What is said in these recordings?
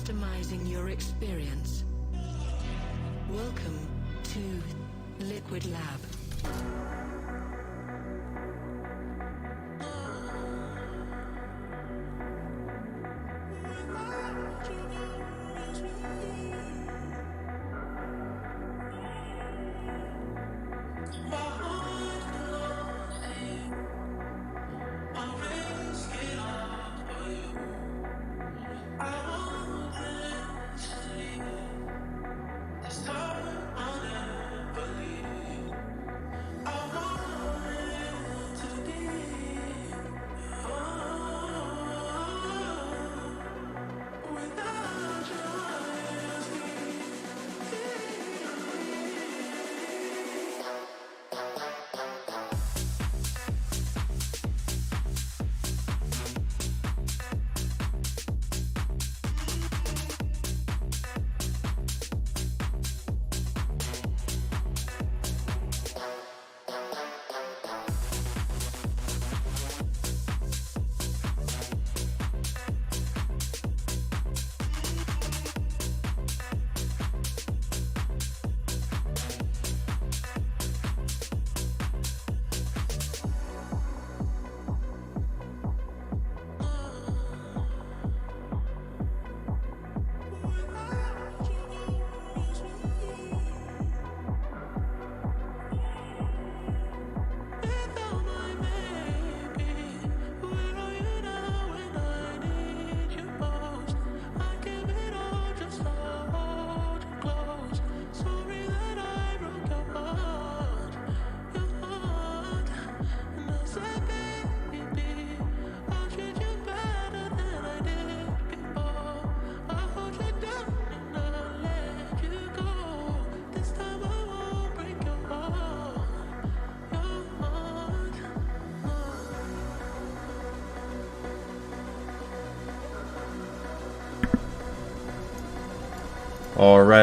customizing your experience. Welcome to Liquid Lab.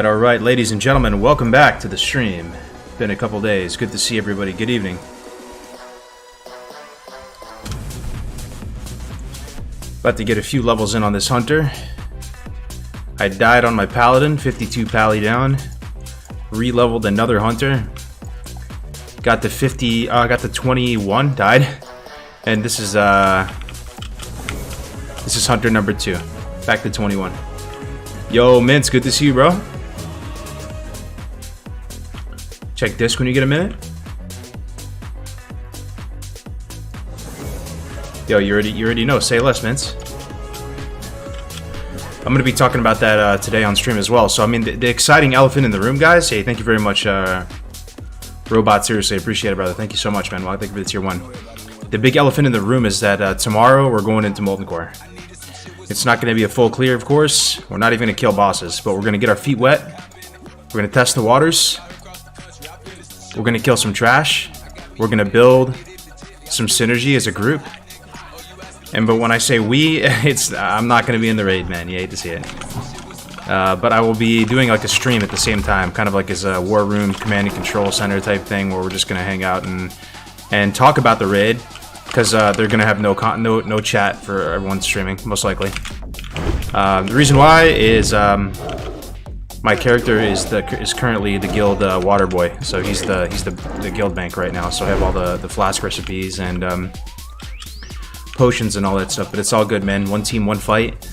All right, ladies and gentlemen, welcome back to the stream. Been a couple days. Good to see everybody. Good evening. About to get a few levels in on this hunter. I died on my paladin, 52 pally down. Re-leveled another hunter. Got to 21, died. And this is hunter number 2. Back to 21. Yo, Mints, good to see you, bro. Check disc when you get a minute. Yo, you already know. Say less, Mints. I'm gonna be talking about that today on stream as well. So, I mean, the exciting elephant in the room, guys. Hey, thank you very much, Robot. Seriously, appreciate it, brother. Thank you so much, man. Well, thank you for the tier 1. The big elephant in the room is that tomorrow we're going into Molten Core. It's not going to be a full clear, of course. We're not even going to kill bosses, but we're going to get our feet wet. We're going to test the waters. We're going to kill some trash. We're going to build some synergy as a group. But when I say we, I'm not going to be in the raid, man. You hate to see it. But I will be doing like a stream at the same time, kind of like as a war room command and control center type thing, where we're just going to hang out and talk about the raid. Because they're gonna have no chat for everyone streaming, most likely. The reason why is my character is currently the guild water boy, so he's the guild bank right now. So I have all the flask recipes and potions and all that stuff. But it's all good, man. One team, one fight.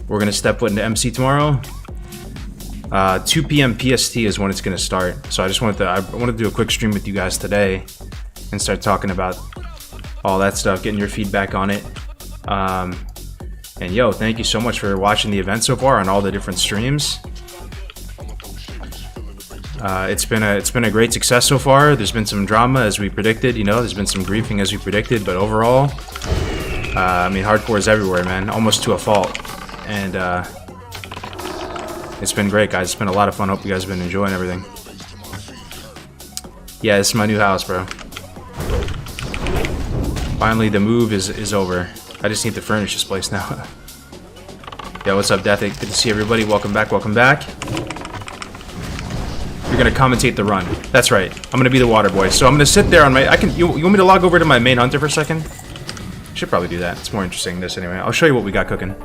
We're gonna step foot into MC tomorrow. 2 p.m. PST is when it's gonna start. So I wanted to do a quick stream with you guys today and start talking about all that stuff, getting your feedback on it. And yo, thank you so much for watching the event so far on all the different streams. It's been a great success so far. There's been some drama as we predicted, you know, there's been some griefing as we predicted, but overall, I mean, hardcore is everywhere, man, almost to a fault. And it's been great, guys. It's been a lot of fun. Hope you guys have been enjoying everything. Yeah, this is my new house, bro. Finally, the move is over. I just need to furnish this place now. Yo, what's up, Death? Good to see everybody. Welcome back, welcome back. You're gonna commentate the run. That's right. I'm gonna be the water boy. So I'm gonna sit there on my... You want me to log over to my main hunter for a second? Should probably do that. It's more interesting than this anyway. I'll show you what we got cooking.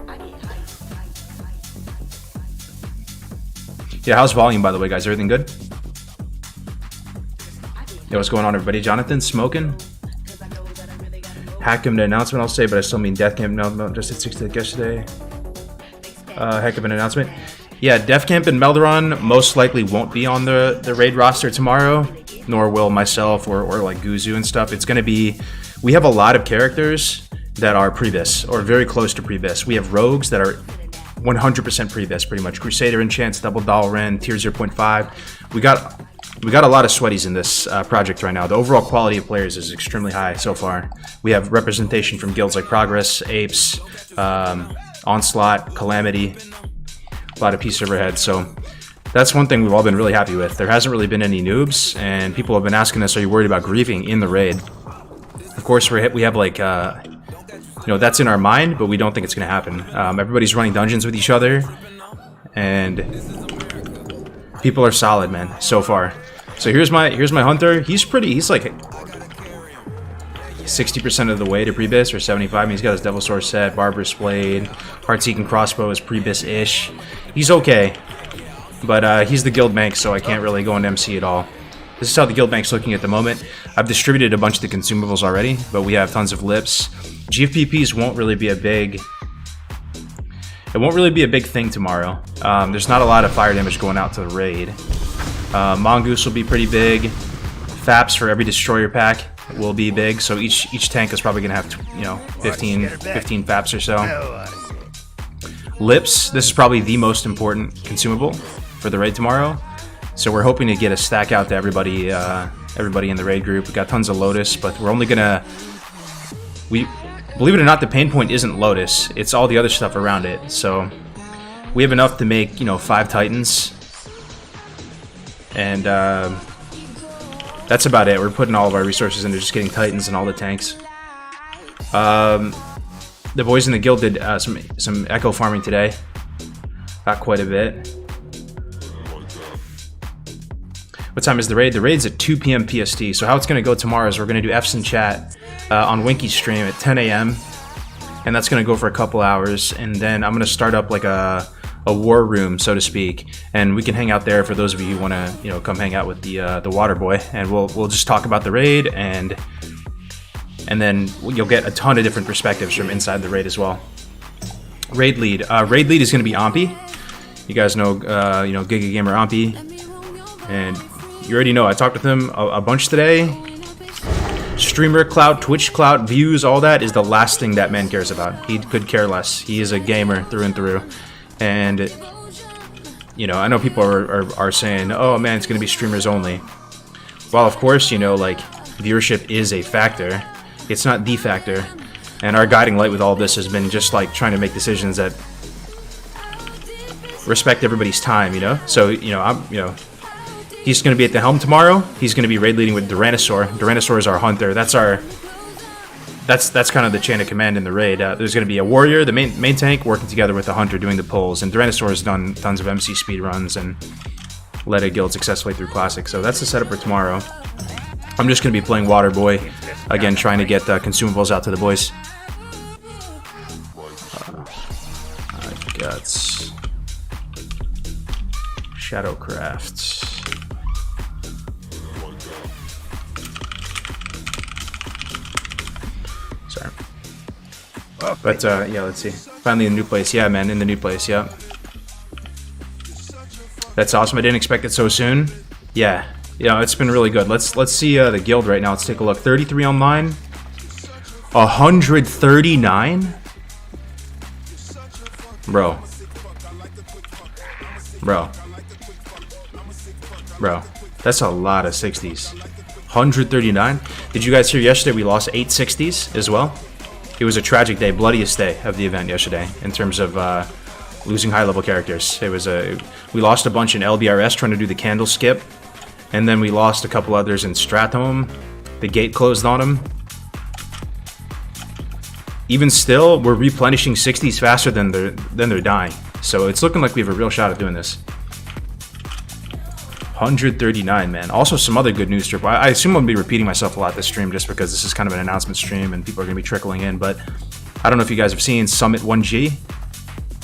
Yeah, how's volume, by the way, guys? Everything good? Yeah, what's going on, everybody? Jonathan, smoking? Hack him to announcement, I'll say, but I still mean Death Camp. No, just at 60 yesterday. Heck of an announcement. Yeah, Death Camp and Melderon most likely won't be on the raid roster tomorrow, nor will myself or like Guzu and stuff. It's going to be... We have a lot of characters that are pre-bis, or very close to pre-bis. We have rogues that are 100% pre-bis, pretty much. Crusader, Enchants, Double Dalren, Tier 0.5. We got a lot of sweaties in this project right now. The overall quality of players is extremely high so far. We have representation from guilds like Progress, Apes, Onslaught, Calamity, a lot of peace overhead. So that's one thing we've all been really happy with. There hasn't really been any noobs, and people have been asking us, are you worried about griefing in the raid? Of course, we have like, that's in our mind, but we don't think it's going to happen. Everybody's running dungeons with each other, and people are solid, man, so far. So here's my hunter. He's like 60% of the way to pre-bis, or 75. I mean, he's got his Devil Sword set, Barbarous Blade, Heart-Seeking Crossbow is pre-bis-ish. He's okay, but he's the guild bank, so I can't really go into MC at all. This is how the guild bank's looking at the moment. I've distributed a bunch of the consumables already, but we have tons of lips. GFPPs won't really be a big... It won't really be a big thing tomorrow. There's not a lot of fire damage going out to the raid. Mongoose will be pretty big. Faps for every destroyer pack will be big, so each tank is probably going to have 15 Faps or so. Lips, this is probably the most important consumable for the raid tomorrow. So we're hoping to get a stack out to everybody in the raid group. We got tons of Lotus, but we're only gonna... Believe it or not, the pain point isn't Lotus. It's all the other stuff around it. So we have enough to make, 5 Titans. And that's about it. We're putting all of our resources into just getting Titans and all the tanks. The boys in the guild did some echo farming today. Got quite a bit. What time is the raid? The raid's at 2 p.m. PST. So how it's going to go tomorrow is we're going to do F's in chat on Winky's stream at 10 a.m. And that's going to go for a couple hours. And then I'm going to start up like a war room, so to speak. And we can hang out there for those of you who want to, come hang out with the water boy. And we'll just talk about the raid, and then you'll get a ton of different perspectives from inside the raid as well. Raid lead. Raid lead is going to be Ampy. You guys know, Giga Gamer Ampy. And you already know, I talked with him a bunch today. Streamer clout, Twitch clout, views, all that is the last thing that man cares about. He could care less. He is a gamer through and through. And, I know people are saying, oh man, it's going to be streamers only. Well, of course, viewership is a factor. It's not the factor. And our guiding light with all this has been just like trying to make decisions that respect everybody's time, So, he's going to be at the helm tomorrow. He's going to be raid leading with Duranosaur. Duranosaur is our hunter. That's kind of the chain of command in the raid. There's going to be a warrior, the main tank, working together with the hunter doing the pulls. And Duranosaur has done tons of MC speed runs and led a guild successfully through Classic. So that's the setup for tomorrow. I'm just going to be playing Water Boy. Again, trying to get consumables out to the boys. I've got Shadowcraft. Sorry. But, yeah, let's see. Finally in the new place. Yeah, man, in the new place, yeah. That's awesome. I didn't expect it so soon. Yeah. It's been really good. Let's see the guild right now. Let's take a look. 33 online. 139? Bro. That's a lot of 60s. 139? Did you guys hear yesterday we lost 8 60s as well? It was a tragic day, bloodiest day of the event yesterday in terms of losing high-level characters. It was we lost a bunch in LBRS trying to do the candle skip, and then we lost a couple others in Strathome. The gate closed on them. Even still, we're replenishing 60s faster than they're dying. So it's looking like we have a real shot at doing this. 139, man. Also, some other good news, Triple. I assume I'm going to be repeating myself a lot this stream just because this is kind of an announcement stream and people are going to be trickling in. But I don't know if you guys have seen Summit 1G.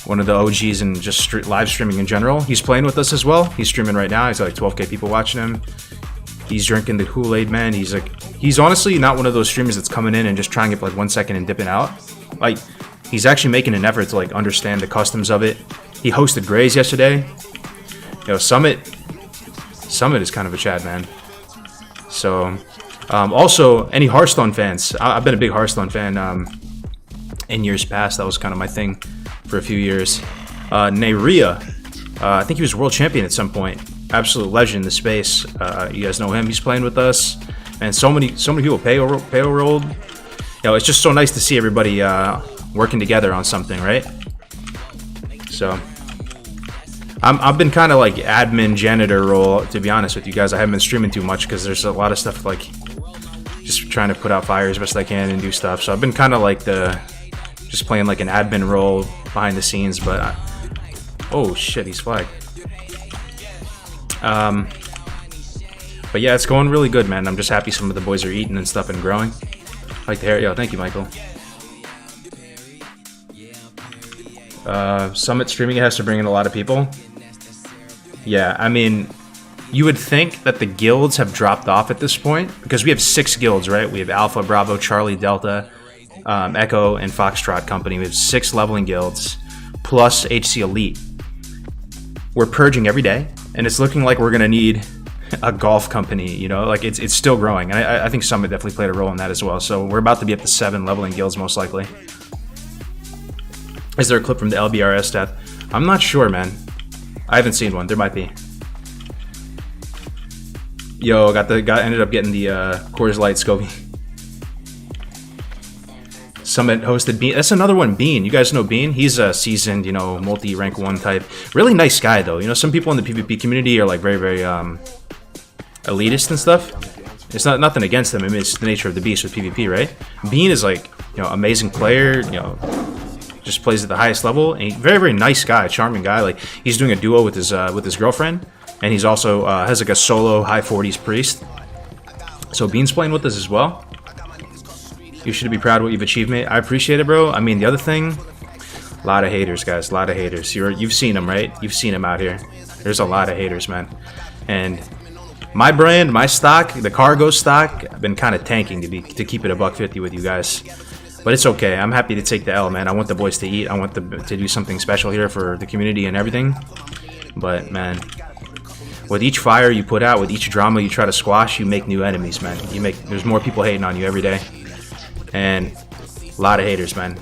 one of the OGs in just live streaming in general. He's playing with us as well. He's streaming right now. He's got like 12K people watching him. He's drinking the Kool-Aid, man. He's honestly not one of those streamers that's coming in and just trying it for like 1 second and dipping out. Like, he's actually making an effort to like understand the customs of it. He hosted Grays yesterday. Yo, Summit is kind of a Chad, man. So, also, any Hearthstone fans? I've been a big Hearthstone fan in years past. That was kind of my thing for a few years. Neria, I think he was world champion at some point. Absolute legend in the space. You guys know him. He's playing with us, and so many people pale rolled. You know, it's just so nice to see everybody working together on something, right? So, I've been kind of like admin janitor role, to be honest with you guys. I haven't been streaming too much because there's a lot of stuff like just trying to put out fires as best I can and do stuff. So I've been kind of like just playing like an admin role behind the scenes. But oh shit, he's flagged. But yeah, it's going really good, man. I'm just happy some of the boys are eating and stuff and growing. Like the hair, yo, thank you, Michael. Summit streaming has to bring in a lot of people. Yeah, I mean, you would think that the guilds have dropped off at this point because we have 6 guilds, right? We have Alpha, Bravo, Charlie, Delta, Echo, and Foxtrot Company. We have 6 leveling guilds plus HC Elite. We're purging every day, and it's looking like we're gonna need a golf company. You know, like it's still growing, and I think Summit definitely played a role in that as well. So we're about to be up to 7 leveling guilds most likely. Is there a clip from the LBRS death? I'm not sure, man. I haven't seen one. There might be. Yo, ended up getting the Coors Light Scobie. Summit hosted Bean. That's another one, Bean. You guys know Bean? He's a seasoned, you know, multi-rank 1 type. Really nice guy, though. You know, some people in the PvP community are like very, very elitist and stuff. It's nothing against them. I mean, it's the nature of the beast with PvP, right? Bean is like, you know, amazing player. You know, just plays at the highest level. And he's very, very nice guy, charming guy. Like, he's doing a duo with his girlfriend, and he's also has like a solo high 40s priest. So Bean's playing with us as well. You should be proud of what you've achieved, mate. I appreciate it, bro. I mean, the other thing, a lot of haters, guys. A lot of haters. You've seen them, right? You've seen them out here. There's a lot of haters, man. And my brand, my stock, the cargo stock, I've been kind of tanking to keep it a $150 with you guys. But it's okay. I'm happy to take the L, man. I want the boys to eat. I want to do something special here for the community and everything. But, man, with each fire you put out, with each drama you try to squash, you make new enemies, man. There's more people hating on you every day. And a lot of haters, man.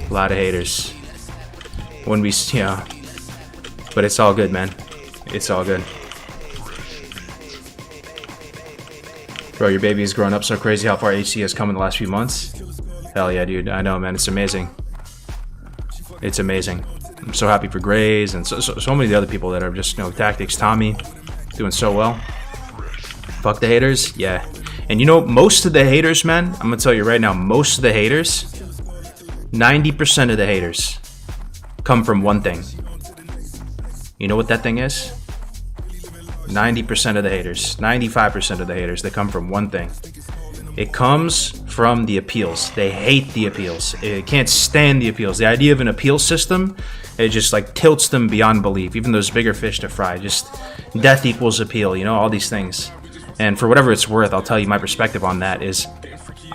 A lot of haters. When we, you know, but it's all good, man. It's all good. Bro, your baby is growing up so crazy how far HC has come in the last few months. Hell yeah, dude. I know, man. It's amazing. It's amazing. I'm so happy for Grays and so many of the other people that are just, you know, Tactics, Tommy, doing so well. Fuck the haters. Yeah. And you know, most of the haters, man, I'm going to tell you right now, most of the haters, 90% of the haters come from one thing. You know what that thing is? 90% of the haters, 95% of the haters, they come from one thing. It comes from the appeals. They hate the appeals. They can't stand the appeals. The idea of an appeal system, it just like tilts them beyond belief. Even those bigger fish to fry. Just death equals appeal, you know, all these things. And for whatever it's worth, I'll tell you my perspective on that is,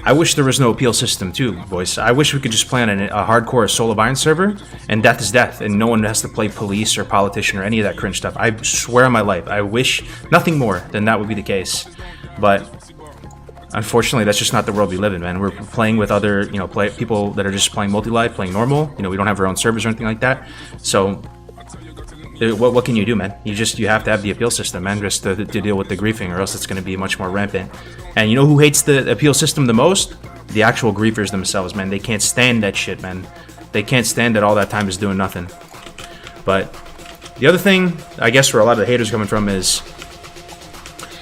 I wish there was no appeal system too, boys. I wish we could just play on a hardcore Soul of Iron server, and death is death, and no one has to play police or politician or any of that cringe stuff. I swear on my life, I wish nothing more than that would be the case. But unfortunately, that's just not the world we live in, man. We're playing with other, you know, people that are just playing multi-live, playing normal. You know, we don't have our own servers or anything like that. So what can you do, man? You have to have the appeal system, man, just to deal with the griefing, or else it's going to be much more rampant. And you know who hates the appeal system the most? The actual griefers themselves, man. They can't stand that shit, man. They can't stand that all that time is doing nothing. But the other thing, I guess, where a lot of the haters coming from is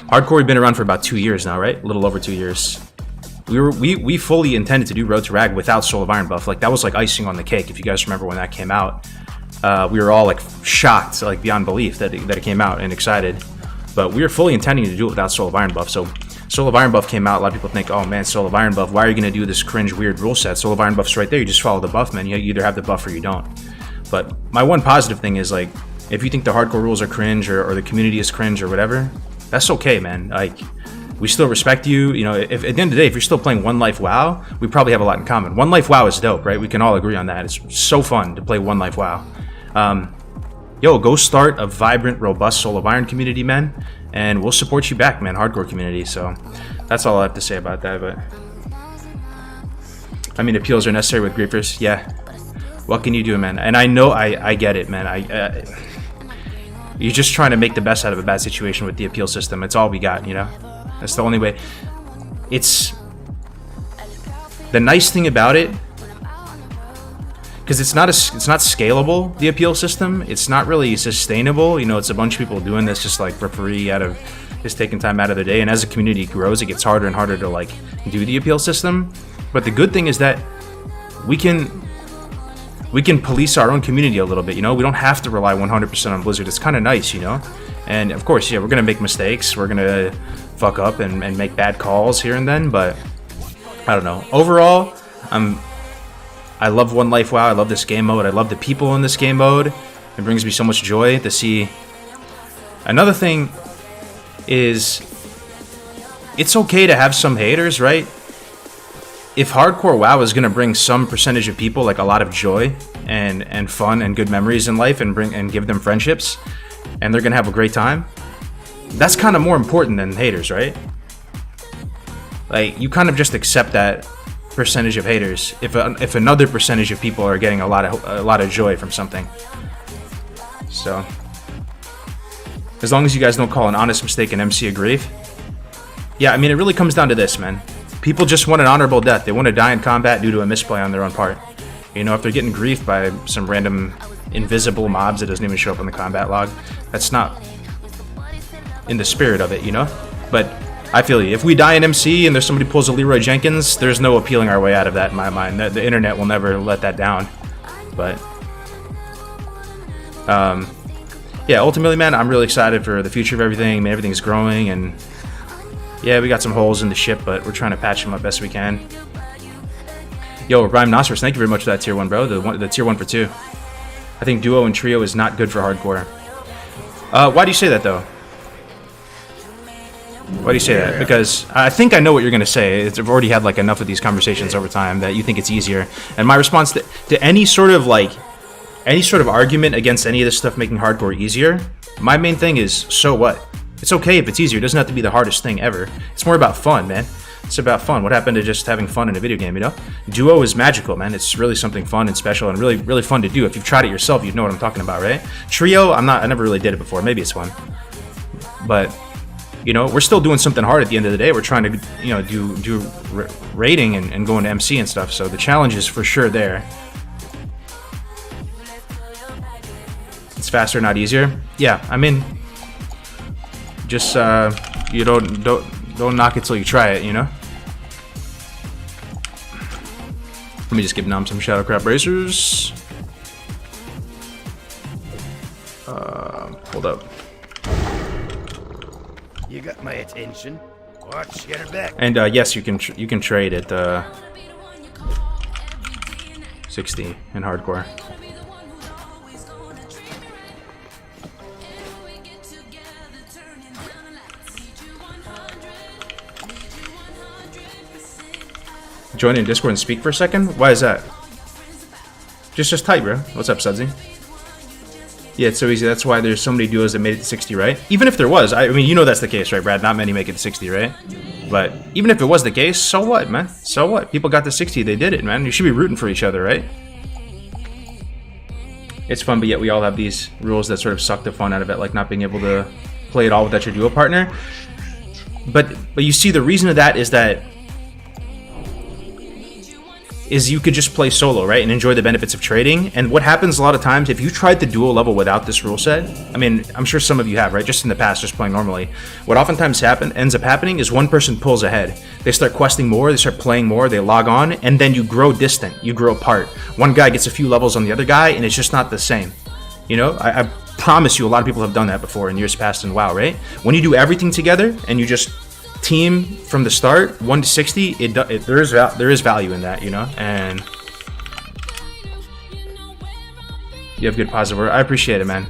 hardcore. We've been around for about 2 years now, right? A little over 2 years. We fully intended to do Road to Rag without Soul of Iron buff. Like, that was like icing on the cake, if you guys remember when that came out. We were all like shocked, like beyond belief that it came out, and excited. But we were fully intending to do it without Soul of Iron buff. So Soul of Iron buff came out. A lot of people think, oh man, Soul of Iron buff, why are you going to do this cringe weird rule set? Soul of Iron buff's right there. You just follow the buff, man. You either have the buff or you don't. But my one positive thing is, like, if you think the hardcore rules are cringe or the community is cringe or whatever, that's okay, man. Like, we still respect you. You know, if at the end of the day, if you're still playing One Life WoW, we probably have a lot in common. One Life WoW is dope, right? We can all agree on that. It's so fun to play One Life WoW. Yo, go start a vibrant, robust Soul of Iron community, man, and we'll support you back, man, hardcore community. So that's all I have to say about that. But I mean, appeals are necessary with griefers. Yeah, what can you do, man? And I know I get it, man. You're just trying to make the best out of a bad situation with the appeal system. It's all we got, you know. That's the only way. It's the nice thing about it, because it's not scalable, the appeal system. It's not really sustainable. You know, it's a bunch of people doing this just like for free, out of just taking time out of their day. And as the community grows, it gets harder and harder to like do the appeal system. But the good thing is that we can police our own community a little bit. You know, we don't have to rely 100% on Blizzard. It's kind of nice, you know. And of course, yeah, we're gonna make mistakes. We're gonna fuck up and make bad calls here and then. But I don't know. Overall, I love One Life WoW. I love this game mode. I love the people in this game mode. It brings me so much joy to see. Another thing is, it's okay to have some haters, right? If hardcore WoW is going to bring some percentage of people like a lot of joy and fun and good memories in life and give them friendships, and they're going to have a great time, that's kind of more important than haters, right? Like, you kind of just accept that percentage of haters if another percentage of people are getting a lot of joy from something. So as long as you guys don't call an honest mistake an MC a grief. Yeah, I mean, it really comes down to this, man. People just want an honorable death. They want to die in combat due to a misplay on their own part. You know, if they're getting griefed by some random invisible mobs that doesn't even show up in the combat log, that's not in the spirit of it, you know. But I feel you. If we die in MC and there's somebody pulls a Leroy Jenkins, there's no appealing our way out of that in my mind. The internet will never let that down. But yeah, ultimately, man, I'm really excited for the future of everything. I mean, everything's growing, and yeah, we got some holes in the ship, but we're trying to patch them up best we can. Yo, Rhyme Nosferous, thank you very much for that tier 1, bro. The tier 1 for 2. I think duo and trio is not good for hardcore. Why do you say that, though? Why do you say that? Because I think I know what you're going to say. I've already had like enough of these conversations over time that you think it's easier. And my response to any sort of argument against any of this stuff making hardcore easier, my main thing is, so what? It's okay if it's easier. It doesn't have to be the hardest thing ever. It's more about fun, man. It's about fun. What happened to just having fun in a video game, you know? Duo is magical, man. It's really something fun and special and really, really fun to do. If you've tried it yourself, you'd know what I'm talking about, right? Trio, I never really did it before. Maybe it's fun. But you know, we're still doing something hard at the end of the day. We're trying to, you know, do rating and go into MC and stuff. So the challenge is for sure there. It's faster, not easier. Yeah, I mean, just you don't knock it till you try it, you know. Let me just give Nom some Shadow Crab Racers. Hold up. You got my attention. Watch, get her back. And yes, you can trade at 60 in hardcore. Join in Discord and speak for a second? Why is that? Just type, bro. What's up, Sudsy? Yeah, it's so easy. That's why there's so many duos that made it to 60, right? Even if there was, I mean, you know that's the case, right, Brad? Not many make it to 60, right? But even if it was the case, so what, man? So what? People got to 60, they did it, man. You should be rooting for each other, right? It's fun, but yet we all have these rules that sort of suck the fun out of it, like not being able to play it all without your duo partner. But you see, the reason of that is you could just play solo, right, and enjoy the benefits of trading. And what happens a lot of times, if you tried the duo level without this rule set, I mean, I'm sure some of you have, right, just in the past, just playing normally, what oftentimes ends up happening is one person pulls ahead. They start questing more, they start playing more, they log on, and then you grow distant, you grow apart. One guy gets a few levels on the other guy, and it's just not the same. You know, I promise you a lot of people have done that before in years past in WoW, right? When you do everything together, and you just team from the start, 1 to 60, there is value in that, you know. And You have good positive word. I appreciate it, man.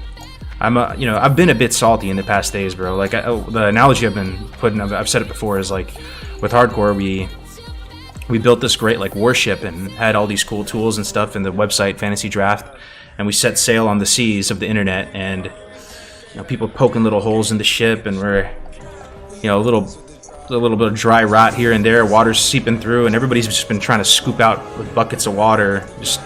I've been a bit salty in the past days, bro. Like, the analogy I've been putting, I've said it before, is like, with hardcore, we built this great, like, warship and had all these cool tools and stuff in the website, Fantasy Draft, and we set sail on the seas of the internet, and, people poking little holes in the ship, and we're, a little bit of dry rot here and there, water's seeping through, and everybody's just been trying to scoop out with buckets of water, just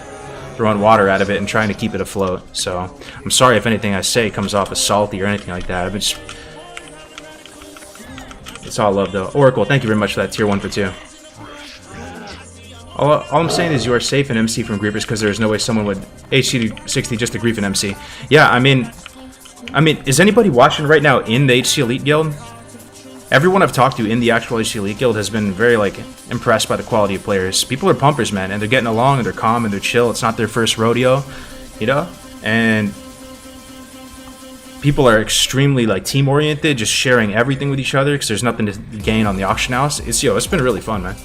throwing water out of it and trying to keep it afloat. So I'm sorry if anything I say comes off as salty or anything like that. It's all love, though. Oracle, thank you very much for that tier 1 for 2. All I'm saying is you are safe in MC from griefers because there's no way someone would HC 60 just to grief an MC. Yeah, I mean, is anybody watching right now in the HC Elite Guild? Everyone I've talked to in the actual HC Elite Guild has been very, like, impressed by the quality of players. People are pumpers, man, and they're getting along, and they're calm, and they're chill. It's not their first rodeo, And people are extremely, like, team-oriented, just sharing everything with each other, because there's nothing to gain on the auction house. It's been really fun, man.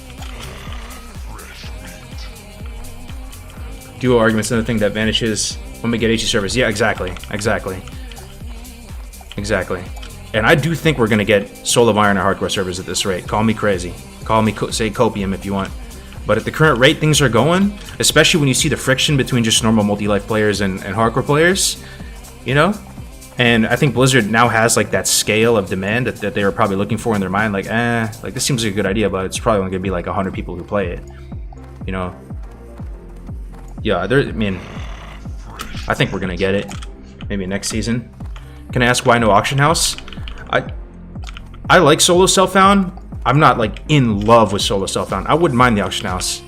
Duo arguments, another thing that vanishes when we get HC servers. Yeah, exactly. And I do think we're going to get Soul of Iron and hardcore servers at this rate. Call me crazy. Call me, say copium if you want. But at the current rate things are going, especially when you see the friction between just normal multi-life players and hardcore players, And I think Blizzard now has, like, that scale of demand that they were probably looking for in their mind. Like, this seems like a good idea, but it's probably only going to be like 100 people who play it. Yeah, I think we're going to get it. Maybe next season. Can I ask why no auction house? I like solo self-found. I'm not, like, in love with solo self-found. I wouldn't mind the auction house,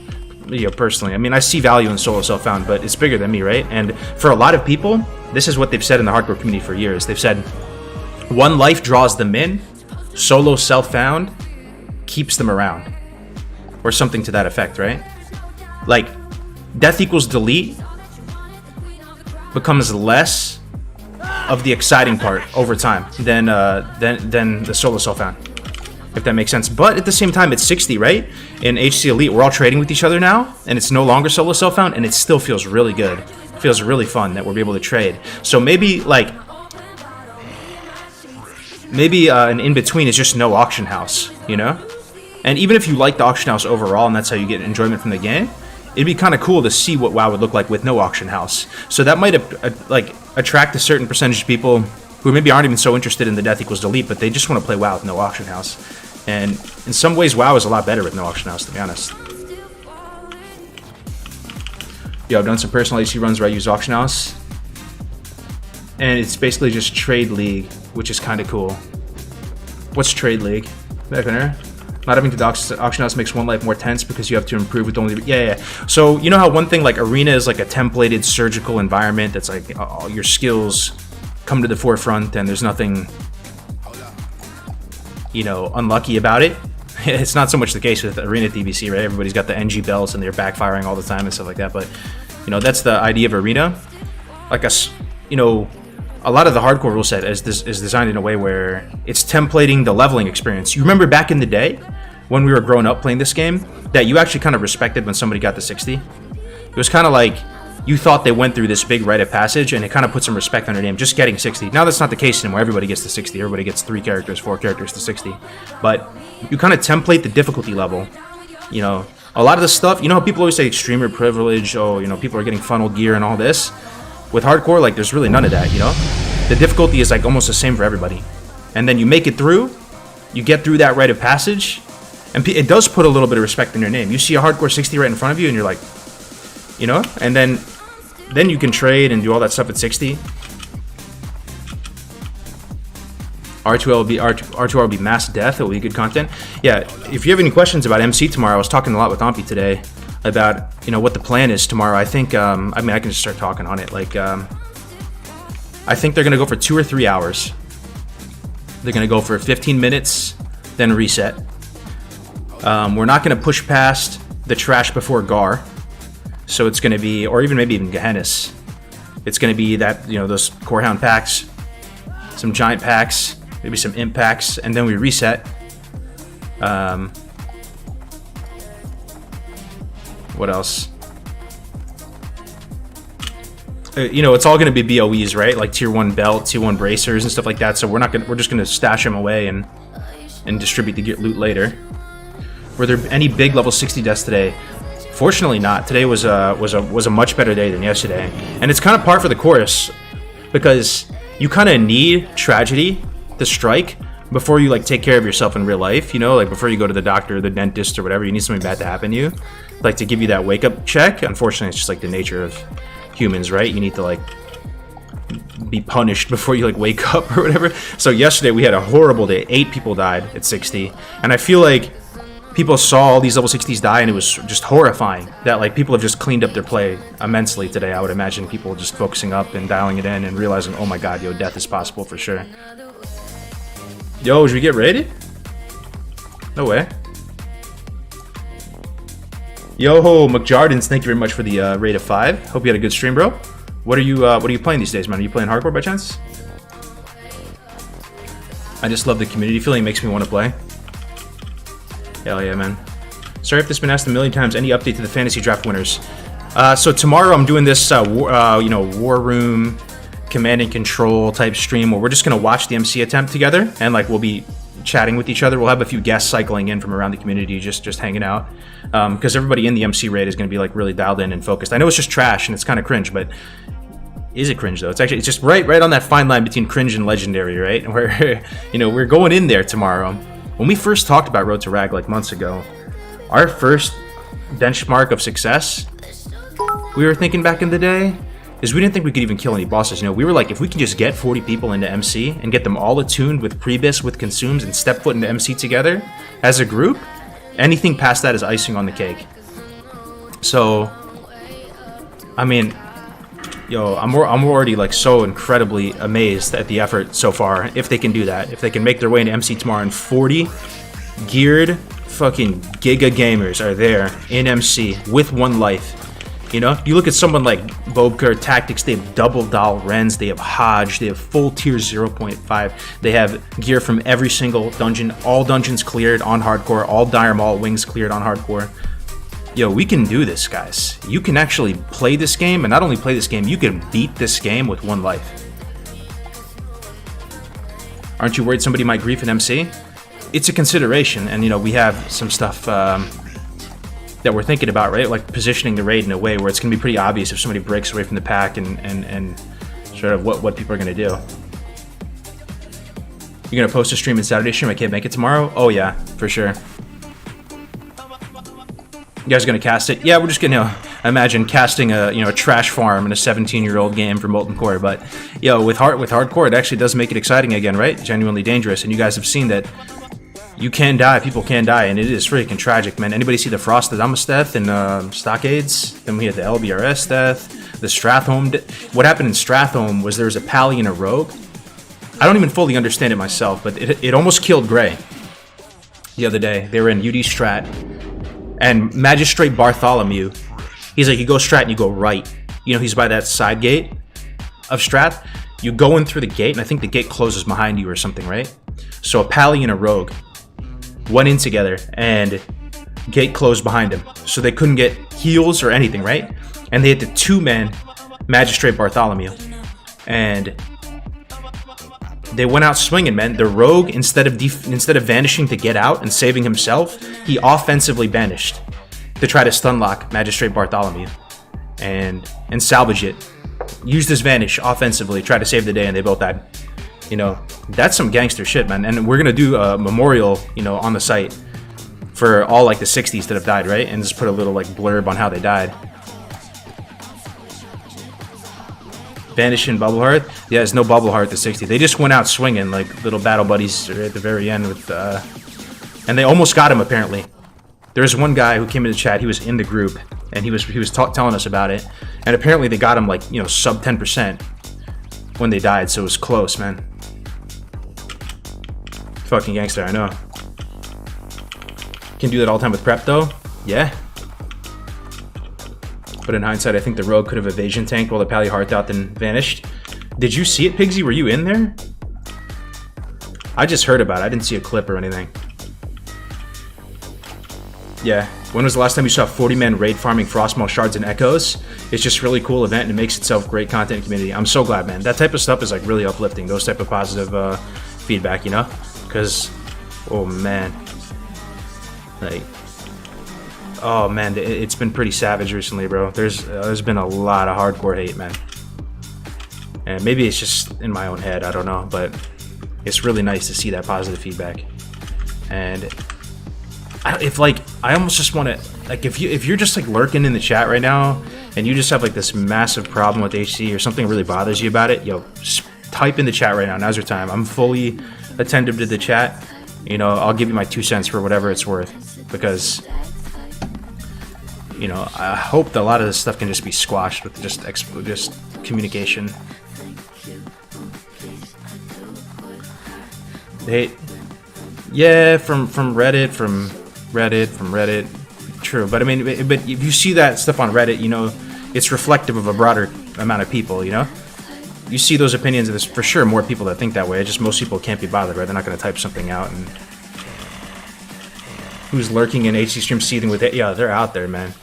personally. I see value in solo self-found, but it's bigger than me, right? And for a lot of people, this is what they've said in the hardcore community for years. They've said, one life draws them in, solo self-found keeps them around. Or something to that effect, right? Like, death equals delete becomes less of the exciting part over time than the solo self-found, if that makes sense. But at the same time, it's 60, right? In HC Elite, we're all trading with each other now, and it's no longer solo self-found, and it still feels really good. It feels really fun that we're able to trade. So maybe, like, an in-between is just no auction house, And even if you like the auction house overall, and that's how you get enjoyment from the game, it'd be kind of cool to see what WoW would look like with no auction house. So that might attract a certain percentage of people who maybe aren't even so interested in the death equals delete, but they just want to play WoW with no auction house. And in some ways, WoW is a lot better with no auction house, to be honest. I've done some personal HC runs where I use auction house, and it's basically just Trade League, which is kind of cool. What's Trade League? Back there. Not having to auction house makes one life more tense because you have to improve with only... Yeah. So, you know how one thing, like, Arena is like a templated surgical environment that's like all your skills come to the forefront and there's nothing, unlucky about it? It's not so much the case with Arena DBC, right? Everybody's got the NG belts and they're backfiring all the time and stuff like that. But, that's the idea of Arena. Like, a lot of the hardcore rule set is designed in a way where it's templating the leveling experience. You remember back in the day when we were growing up playing this game that you actually kind of respected when somebody got to 60? It was kind of like you thought they went through this big rite of passage and it kind of put some respect on their name just getting 60. Now that's not the case anymore. Everybody gets to 60. Everybody gets 3 characters, 4 characters to 60. But you kind of template the difficulty level. A lot of the stuff, how people always say extremer privilege, people are getting funnel gear and all this. With hardcore, like, there's really none of that, The difficulty is, like, almost the same for everybody. And then you make it through, you get through that rite of passage, and it does put a little bit of respect in your name. You see a hardcore 60 right in front of you, and you're like, and then you can trade and do all that stuff at 60. R2R will be mass death. It will be good content. Yeah, if you have any questions about MC tomorrow, I was talking a lot with Ampi today about what the plan is tomorrow. I think I can just start talking on it. Like I think they're gonna go for 2 or 3 hours. They're gonna go for 15 minutes, then reset. We're not gonna push past the trash before Gar, so it's gonna be, or maybe even Gehennis. It's gonna be that those Corehound packs, some giant packs, maybe some imp packs, and then we reset. What else? you know, it's all going to be BOEs, right? Like tier 1 belt, tier 1 bracers and stuff like that. So we're just going to stash them away and distribute the loot later. Were there any big level 60 deaths today? Fortunately not. Today was a much better day than yesterday. And it's kind of par for the course because you kind of need tragedy to strike before you like take care of yourself in real life, you know, like before you go to the doctor or the dentist or whatever. You need something bad to happen to you, like to give you that wake up check. Unfortunately, it's just like the nature of humans, right? You need to like be punished before you like wake up or whatever. So yesterday we had a horrible day. 8 people died at 60, and I feel like people saw all these level 60s die, and it was just horrifying that like people have just cleaned up their play immensely today. I would imagine people just focusing up and dialing it in and realizing, oh my god, yo, death is possible for sure. Yo, should we get raided? No way. Yo, McJardins, thank you very much for the raid of 5. Hope you had a good stream, bro. What are you playing these days, man? Are you playing hardcore by chance? I just love the community feeling. It makes me want to play. Hell yeah, man. Sorry if this has been asked a million times. Any update to the fantasy draft winners? So tomorrow I'm doing this, war room command and control type stream where we're just gonna watch the MC attempt together, and like we'll be chatting with each other. We'll have a few guests cycling in from around the community, just hanging out, because everybody in the MC raid is gonna be like really dialed in and focused. I know it's just trash and it's kind of cringe, but is it cringe though? It's just right on that fine line between cringe and legendary, right? Where you know we're going in there tomorrow. When we first talked about Road to Rag like months ago, our first benchmark of success, we were thinking back in the day, is we didn't think we could even kill any bosses. You know, we were like, if we can just get 40 people into MC and get them all attuned with Prebis, with Consumes, and step foot into MC together as a group, anything past that is icing on the cake. So, I mean, yo, I'm already like so incredibly amazed at the effort so far. If they can do that, if they can make their way into MC tomorrow, and 40 geared fucking giga gamers are there in MC with 1 life. You know, you look at someone like Bobker Tactics, they have double doll Rens, they have Hodge, they have full tier 0.5, they have gear from every single dungeon, all dungeons cleared on hardcore, all Dire Maul wings cleared on hardcore. Yo, we can do this, guys. You can actually play this game, and not only play this game, you can beat this game with 1 life. Aren't you worried somebody might grief an MC? It's a consideration, and you know, we have some stuff that we're thinking about, right? Like positioning the raid in a way where it's going to be pretty obvious if somebody breaks away from the pack and sort of what people are going to do. You're going to post a stream in Saturday stream? I can't make it tomorrow? Oh yeah, for sure. You guys are going to cast it? Yeah, we're just going to imagine casting a trash farm in a 17-year-old game for Molten Core. But yo, with hardcore, it actually does make it exciting again, right? Genuinely dangerous. And you guys have seen that you can die, people can die, and it is freaking tragic, man. Anybody see the Frostadamus death in Stockades? Then we had the LBRS death, the Strathholm. What happened in Strathholm was there was a Pally and a Rogue. I don't even fully understand it myself, but it almost killed Gray the other day. They were in UD Strat, and Magistrate Bartholomew, he's like, you go Strat and you go right. You know, he's by that side gate of Strat. You go in through the gate, and I think the gate closes behind you or something, right? So a Pally and a Rogue went in together, and gate closed behind him, so they couldn't get heals or anything, right? And they had the 2-man Magistrate Bartholomew, and they went out swinging, man. The Rogue, instead of vanishing to get out and saving himself, he offensively banished to try to stunlock Magistrate Bartholomew and salvage it. Used his vanish offensively, tried to save the day, and they both died. You know, that's some gangster shit, man. And we're gonna do a memorial, you know, on the site for all like the 60s that have died, right? And just put a little like blurb on how they died. Vanish in Bubble Heart? Yeah, there's no Bubble Heart to 60. They just went out swinging like little battle buddies at the very end with, and they almost got him apparently. There's one guy who came in the chat. He was in the group, and he was telling us about it. And apparently they got him like, you know, sub 10% when they died. So it was close, man. Fucking gangster, I know. Can do that all the time with prep though? Yeah. But in hindsight, I think the Rogue could have evasion tanked while the Pally Hearth out then vanished. Did you see it, Pigsy? Were you in there? I just heard about it. I didn't see a clip or anything. Yeah. When was the last time you saw a 40-man raid farming Frostmaw shards and echoes? It's just a really cool event and it makes itself great content community. I'm so glad, man. That type of stuff is like really uplifting. Those type of positive feedback, you know? Because, oh man, like, oh man, it's been pretty savage recently, bro. There's been a lot of hardcore hate, man. And maybe it's just in my own head, I don't know, but it's really nice to see that positive feedback. And I almost just want to, like, if you're just like lurking in the chat right now and you just have like this massive problem with HC or something really bothers you about it, yo, type in the chat right now. Now's your time. I'm fully attentive to the chat. You know, I'll give you my 2 cents for whatever it's worth, because, you know, I hope that a lot of this stuff can just be squashed with just communication. Hate, yeah, from Reddit. True, but I mean, but if you see that stuff on Reddit, you know, it's reflective of a broader amount of people. You know, you see those opinions. There's for sure more people that think that way. Just most people can't be bothered, right? They're not going to type something out. And who's lurking in HC stream seething with it? Yeah, they're out there, man.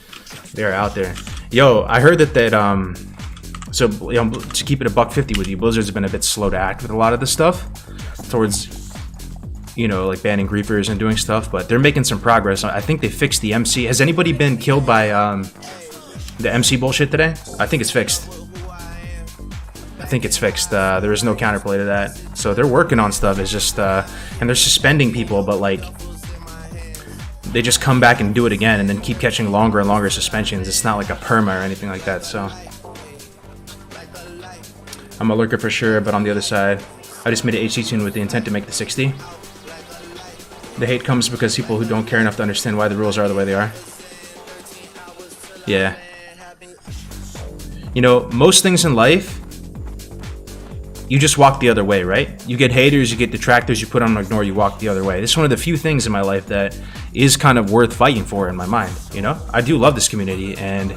They're out there. Yo, I heard that so, you know, to keep it $150 with you, Blizzard's been a bit slow to act with a lot of this stuff towards, you know, like banning griefers and doing stuff, but they're making some progress. I think they fixed the MC. Has anybody been killed by the MC bullshit today? I think it's fixed. There is no counterplay to that. So they're working on stuff. It's just, and they're suspending people, but like, they just come back and do it again and then keep catching longer and longer suspensions. It's not like a perma or anything like that, so. I'm a lurker for sure, but on the other side, I just made an HC tune with the intent to make the 60. The hate comes because people who don't care enough to understand why the rules are the way they are. Yeah. You know, most things in life, you just walk the other way, right? You get haters, you get detractors, you put on ignore, you walk the other way. This is one of the few things in my life that is kind of worth fighting for in my mind, you know? I do love this community and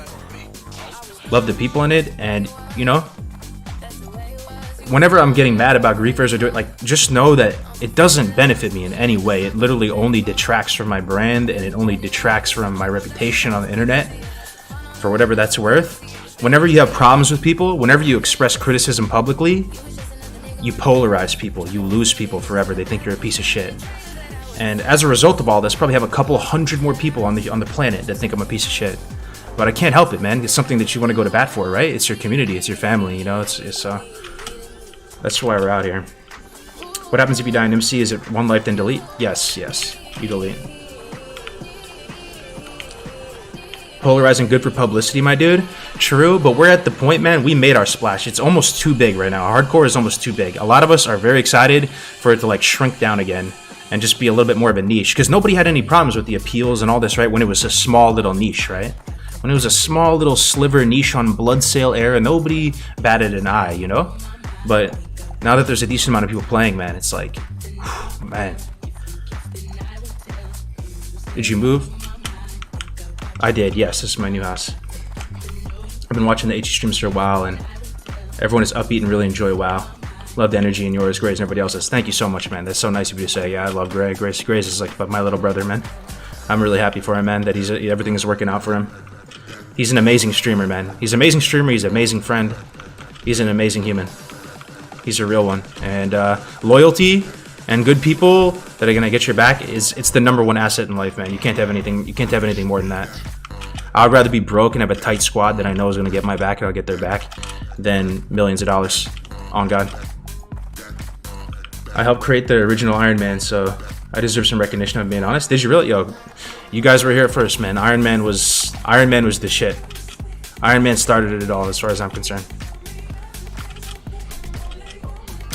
love the people in it, and, you know, whenever I'm getting mad about griefers or just know that it doesn't benefit me in any way. It literally only detracts from my brand, and it only detracts from my reputation on the internet, for whatever that's worth. Whenever you have problems with people, whenever you express criticism publicly, you polarize people, you lose people forever. They think you're a piece of shit. And as a result of all this, probably have a couple hundred more people on the planet that think I'm a piece of shit. But I can't help it, man. It's something that you want to go to bat for, right? It's your community, it's your family, you know. That's why we're out here. What happens if you die in MC? Is it one life then delete? Yes, you delete. Polarizing good for publicity, my dude. True, but we're at the point, man, we made our splash. It's almost too big right now. Hardcore is almost too big. A lot of us are very excited for it to like shrink down again and just be a little bit more of a niche, because nobody had any problems with the appeals and all this, right? When it was a small little niche, right? When it was a small little sliver niche on Bloodsail era, nobody batted an eye, you know? But now that there's a decent amount of people playing, man, it's like, whew, man. Did you move? I did, yes. This is my new house. I've been watching the HE streams for a while, and everyone is upbeat and really enjoy WoW. Love the energy in yours, Grace, and everybody else's. Thank you so much, man. That's so nice of you to say. Yeah, I love Gray. Grace is like my little brother, man. I'm really happy for him, man, that everything is working out for him. He's an amazing streamer, man. He's an amazing streamer. He's an amazing friend. He's an amazing human. He's a real one. And loyalty and good people that are gonna get your back it's the #1 asset in life, man. You can't have anything more than that. I'd rather be broke and have a tight squad that I know is gonna get my back and I'll get their back than millions of dollars. On God. I helped create the original Iron Man, so I deserve some recognition, I'm being honest. Did you really? Yo, you guys were here first, man. Iron Man was the shit. Iron Man started it all, as far as I'm concerned.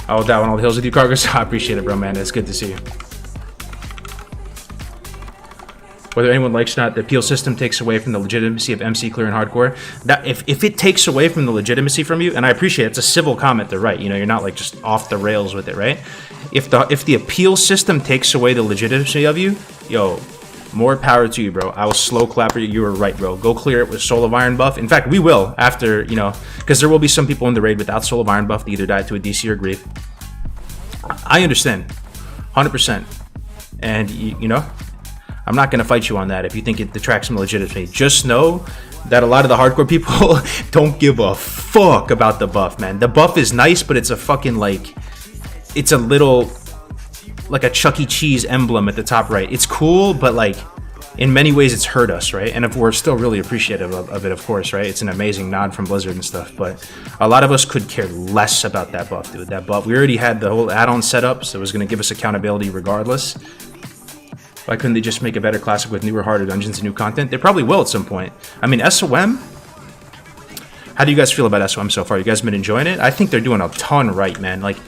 I will die on all the hills with you, Cargos. I appreciate it, bro, man. It's good to see you. Whether anyone likes or not, the appeal system takes away from the legitimacy of MC clear and hardcore. That if it takes away from the legitimacy from you, and I appreciate it, it's a civil comment to write. You know, you're not like just off the rails with it, right? If the appeal system takes away the legitimacy of you, yo, more power to you, bro. I will slow clap you. You were right, bro. Go clear it with Soul of Iron buff. In fact, we will after, you know, because there will be some people in the raid without Soul of Iron buff that either died to a DC or grief. I understand, 100%, and you know. I'm not gonna fight you on that if you think it detracts from legitimacy. Just know that a lot of the hardcore people don't give a fuck about the buff, man. The buff is nice, but it's a fucking like, it's a little like a Chuck E. Cheese emblem at the top right. It's cool, but like in many ways it's hurt us, right? And if we're still really appreciative of it, of course, right? It's an amazing nod from Blizzard and stuff, but a lot of us could care less about that buff, dude. That buff, we already had the whole add-on set up, so it was going to give us accountability regardless. Why couldn't they just make a better classic with newer, harder dungeons and new content? They probably will at some point. I mean, SOM? How do you guys feel about SOM so far? You guys been enjoying it? I think they're doing a ton right, man. Like,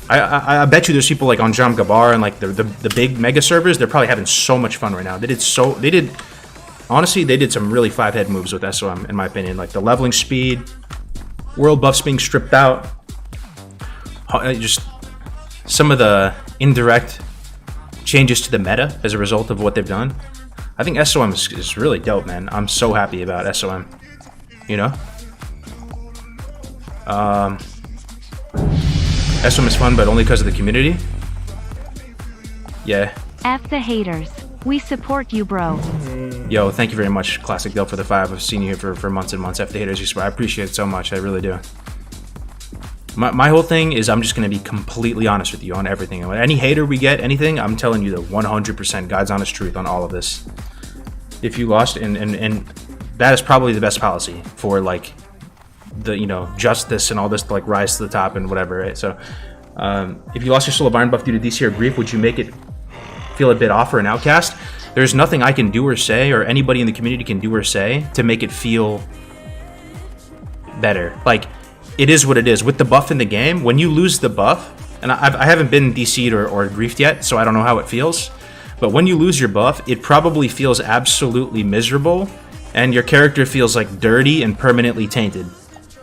I bet you there's people like on Jam Gabar and like the big mega servers, they're probably having so much fun right now. Honestly, they did some really five-head moves with SOM, in my opinion. Like the leveling speed, world buffs being stripped out, just some of the indirect changes to the meta as a result of what they've done. I think SOM is really dope, man. I'm so happy about SOM, you know? SOM is fun, but only because of the community. Yeah. F the haters. We support you, bro. Yo, thank you very much, Classic Dale, for the 5. I've seen you here for months and months. F the haters. I appreciate it so much. I really do. My whole thing is I'm just going to be completely honest with you on everything. Any hater we get, anything, I'm telling you the 100% God's honest truth on all of this. If you lost, and that is probably the best policy for like the, you know, justice and all this to like rise to the top and whatever, right? So if you lost your Soul of Iron buff due to DC or grief, would you make it feel a bit off or an outcast? There's nothing I can do or say, or anybody in the community can do or say to make it feel better. Like, it is what it is. With the buff in the game, when you lose the buff, and I haven't been DC'd or griefed yet, so I don't know how it feels, but when you lose your buff, it probably feels absolutely miserable, and your character feels like dirty and permanently tainted,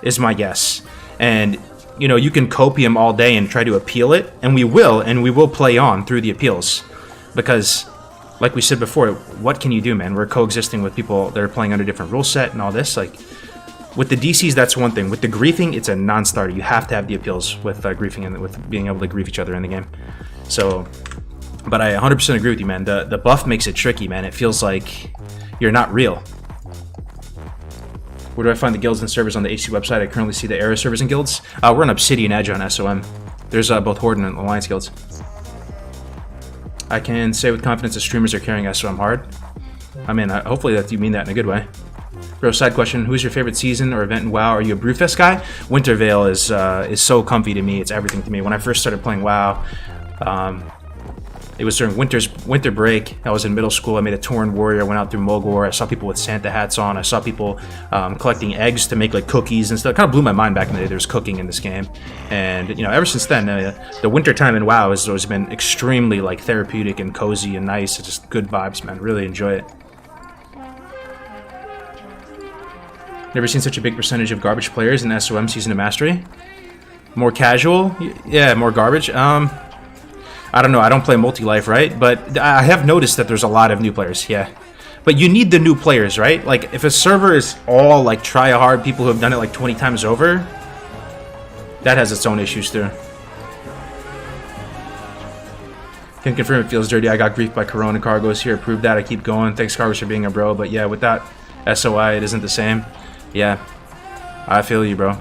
is my guess. And, you know, you can copium all day and try to appeal it, and we will play on through the appeals. Because, like we said before, what can you do, man? We're coexisting with people that are playing under different rule set and all this. Like, with the DCs, that's one thing. With the griefing, it's a non-starter. You have to have the appeals with griefing and with being able to grief each other in the game. So, but I 100% agree with you, man. The buff makes it tricky, man. It feels like you're not real. Where do I find the guilds and servers on the HC website? I currently see the era servers and guilds. We're on Obsidian Edge on SOM. There's both Horde and Alliance guilds. I can say with confidence that streamers are carrying SOM hard. I mean, hopefully that you mean that in a good way. Bro, side question, who's your favorite season or event in WoW? Are you a Brewfest guy? Winter Veil is so comfy to me. It's everything to me. When I first started playing WoW, it was during winter break. I was in middle school. I made a Tauren warrior. I went out through Mulgore. I saw people with Santa hats on. I saw people collecting eggs to make like cookies and stuff. It kind of blew my mind back in the day. There's cooking in this game, and you know, ever since then, the winter time in WoW has always been extremely like therapeutic and cozy and nice. It's just good vibes, man. Really enjoy it. Never seen such a big percentage of garbage players in SOM Season of Mastery. More casual? Yeah, more garbage. I don't know. I don't play multi-life, right? But I have noticed that there's a lot of new players, yeah. But you need the new players, right? Like, if a server is all, like, try-hard people who have done it, like, 20 times over, that has its own issues, too. Can confirm it feels dirty. I got griefed by Corona Cargos here. Prove that. I keep going. Thanks, Cargos, for being a bro. But, yeah, with that SOI, it isn't the same. Yeah. I feel you, bro.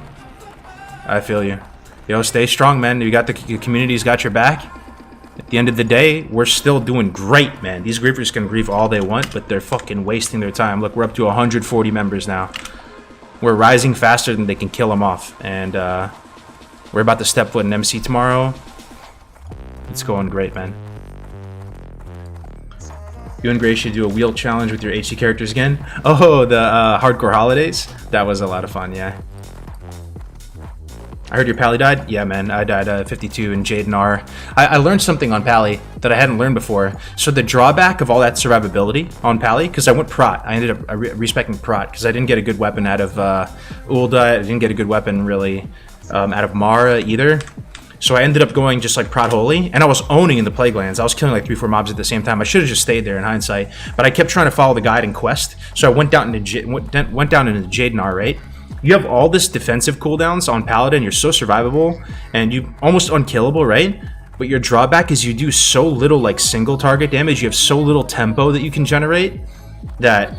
I feel you. Yo, stay strong, man. You got the community's got your back. At the end of the day, we're still doing great, man. These griefers can grief all they want, but they're fucking wasting their time. Look, we're up to 140 members now. We're rising faster than they can kill them off. And we're about to step foot in MC tomorrow. It's going great, man. You and Gray should do a wheel challenge with your HC characters again. Oh, the Hardcore Holidays? That was a lot of fun, yeah. I heard your Pally died? Yeah, man, I died 52 in Jade and R. I learned something on Pally that I hadn't learned before. So the drawback of all that survivability on Pally, because I went Prot. I ended up respecting Prot, because I didn't get a good weapon out of Ulda. I didn't get a good weapon, really, out of Mara either. So I ended up going just like Prot Holy, and I was owning in the Plaguelands. I was killing like 3-4 mobs at the same time. I should have just stayed there in hindsight, but I kept trying to follow the guide and quest. So I went down into Jade and R, right? You have all this defensive cooldowns on Paladin. You're so survivable, and you almost unkillable, right? but your drawback is you do so little like single target damage. You have so little tempo that you can generate that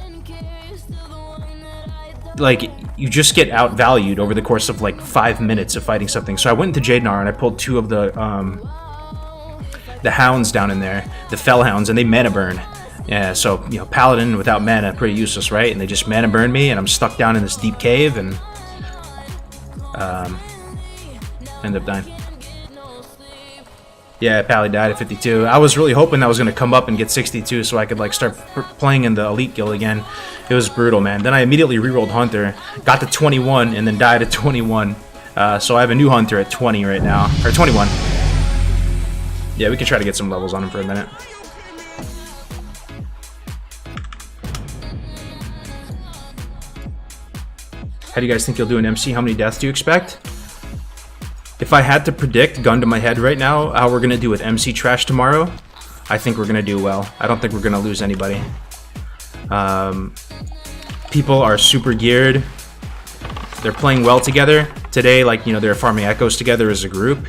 like you just get outvalued over the course of like 5 minutes of fighting something. So I went into Jadenar and I pulled 2 of the hounds down in there, the fell hounds, and they mana burn. Yeah, so you know, paladin without mana, pretty useless, right? And they just mana burn me, and I'm stuck down in this deep cave, and end up dying. Yeah, Pally died at 52. I was really hoping I was gonna come up and get 62, so I could like start playing in the elite guild again. It was brutal, man. Then I immediately rerolled Hunter, got to 21, and then died at 21. So I have a new Hunter at 20 right now, or 21. Yeah, we can try to get some levels on him for a minute. How do you guys think you'll do in MC? How many deaths do you expect? If I had to predict, gun to my head right now, how we're going to do with MC Trash tomorrow, I think we're going to do well. I don't think we're going to lose anybody. People are super geared. They're playing well together. Today, like, you know, they're farming echoes together as a group.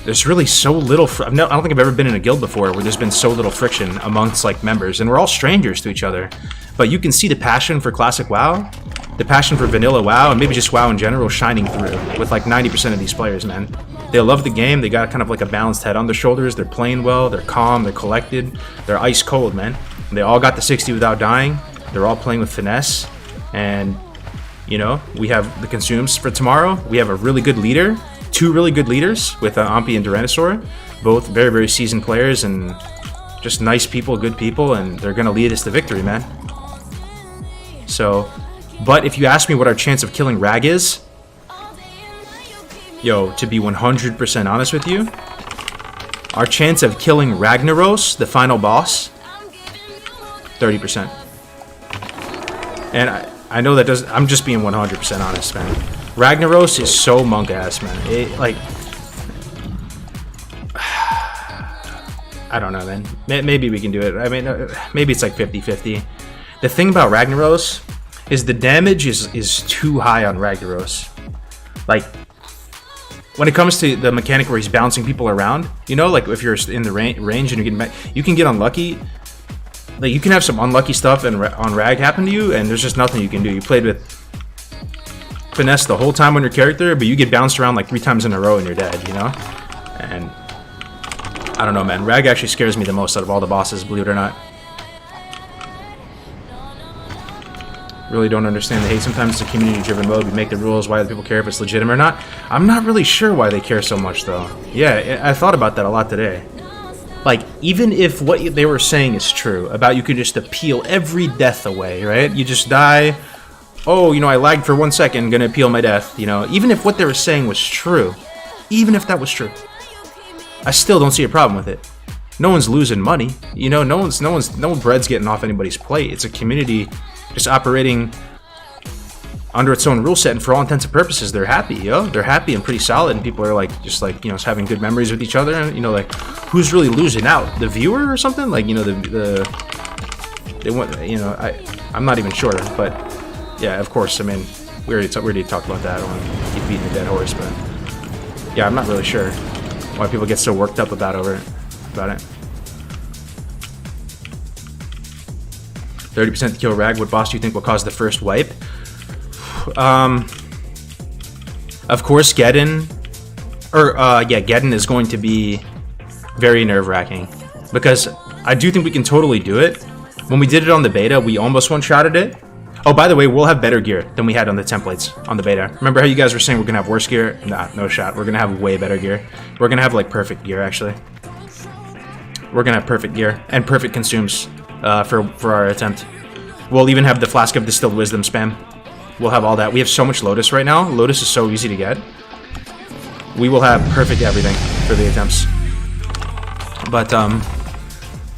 There's really so little... I don't think I've ever been in a guild before where there's been so little friction amongst, like, members. And we're all strangers to each other. But you can see the passion for Classic WoW, the passion for vanilla WoW, and maybe just WoW in general shining through with like 90% of these players, man. They love the game. They got kind of like a balanced head on their shoulders. They're playing well. They're calm. They're collected. They're ice cold, man. And they all got the 60 without dying. They're all playing with finesse. And, you know, we have the consumes for tomorrow. We have a really good leader. 2 really good leaders with Ampi and Tyrannosaur. Both very, very seasoned players and just nice people, good people. And they're going to lead us to victory, man. So... But if you ask me what our chance of killing Rag is, yo, to be 100% honest with you, our chance of killing Ragnaros, the final boss, 30%. And I know that doesn't... I'm just being 100% honest, man. Ragnaros is so monk-ass, man. It, like... I don't know, man. Maybe we can do it. I mean, maybe it's like 50-50. The thing about Ragnaros... is the damage is too high on Ragnaros. Like, when it comes to the mechanic where he's bouncing people around, you know, like if you're in the range and you're getting back, you can get unlucky. Like, you can have some unlucky stuff and on Rag happen to you, and there's just nothing you can do. You played with finesse the whole time on your character, but you get bounced around like 3 times in a row and you're dead, you know? And I don't know, man. Rag actually scares me the most out of all the bosses, believe it or not. Really don't understand the hate. Sometimes it's a community-driven mode. We make the rules. Why do people care if it's legitimate or not? I'm not really sure why they care so much, though. Yeah, I thought about that a lot today. Like, even if what they were saying is true, about you could just appeal every death away, right? You just die. Oh, you know, I lagged for 1 second, gonna appeal my death, you know? Even if what they were saying was true, even if that was true, I still don't see a problem with it. No one's losing money, you know? No bread's getting off anybody's plate. It's a community just operating under its own rule set, and for all intents and purposes, they're happy, yo. They're happy and pretty solid, and people are like, just like, you know, having good memories with each other, and, you know, like, who's really losing out? The viewer or something? Like, you know, they want, you know, I'm not even sure, but yeah, of course, I mean, we already talked about that. I don't want to keep beating a dead horse, but yeah, I'm not really sure why people get so worked up about it. 30% to kill Rag. What boss do you think will cause the first wipe? Of course, Geddon. Yeah, Geddon is going to be very nerve-wracking. Because I do think we can totally do it. When we did it on the beta, we almost one-shotted it. Oh, by the way, we'll have better gear than we had on the templates on the beta. Remember how you guys were saying we're going to have worse gear? Nah, no shot. We're going to have way better gear. We're going to have, like, perfect gear, actually. We're going to have perfect gear. And perfect consumes. For our attempt. We'll even have the Flask of Distilled Wisdom spam. We'll have all that. We have so much Lotus right now. Lotus is so easy to get. We will have perfect everything for the attempts. But,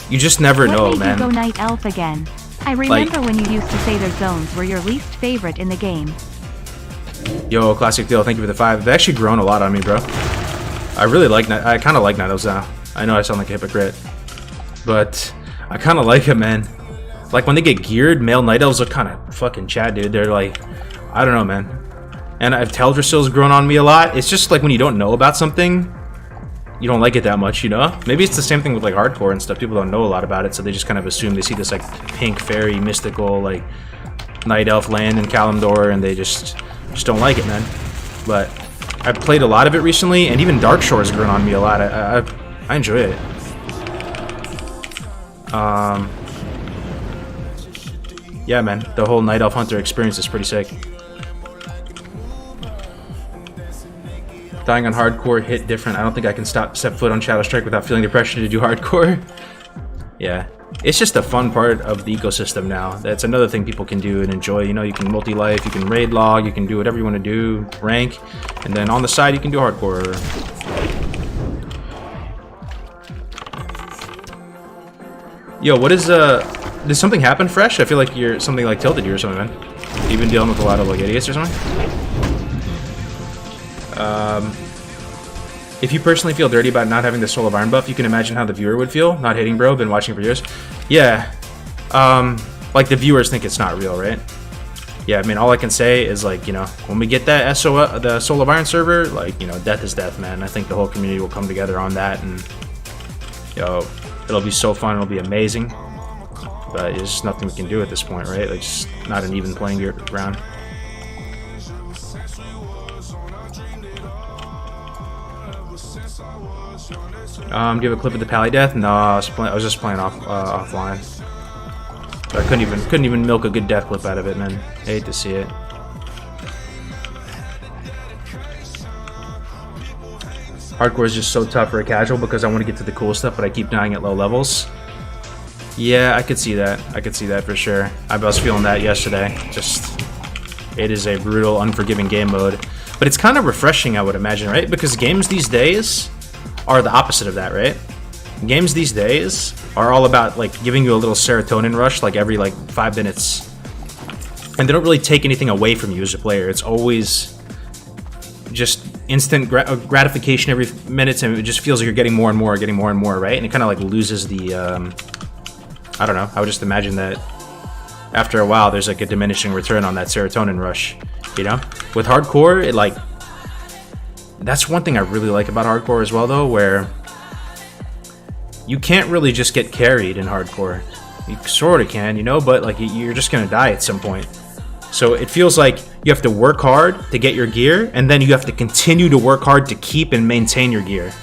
you just never know, man. What made you go Night Elf again? I remember when you used to say their zones were your least favorite in the game. Yo, Classic Deal, thank you for the 5. They've actually grown a lot on me, bro. I really like I kind of like Night Elves now. I know I sound like a hypocrite. But I kind of like it, man. Like, when they get geared, male Night Elves look kind of fucking Chad, dude. They're like, I don't know, man. And Teldrassil's grown on me a lot. It's just like when you don't know about something, you don't like it that much, you know? Maybe it's the same thing with like hardcore and stuff. People don't know a lot about it, so they just kind of assume they see this like pink fairy mystical like night elf land in Kalimdor, and they just don't like it, man. But I've played a lot of it recently, and even Dark Shore has grown on me a lot. I enjoy it. Yeah, man, the whole Night Elf Hunter experience is pretty sick. Dying on hardcore hit different. I don't think I can step foot on Shadow Strike without feeling the pressure to do hardcore. Yeah, it's just a fun part of the ecosystem now. That's another thing people can do and enjoy. You know, you can multi-life, you can raid log, you can do whatever you want to do, rank, and then on the side you can do hardcore. Yo, what is did something happen, Fresh? I feel like something like tilted you or something, man. You've been dealing with a lot of like idiots or something? If you personally feel dirty about not having the Soul of Iron buff, you can imagine how the viewer would feel. Not hating, bro. Been watching for years. Yeah. Like the viewers think it's not real, right? Yeah, I mean, all I can say is like, you know, when we get that the Soul of Iron server, like, you know, death is death, man. I think the whole community will come together on that, and yo, it'll be so fun. It'll be amazing. But there's just nothing we can do at this point, right? Like, just not an even playing ground. Do you have a clip of the Pally death? No, I was just playing offline. But I couldn't even milk a good death clip out of it, man. I hate to see it. Hardcore is just so tough for a casual because I want to get to the cool stuff, but I keep dying at low levels. Yeah, I could see that. I could see that for sure. I was feeling that yesterday. Just, it is a brutal, unforgiving game mode. But it's kind of refreshing, I would imagine, right? Because games these days are the opposite of that, right? Games these days are all about like giving you a little serotonin rush like every like 5 minutes. And they don't really take anything away from you as a player. It's always just instant gratification every minute, and it just feels like you're getting more and more, right? And it kind of like loses the I don't know, I would just imagine that after a while there's like a diminishing return on that serotonin rush, you know? With hardcore, it like, that's one thing I really like about hardcore as well though, where you can't really just get carried in hardcore. You sort of can, you know, but like you're just gonna die at some point. So it feels like you have to work hard to get your gear, and then you have to continue to work hard to keep and maintain your gear,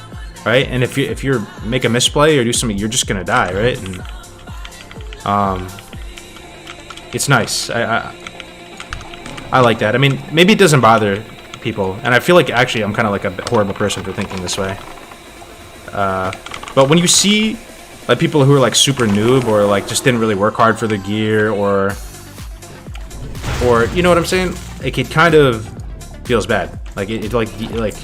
right? And if you make a misplay or do something, you're just gonna die, right? And it's nice. I like that. I mean, maybe it doesn't bother people, and I feel like actually I'm kind of like a horrible person for thinking this way. But when you see like people who are like super noob or like just didn't really work hard for their gear, or you know what I'm saying? Like it kind of feels bad. Like it like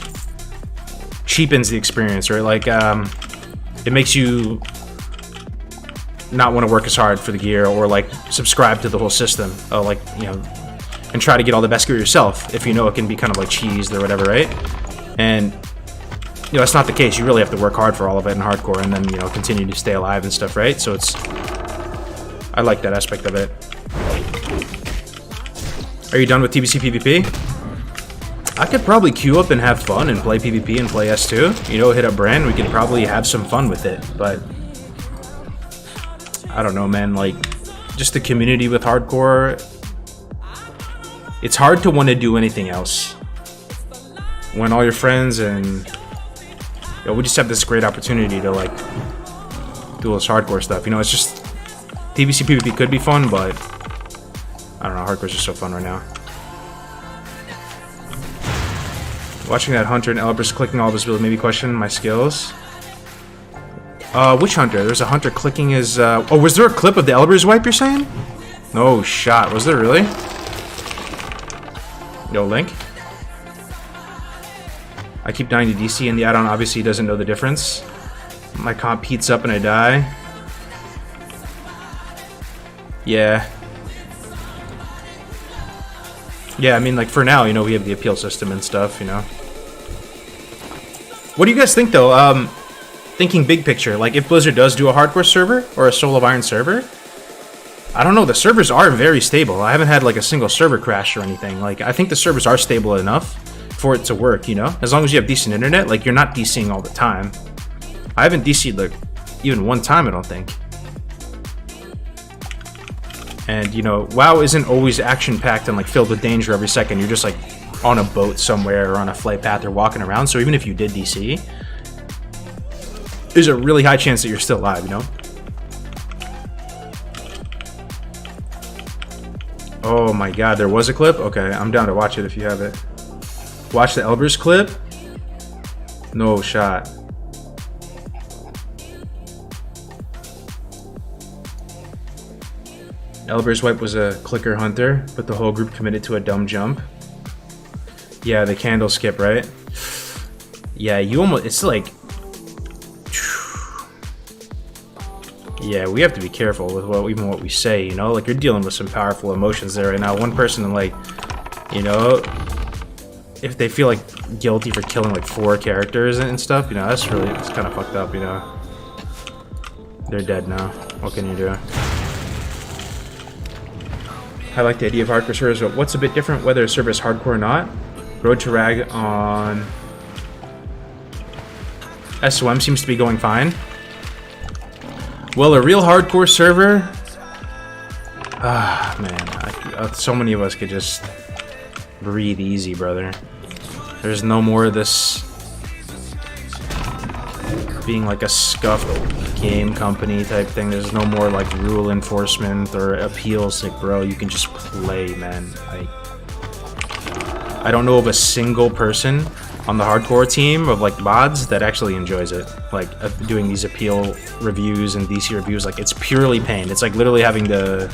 cheapens the experience, right? Like it makes you not want to work as hard for the gear, or like subscribe to the whole system, like, you know, and try to get all the best gear yourself if you know it can be kind of like cheesed or whatever, right? And you know, that's not the case. You really have to work hard for all of it in hardcore, and then, you know, continue to stay alive and stuff, right? So it's, I like that aspect of it. Are you done with TBC PvP? I could probably queue up and have fun and play PvP and play S2. You know, hit up Brand, we could probably have some fun with it, but I don't know, man, like, just the community with hardcore, it's hard to want to do anything else when all your friends and, you know, we just have this great opportunity to like do all this hardcore stuff. You know, it's just TBC PvP could be fun, but I don't know, hardcore's just so fun right now. Watching that hunter and Elbrus clicking all of his builds made me question my skills. Which hunter? There's a hunter clicking his, oh, was there a clip of the Elbrus wipe, you're saying? No shot. Was there really? Yo, Link? I keep dying to DC, and the add-on obviously doesn't know the difference. My comp heats up and I die. Yeah. Yeah, I mean, like, for now, you know, we have the appeal system and stuff, you know. What do you guys think, though? Thinking big picture, like, if Blizzard does do a hardcore server or a Soul of Iron server, I don't know, the servers are very stable. I haven't had, like, a single server crash or anything. Like, I think the servers are stable enough for it to work, you know? As long as you have decent internet, like, you're not DCing all the time. I haven't DC'd, like, even one time, I don't think. And, you know, WoW isn't always action-packed and, like, filled with danger every second. You're just, like, on a boat somewhere or on a flight path or walking around. So even if you did DC, there's a really high chance that you're still alive, you know? Oh my god, there was a clip? Okay, I'm down to watch it if you have it. Watch the Elber's clip? No shot. Elber's wipe was a clicker hunter, but the whole group committed to a dumb jump. Yeah, the candle skip, right? Yeah, you almost, it's like, yeah, we have to be careful with even what we say, you know? Like, you're dealing with some powerful emotions there right now. One person, like, you know, if they feel like guilty for killing like 4 characters and stuff, you know, that's really, it's kind of fucked up, you know? They're dead now. What can you do? I like the idea of hardcore servers, but what's a bit different whether a server is hardcore or not? Road to Rag on SOM seems to be going fine. Well, a real hardcore server, man, so many of us could just breathe easy, brother. There's no more of this being like a scuffed game company type thing. There's no more like rule enforcement or appeals. Like, bro, you can just play, man. I don't know of a single person on the hardcore team of like mods that actually enjoys it, like doing these appeal reviews and DC reviews. Like, it's purely pain. It's like literally having to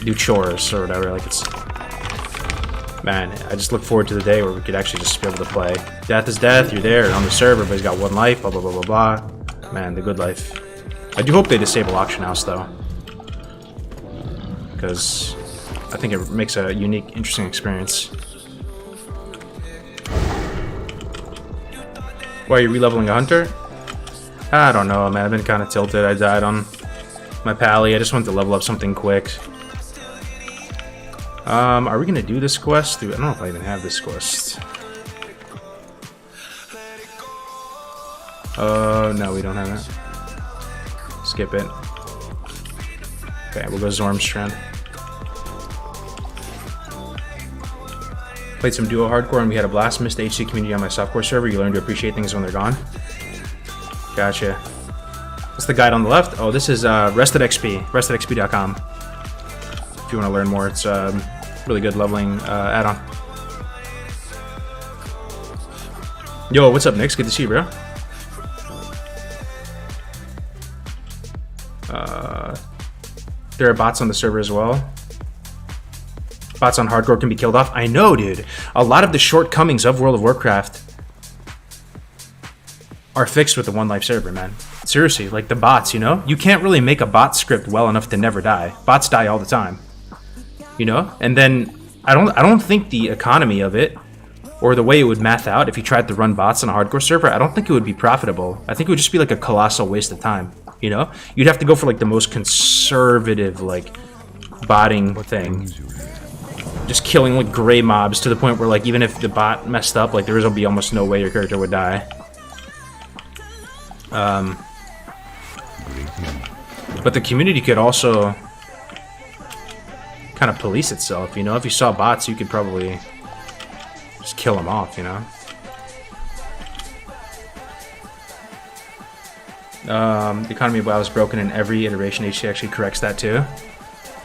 do chores or whatever. Like, it's, man, I just look forward to the day where we could actually just be able to play. Death is death, you're there on the server, everybody's got 1 life, blah blah blah blah blah. Man, the good life. I do hope they disable auction house though, because I think it makes a unique, interesting experience. Why are you re-leveling a hunter? I don't know, man. I've been kind of tilted. I died on my pally. I just wanted to level up something quick. Are we gonna do this quest? Dude, I don't know if I even have this quest. No, we don't have it. Skip it. Okay, we'll go Zormstrand. Played some duo hardcore and we had a blast. Missed the HC community on my softcore server. You learn to appreciate things when they're gone. Gotcha. What's the guide on the left? Oh, this is restedxp, restedxp.com. If you want to learn more, it's really good leveling add-on. Yo, what's up, Nix? Good to see you, bro. There are bots on the server as well. Bots on hardcore can be killed off. I know, dude. A lot of the shortcomings of World of Warcraft are fixed with the 1 life server, man. Seriously, like the bots, you know? You can't really make a bot script well enough to never die. Bots die all the time. You know? And then I don't think the economy of it or the way it would math out if you tried to run bots on a hardcore server, I don't think it would be profitable. I think it would just be like a colossal waste of time, you know? You'd have to go for like the most conservative like botting thing. Just killing like gray mobs to the point where like even if the bot messed up, like there would be almost no way your character would die. But the community could also kind of police itself, you know? If you saw bots, you could probably just kill them off, you know? The economy of WoW is broken in every iteration. HC actually corrects that too.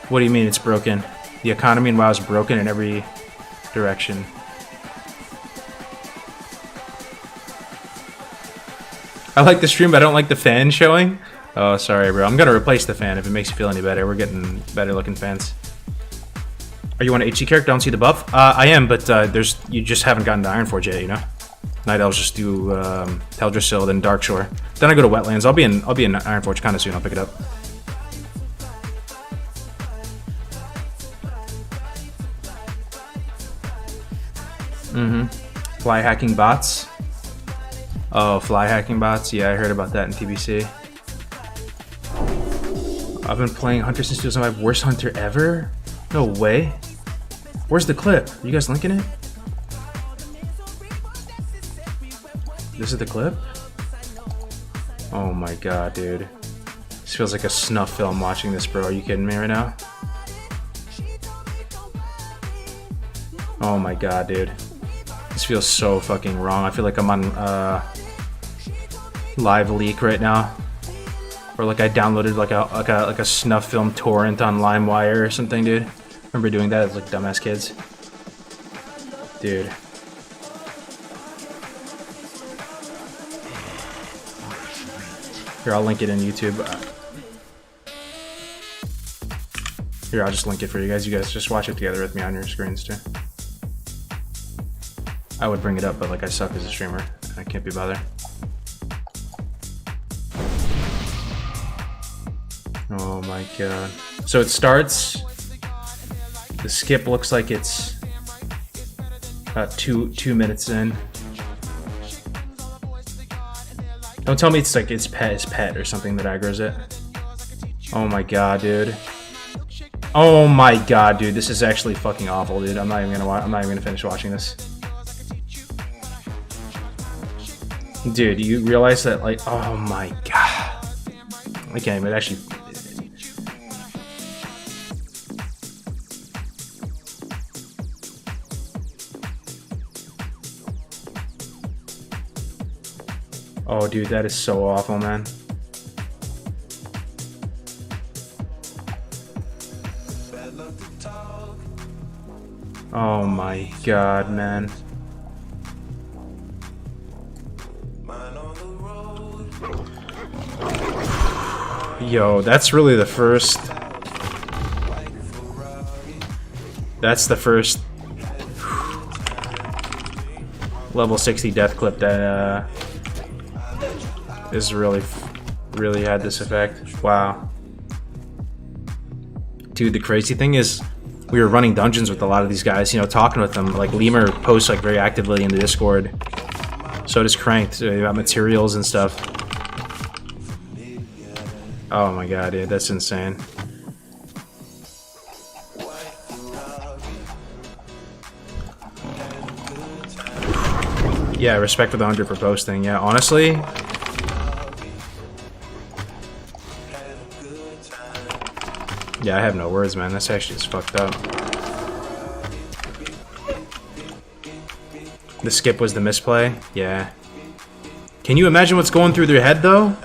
What do you mean it's broken? The economy in WoW is broken in every direction. I like the stream, but I don't like the fan showing. Oh, sorry, bro. I'm gonna replace the fan if it makes you feel any better. We're getting better looking fans. Are you on an HC character? Don't see the buff? I am, but you just haven't gotten to Ironforge yet, you know? Night Elves just do Teldrassil, then Darkshore. Then I go to Wetlands. I'll be in Ironforge kind of soon. I'll pick it up. Fly hacking bots. Oh, fly hacking bots. Yeah, I heard about that in TBC. I've been playing Hunter since 2005. Worst Hunter ever? No way. Where's the clip? Are you guys linking it? this is the clip? Oh my god, dude. This feels like a snuff film watching this, bro. Are you kidding me right now? Oh my god, dude. This feels so fucking wrong. I feel like I'm on live leak right now. Or like I downloaded like a snuff film torrent on LimeWire or something, dude. Remember doing that as like dumbass kids? Dude. Here, I'll link it in YouTube. Here, I'll just link it for you guys. You guys just watch it together with me on your screens too. I would bring it up, but like I suck as a streamer. I can't be bothered. Oh my god. So it starts. The skip looks like it's about two minutes in. Don't tell me it's like it's pet or something that aggroes it. Oh my god, dude. Oh my god, dude. This is actually fucking awful, dude. I'm not even gonna finish watching this. Dude, you realize that, like, oh my god. I can't even actually. Oh, dude, that is so awful, man. Oh my god, man. Yo, that's really the first. That's the first level 60 death clip that is really had this effect. Wow. Dude, the crazy thing is we were running dungeons with a lot of these guys, you know, talking with them. Like Lemur posts like very actively in the Discord. So does Cranked about materials and stuff. Oh my god, dude, that's insane. Yeah, respect for the 100 for posting. Yeah, honestly. Yeah, I have no words, man. This actually is fucked up. The skip was the misplay? Yeah. Can you imagine what's going through their head, though?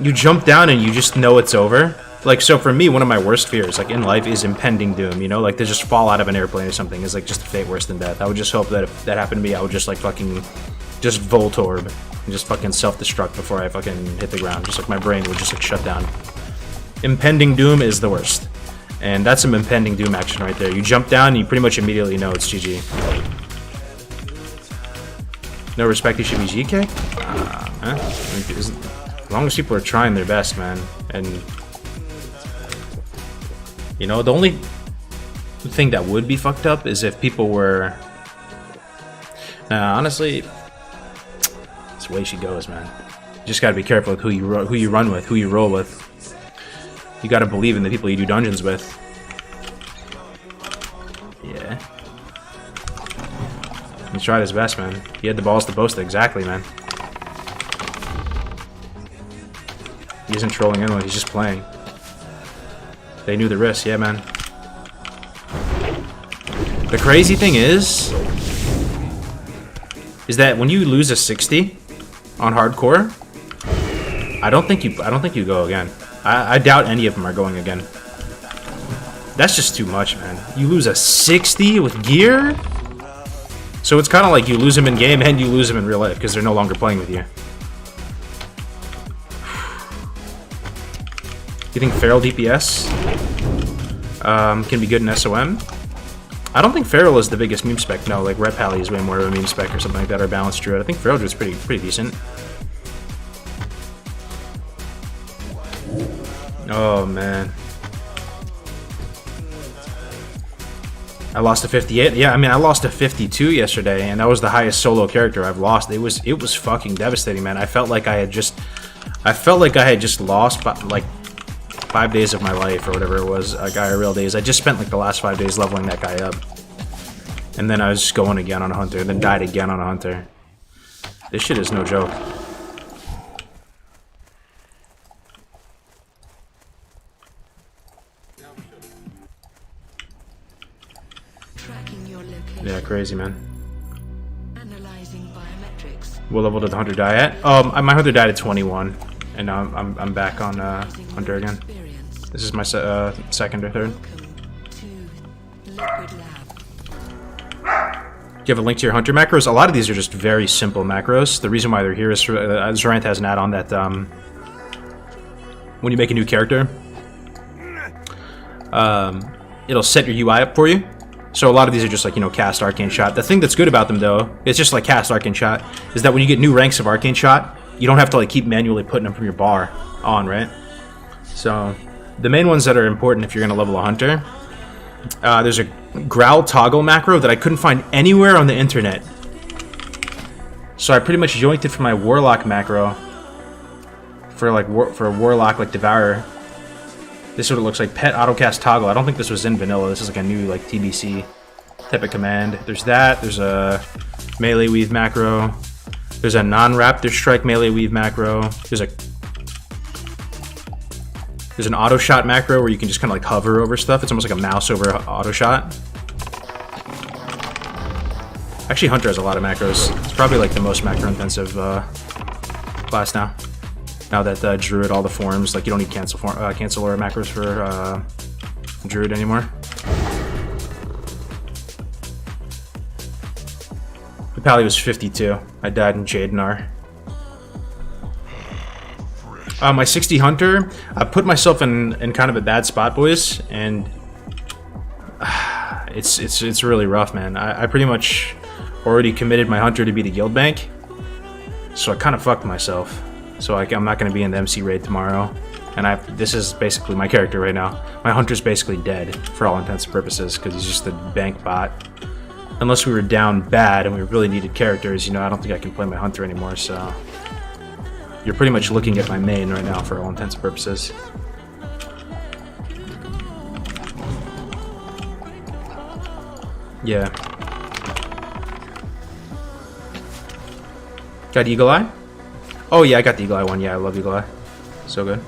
You jump down and you just know it's over. Like, so for me, one of my worst fears, like, in life is impending doom, you know? Like, to just fall out of an airplane or something is, like, just a fate worse than death. I would just hope that if that happened to me, I would just, like, fucking just Voltorb and just fucking self-destruct before I fucking hit the ground. Just, like, my brain would just, like, shut down. Impending doom is the worst. And that's some impending doom action right there. You jump down and you pretty much immediately know it's GG. No respect, you should be GK? As long as people are trying their best, man. And, you know, the only thing that would be fucked up is if people were... honestly, it's the way she goes, man. You just gotta be careful with who you run with, who you roll with. You gotta believe in the people you do dungeons with. Yeah. He tried his best, man. He had the balls to boast it. Exactly, man. He isn't trolling anyone, he's just playing. They knew the risk, yeah, man. The crazy thing is that when you lose a 60 on hardcore, I don't think you go again. I doubt any of them are going again. That's just too much, man. You lose a 60 with gear? So it's kind of like you lose them in game and you lose them in real life because they're no longer playing with you. You think Feral DPS can be good in SOM? I don't think Feral is the biggest meme spec. No, like Rep Pally is way more of a meme spec or something like that, or Balanced Druid. I think Feral Druid's pretty decent. Oh man, I lost to 58. Yeah, I mean I lost to 52 yesterday, and that was the highest solo character I've lost. It was fucking devastating, man. I felt like I had just lost like 5 days of my life or whatever it was, like IRL days. I just spent like the last 5 days leveling that guy up, and then I was just going again on a hunter, and then died again on a hunter. This shit is no joke. Tracking your location. Yeah, crazy, man. Analyzing biometrics. What level did the hunter die at? My hunter died at 21, and now I'm back on hunter again. Experience. This is my second or third. Welcome to Liquid Lab. Do you have a link to your hunter macros? A lot of these are just very simple macros. The reason why they're here is Zorant has an add-on that when you make a new character, it'll set your UI up for you. So a lot of these are just like, you know, cast Arcane Shot. The thing that's good about them, though, it's just like cast Arcane Shot, is that when you get new ranks of Arcane Shot, you don't have to like keep manually putting them from your bar on, right? So the main ones that are important if you're going to level a hunter, there's a growl toggle macro that I couldn't find anywhere on the internet. So I pretty much yoinked it from my Warlock macro for like for a Warlock like Devourer. This is what it looks like. Pet autocast toggle. I don't think this was in vanilla. This is like a new like TBC type of command. There's that. There's a melee weave macro. There's a non-raptor strike melee weave macro. There's an auto shot macro where you can just kind of like hover over stuff. It's almost like a mouse over auto shot. Actually, Hunter has a lot of macros. It's probably like the most macro intensive class now. Now that Druid, all the forms, like you don't need cancel aura macros for Druid anymore. The Pally was 52. I died in Jadenar. My 60 Hunter, I put myself in kind of a bad spot, boys, and it's really rough, man. I pretty much already committed my Hunter to be the guild bank, so I kind of fucked myself. So I'm not going to be in the MC raid tomorrow, and this is basically my character right now. My Hunter's basically dead for all intents and purposes because he's just a bank bot. Unless we were down bad and we really needed characters, you know, I don't think I can play my Hunter anymore, so you're pretty much looking at my main right now for all intents and purposes. Yeah. Got Eagle Eye? Oh yeah, I got the Eagle Eye one. Yeah, I love Eagle Eye. So good.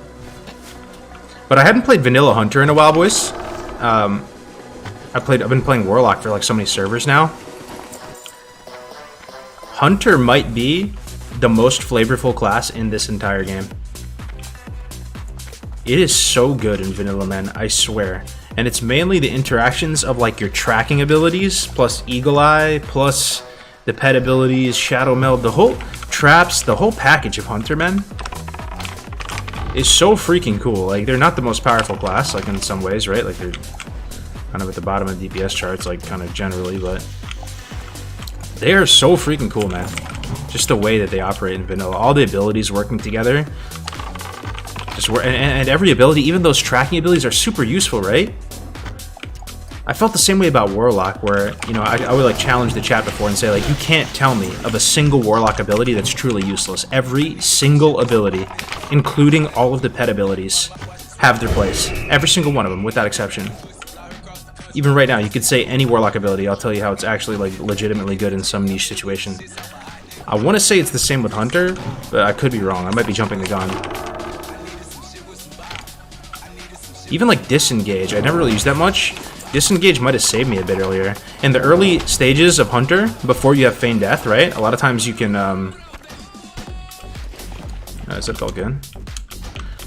But I hadn't played Vanilla Hunter in a while, boys. I've been playing Warlock for like so many servers now. Hunter might be the most flavorful class in this entire game. It is so good in Vanilla, man, I swear. And it's mainly the interactions of like your tracking abilities, plus Eagle Eye, plus the pet abilities, Shadow Meld, the whole traps, the whole package of Hunter, man, is so freaking cool. Like, they're not the most powerful class, like in some ways, right? Like, they're kind of at the bottom of DPS charts, like kind of generally, but they are so freaking cool, man. Just the way that they operate in vanilla, all the abilities working together, just and every ability, even those tracking abilities, are super useful, right? I felt the same way about Warlock, where, you know, I would like challenge the chat before and say, like, you can't tell me of a single Warlock ability that's truly useless. Every single ability, including all of the pet abilities, have their place. Every single one of them, without exception. Even right now, you could say any Warlock ability, I'll tell you how it's actually like legitimately good in some niche situation. I want to say it's the same with Hunter, but I could be wrong. I might be jumping the gun. Even like Disengage, I never really used that much. Disengage might have saved me a bit earlier. In the early stages of Hunter, before you have Feign Death, right? A lot of times you can, is that all good?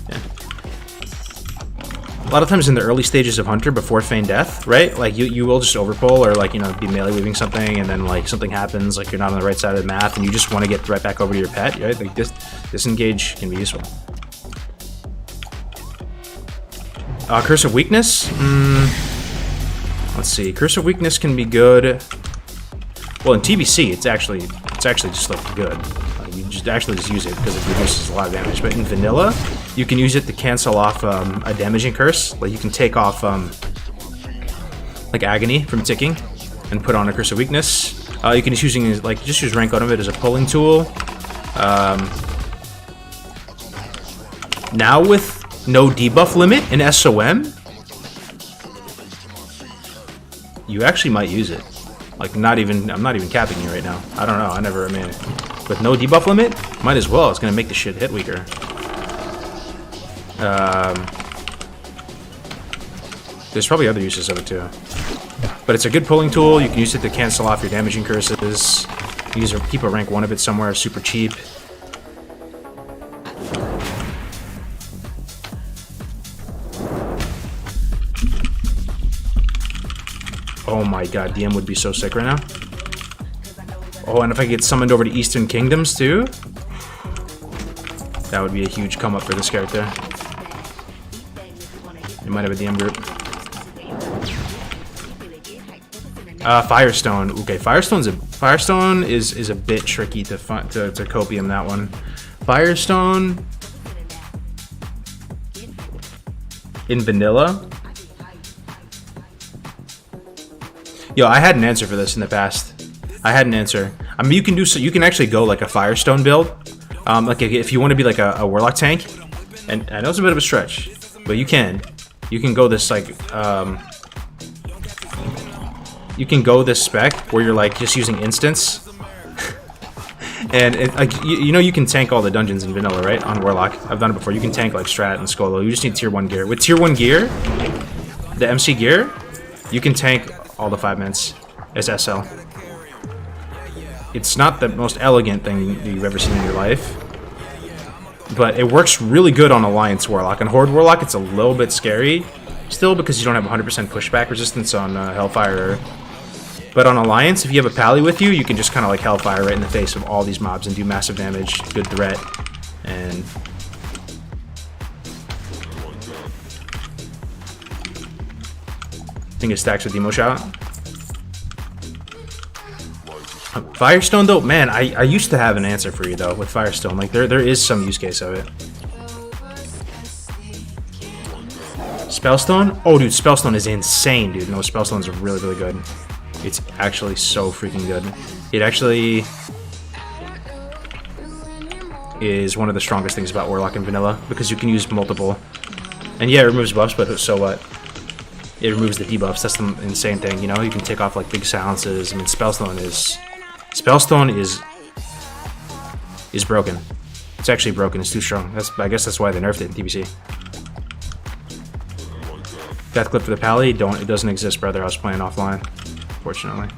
Yeah. A lot of times in the early stages of Hunter, before Feign Death, right? Like, you will just overpull or, like, you know, be melee weaving something, and then, like, something happens, like, you're not on the right side of the map, and you just want to get right back over to your pet, right? Like, Disengage can be useful. Curse of Weakness? Let's see. Curse of Weakness can be good. Well, in TBC, it's actually just like good. You just use it because it reduces a lot of damage. But in vanilla, you can use it to cancel off a damaging curse. Like, you can take off like Agony from ticking and put on a Curse of Weakness. You can just use Rank out of it as a pulling tool. Now with no debuff limit in SOM, you actually might use it. Like, I'm not even capping you right now. I don't know. I mean, with no debuff limit, might as well. It's gonna make the shit hit weaker. There's probably other uses of it too. But it's a good pulling tool. You can use it to cancel off your damaging curses. Keep a rank 1 of it somewhere, super cheap. Oh my god, DM would be so sick right now. Oh, and if I get summoned over to Eastern Kingdoms too, that would be a huge come up for this character. You might have a DM group. Firestone. Okay, Firestone is a bit tricky to copium that one. Firestone in vanilla. Yo, I had an answer for this in the past. I had an answer. I mean, you can do so. You can actually go like a Firestone build. Like if you want to be like a Warlock tank, and I know it's a bit of a stretch, but you can go this like you can go this spec where you're like just using instants, and like you know you can tank all the dungeons in vanilla, right? On Warlock, I've done it before. You can tank like Strat and Skolo. You just need tier 1 gear. With tier 1 gear, the MC gear, you can tank all the 5 minutes as SL. It's not the most elegant thing that you've ever seen in your life, but it works really good on Alliance Warlock. And Horde Warlock, it's a little bit scary still because you don't have 100% pushback resistance on Hellfire. But on Alliance, if you have a pally with you, you can just kind of like Hellfire right in the face of all these mobs and do massive damage, good threat, and I think it stacks with Demo Shot. Firestone though, man, I used to have an answer for you though with Firestone. Like there is some use case of it. Spellstone? Oh dude, Spellstone is insane, dude. No, Spellstone's really, really good. It's actually so freaking good. It actually is one of the strongest things about Warlock and Vanilla because you can use multiple. And yeah, it removes buffs, but so what? It removes the debuffs. That's the insane thing, you know? You can take off like big silences. I mean, Spellstone is broken. It's actually broken. It's too strong. I guess that's why they nerfed it in TBC. Death clip for the pally? It doesn't exist, brother. I was playing offline, fortunately.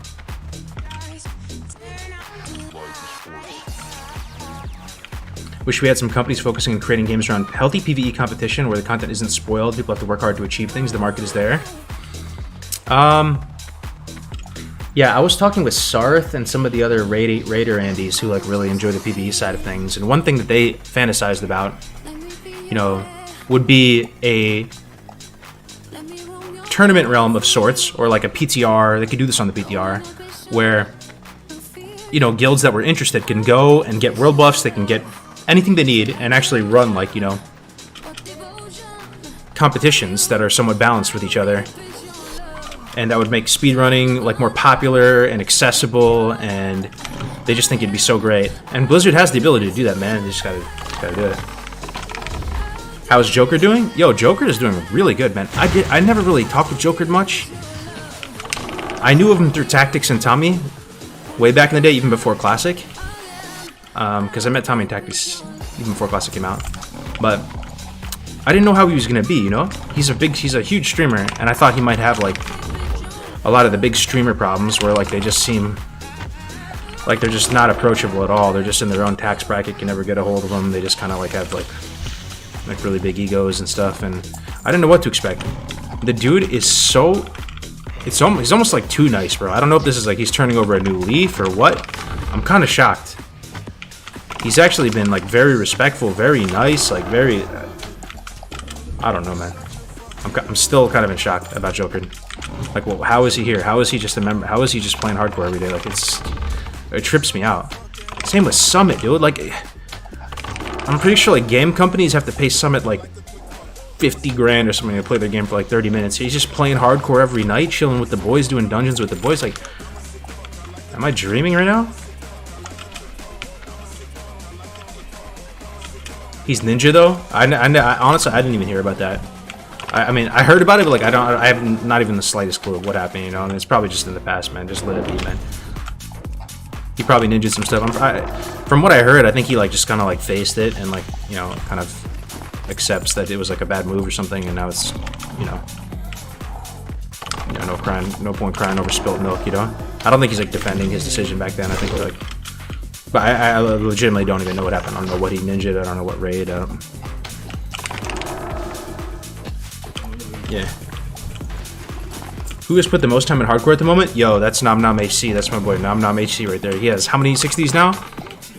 Wish we had some companies focusing on creating games around healthy PvE competition where the content isn't spoiled. People have to work hard to achieve things. The market is there. Yeah, I was talking with Sarth and some of the other Raider Andies who like really enjoy the PvE side of things. And one thing that they fantasized about, you know, would be a tournament realm of sorts, or like a PTR. They could do this on the PTR, where, you know, guilds that were interested can go and get world buffs. They can get anything they need and actually run like, you know, competitions that are somewhat balanced with each other. And that would make speedrunning like more popular and accessible, and they just think it'd be so great. And Blizzard has the ability to do that, man. They just gotta do it. How's Joker doing? Yo, Joker is doing really good, man. I never really talked with Joker much. I knew of him through Tactics and Tommy way back in the day, even before Classic. Because I met Tommy in Tactics even before Classic came out. But I didn't know how he was gonna be, you know? He's a huge streamer, and I thought he might have like a lot of the big streamer problems where like they just seem like they're just not approachable at all. They're just in their own tax bracket, can never get a hold of them. They just kind of like have like really big egos and stuff, and I didn't know what to expect. The dude is so he's almost like too nice, bro. I don't know if this is like he's turning over a new leaf or what. I'm kind of shocked. He's actually been like very respectful, very nice, like very I don't know, man. I'm still kind of in shock about Joker. Like, well, how is he here? How is he just a member? How is he just playing hardcore every day? Like, it trips me out. Same with Summit, dude. Like, I'm pretty sure like game companies have to pay Summit like 50 grand or something to play their game for like 30 minutes. He's just playing hardcore every night, chilling with the boys, doing dungeons with the boys. Like, am I dreaming right now? He's Ninja though. I honestly I didn't even hear about that. I mean I heard about it, but like I have not even the slightest clue of what happened. You know, and it's probably just in the past, man. Just let it be, man. He probably ninja'd some stuff. From what I heard, I think he like just kind of like faced it and like, you know, kind of accepts that it was like a bad move or something, and now it's, you know, no crying, no point crying over spilt milk, you know. I don't think he's like defending his decision back then. I think like, but I legitimately don't even know what happened. I don't know what he ninja'd. I don't know what raid. Yeah. Who has put the most time in hardcore at the moment? Yo, that's Nom Nom HC. That's my boy Nom Nom HC right there. He has how many 60s now?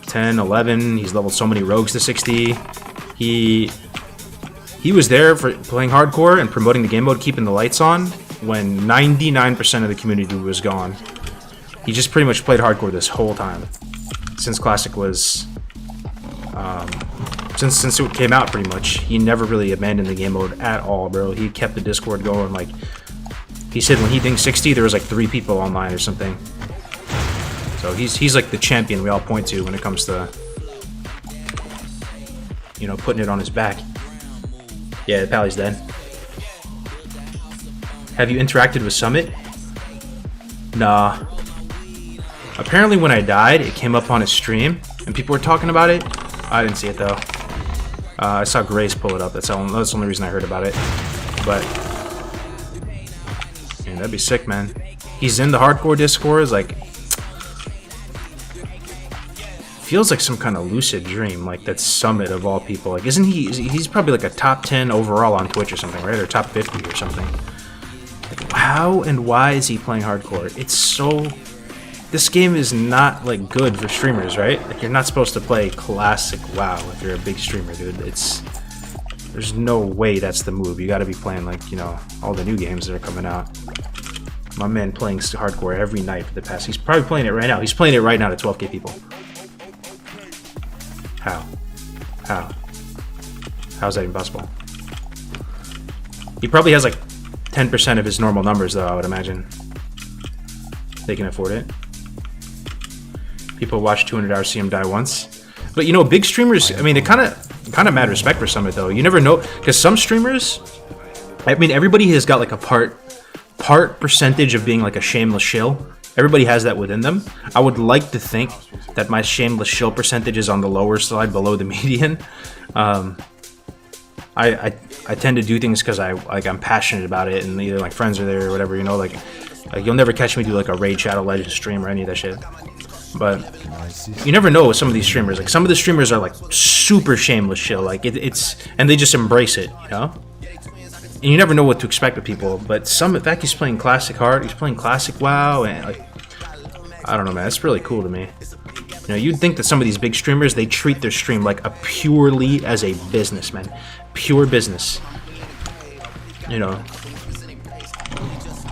10, 11. He's leveled so many rogues to 60. He was there for playing hardcore and promoting the game mode, keeping the lights on, when 99% of the community was gone. He just pretty much played hardcore this whole time. Since Classic was... Since it came out, pretty much. He never really abandoned the game mode at all, bro. He kept the Discord going, like... He said when he dinged 60, there was like 3 people online or something. So he's like the champion we all point to when it comes to... You know, putting it on his back. Yeah, Pally's dead. Have you interacted with Summit? Nah. Apparently when I died, it came up on his stream, and people were talking about it. I didn't see it though. I saw Grace pull it up. That's the only reason I heard about it. But man, that'd be sick, man. He's in the hardcore Discord. Like, feels like some kind of lucid dream. Like that Summit of all people. Like, isn't he? He's probably like a top 10 overall on Twitch or something, right? Or top 50 or something. Like, how and why is he playing hardcore? It's so. This game is not like good for streamers, right? Like, you're not supposed to play classic WoW if you're a big streamer, dude. There's no way that's the move. You got to be playing like, you know, all the new games that are coming out. My man playing hardcore every night for the past. He's probably playing it right now. He's playing it right now to 12k people. How? How's that even possible? He probably has like 10% of his normal numbers, though. I would imagine they can afford it. People watch 200 hours, see him die once. But you know, big streamers, I mean, they kind of mad respect for Summit though. You never know, because some streamers, I mean, everybody has got like a part percentage of being like a shameless shill. Everybody has that within them. I would like to think that my shameless shill percentage is on the lower side, below the median. I tend to do things because I'm passionate about it, and either like friends are there or whatever, you know, like you'll never catch me do like a Raid Shadow Legends stream or any of that shit. But you never know with some of these streamers. Like, some of the streamers are like super shameless shill, like it's and they just embrace it, you know. And you never know what to expect with people. But in fact, he's playing classic hard. He's playing classic WoW, and like, I don't know, man. It's really cool to me. You know, you'd think that some of these big streamers, they treat their stream like purely as a business, man. Pure business. You know.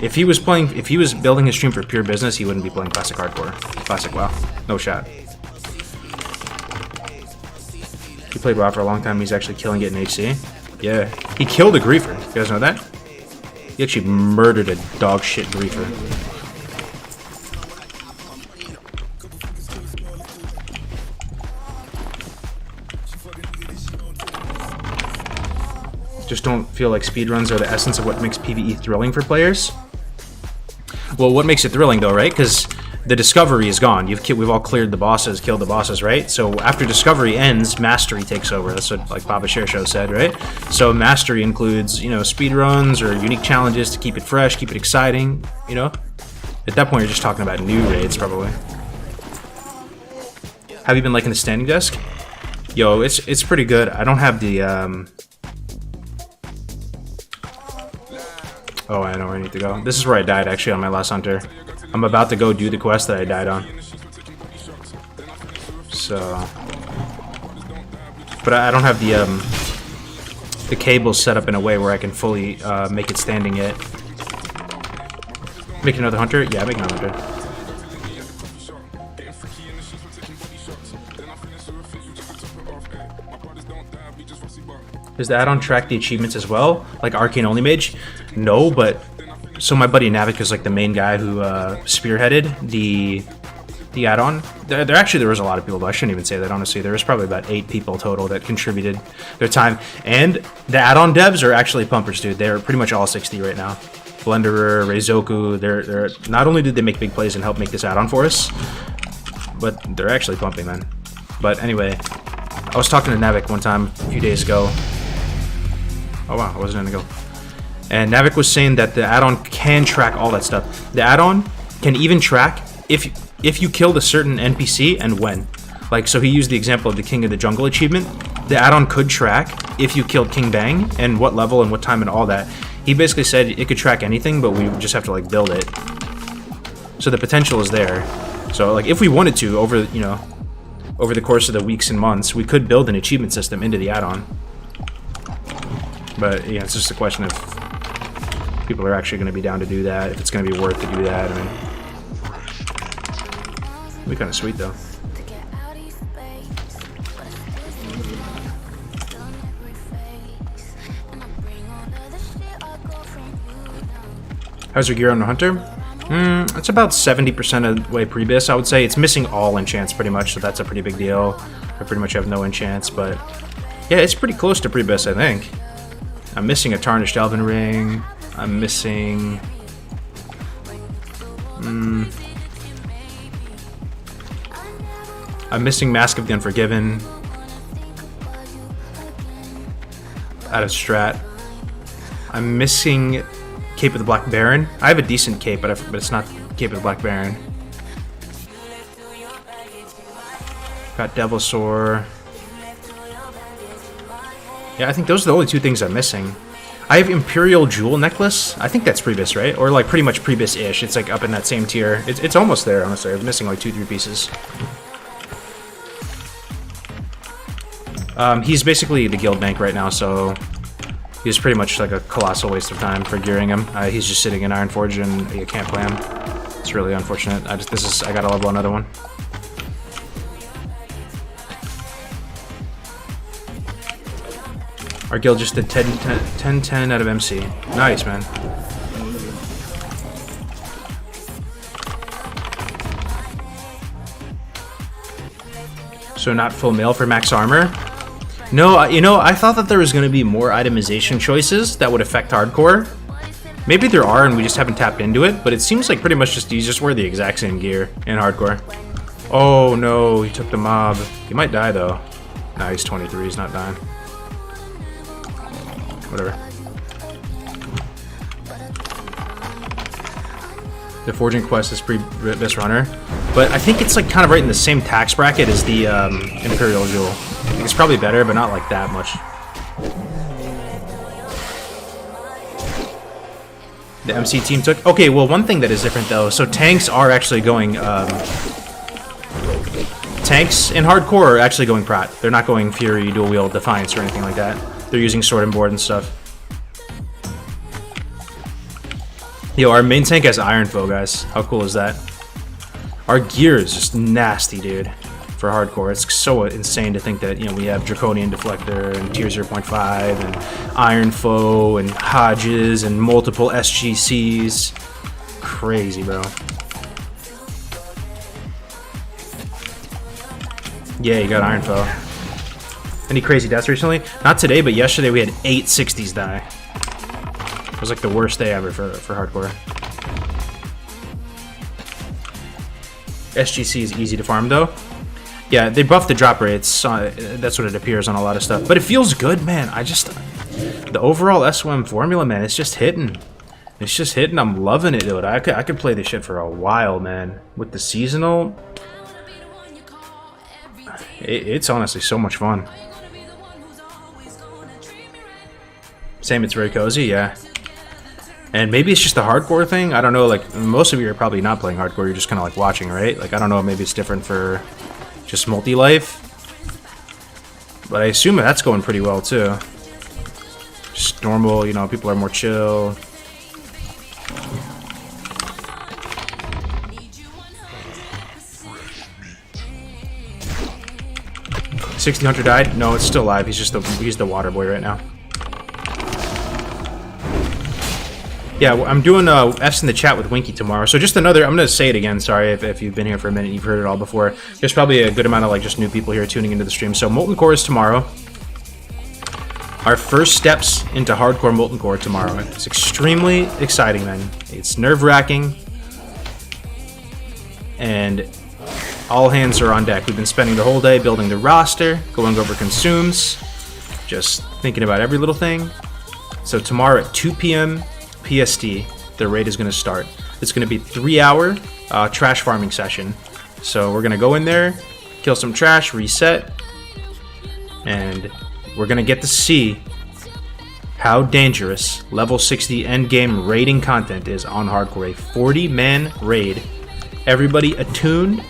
If he was building his stream for pure business, he wouldn't be playing classic hardcore. Classic WoW. No shot. He played WoW for a long time. He's actually killing it in HC. Yeah. He killed a griefer. You guys know that? He actually murdered a dog shit griefer. Just don't feel like speedruns are the essence of what makes PvE thrilling for players. Well, what makes it thrilling though, right? Because the discovery is gone. We've all cleared the bosses, killed the bosses, right? So after discovery ends, mastery takes over. That's what like Papa Share Show said, right? So mastery includes, you know, speedruns or unique challenges to keep it fresh, keep it exciting, you know? At that point, you're just talking about new raids, probably. Have you been liking the standing desk? Yo, it's pretty good. I don't have the Oh, I know where I need to go. This is where I died, actually, on my last hunter. I'm about to go do the quest that I died on. So... But I don't have the cables set up in a way where I can fully make it standing yet. Make another hunter? Yeah, make another hunter. Does the add-on track the achievements as well? Like Arcane Only Mage? No, but... So my buddy Navik is like the main guy who spearheaded the add-on. There was a lot of people, though. I shouldn't even say that, honestly. There was probably about 8 people total that contributed their time. And the add-on devs are actually pumpers, dude. They're pretty much all 60 right now. Blenderer, Reizoku, they're not only did they make big plays and help make this add-on for us, but they're actually pumping, man. But anyway, I was talking to Navik one time a few days ago. Oh wow, I wasn't gonna go. And Navik was saying that the add-on can track all that stuff. The add-on can even track if you killed a certain NPC and when. Like, so he used the example of the King of the Jungle achievement. The add-on could track if you killed King Bang and what level and what time and all that. He basically said it could track anything, but we just have to like build it. So the potential is there. So like if we wanted to over the course of the weeks and months, we could build an achievement system into the add-on. But yeah, it's just a question of people are actually going to be down to do that, if it's going to be worth to do that. I mean, it'd be kind of sweet though. How's your gear on the Hunter? It's about 70% of the way pre-bis, I would say. It's missing all enchants pretty much, so that's a pretty big deal. I pretty much have no enchants, but yeah, it's pretty close to pre-bis, I think. I'm missing a Tarnished Elven Ring. I'm missing... I'm missing Mask of the Unforgiven. Out of strat. I'm missing Cape of the Black Baron. I have a decent cape, but it's not Cape of the Black Baron. Got Devilsaur. Yeah, I think those are the only two things I'm missing. I have Imperial Jewel Necklace. I think that's pre-bis, right? Or like pretty much pre-bis-ish. It's like up in that same tier. It's almost there, honestly. I'm missing like 2-3 pieces. He's basically the guild bank right now, so he's pretty much like a colossal waste of time for gearing him. He's just sitting in Ironforge and you can't play him. It's really unfortunate. I gotta level another one. Our guild just did 10-10 out of MC. Nice, man. So not full mail for max armor? No, you know, I thought that there was going to be more itemization choices that would affect hardcore. Maybe there are and we just haven't tapped into it, but it seems like pretty much you just wear the exact same gear in hardcore. Oh no, he took the mob. He might die though. Nah, he's 23, he's not dying. Whatever. The Forging Quest is pre-bis runner, but I think it's like kind of right in the same tax bracket as the Imperial Jewel. I think it's probably better, but not like that much. The MC team took... Okay, well, one thing that is different, though, so tanks are actually going... tanks in hardcore are actually going Prat. They're not going Fury, Dual Wield, Defiance, or anything like that. They're using Sword and Board and stuff. Yo, our main tank has Iron Foe, guys. How cool is that? Our gear is just nasty, dude, for hardcore. It's so insane to think that, you know, we have Draconian Deflector and Tier 0.5 and Iron Foe and Hodges and multiple SGCs. Crazy, bro. Yeah, you got Iron Foe. Any crazy deaths recently? Not today, but yesterday we had 8 60s die. It was like the worst day ever for hardcore. SGC is easy to farm though. Yeah, they buffed the drop rates. That's what it appears on a lot of stuff. But it feels good, man. The overall SOM formula, man, it's just hitting. It's just hitting. I'm loving it, dude. I could play this shit for a while, man. With the seasonal, it's honestly so much fun. Same, it's very cozy, yeah. And maybe it's just a hardcore thing. I don't know, like, most of you are probably not playing hardcore. You're just kind of, like, watching, right? Like, I don't know, maybe it's different for just multi-life. But I assume that's going pretty well, too. Just normal, you know, people are more chill. $60 Hunter died? No, it's still alive. He's the water boy right now. Yeah, I'm doing F's in the chat with Winky tomorrow. So just another, I'm going to say it again, sorry if you've been here for a minute, you've heard it all before. There's probably a good amount of like just new people here tuning into the stream. So Molten Core is tomorrow. Our first steps into hardcore Molten Core tomorrow. It's extremely exciting, man. It's nerve-wracking. And all hands are on deck. We've been spending the whole day building the roster, going over consumes, just thinking about every little thing. So tomorrow at 2 p.m. PST, the raid is going to start. It's going to be 3-hour trash farming session. So we're going to go in there, kill some trash, reset, and we're going to get to see how dangerous level 60 endgame raiding content is on hardcore. A 40-man raid. Everybody attuned,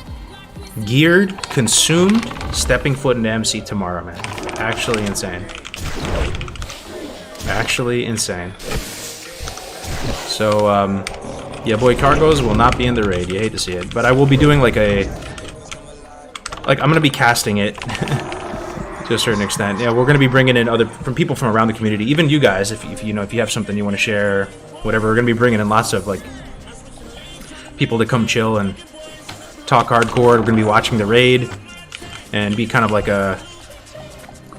geared, consumed, stepping foot into MC tomorrow, man. Actually insane. Actually insane. So, yeah, boy, cargoes will not be in the raid. You hate to see it. But I will be doing like I'm going to be casting it. To a certain extent. Yeah, we're going to be bringing in from people from around the community, even you guys, if you have something you want to share, whatever. We're going to be bringing in lots of like people to come chill and talk hardcore. We're going to be watching the raid and be kind of like a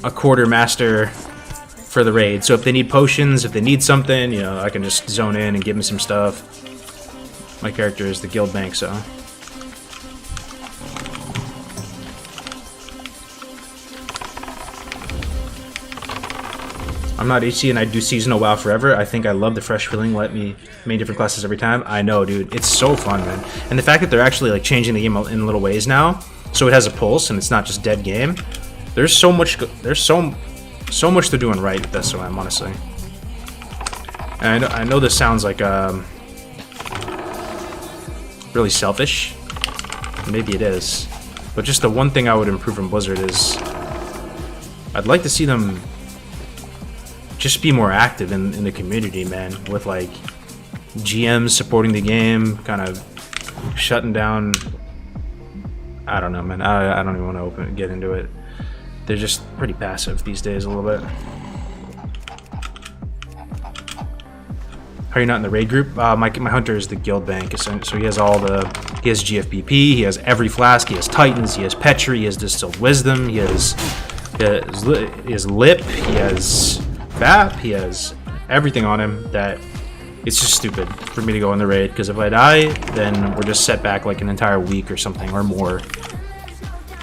quartermaster for the raid. So if they need potions, if they need something, you know, I can just zone in and give them some stuff. My character is the guild bank, so. I'm not HC and I do seasonal WoW forever. I think I love the fresh feeling. Let me main different classes every time. I know, dude. It's so fun, man. And the fact that they're actually like changing the game in little ways now, so it has a pulse and it's not just dead game. There's so much. There's so much they're doing right with SOM, honestly. And I know this sounds like really selfish. Maybe it is, but just the one thing I would improve from Blizzard is I'd like to see them just be more active in the community, man, with like GMs supporting the game, kind of shutting down. I don't know, man. I don't even want to get into it. They're just pretty passive these days a little bit. How are you not in the raid group? My hunter is the guild bank, so he has he has GFBP, he has every flask, he has Titans, he has Petri, he has Distilled Wisdom, he has Lip, he has BAP, he has everything on him that it's just stupid for me to go in the raid, because if I die, then we're just set back like an entire week or something, or more.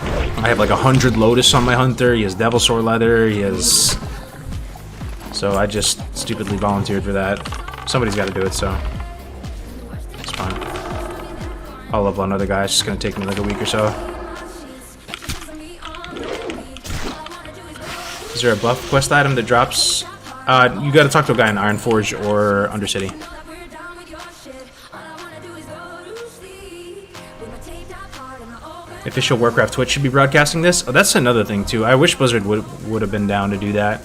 I have like 100 Lotus on my hunter, he has Devil Sword Leather, he has... So I just stupidly volunteered for that. Somebody's got to do it, so it's fine. I'll level another guy, it's just going to take me like a week or so. Is there a buff quest item that drops? You gotta talk to a guy in Ironforge or Undercity. Official Warcraft Twitch should be broadcasting this. Oh, that's another thing too. I wish Blizzard would have been down to do that.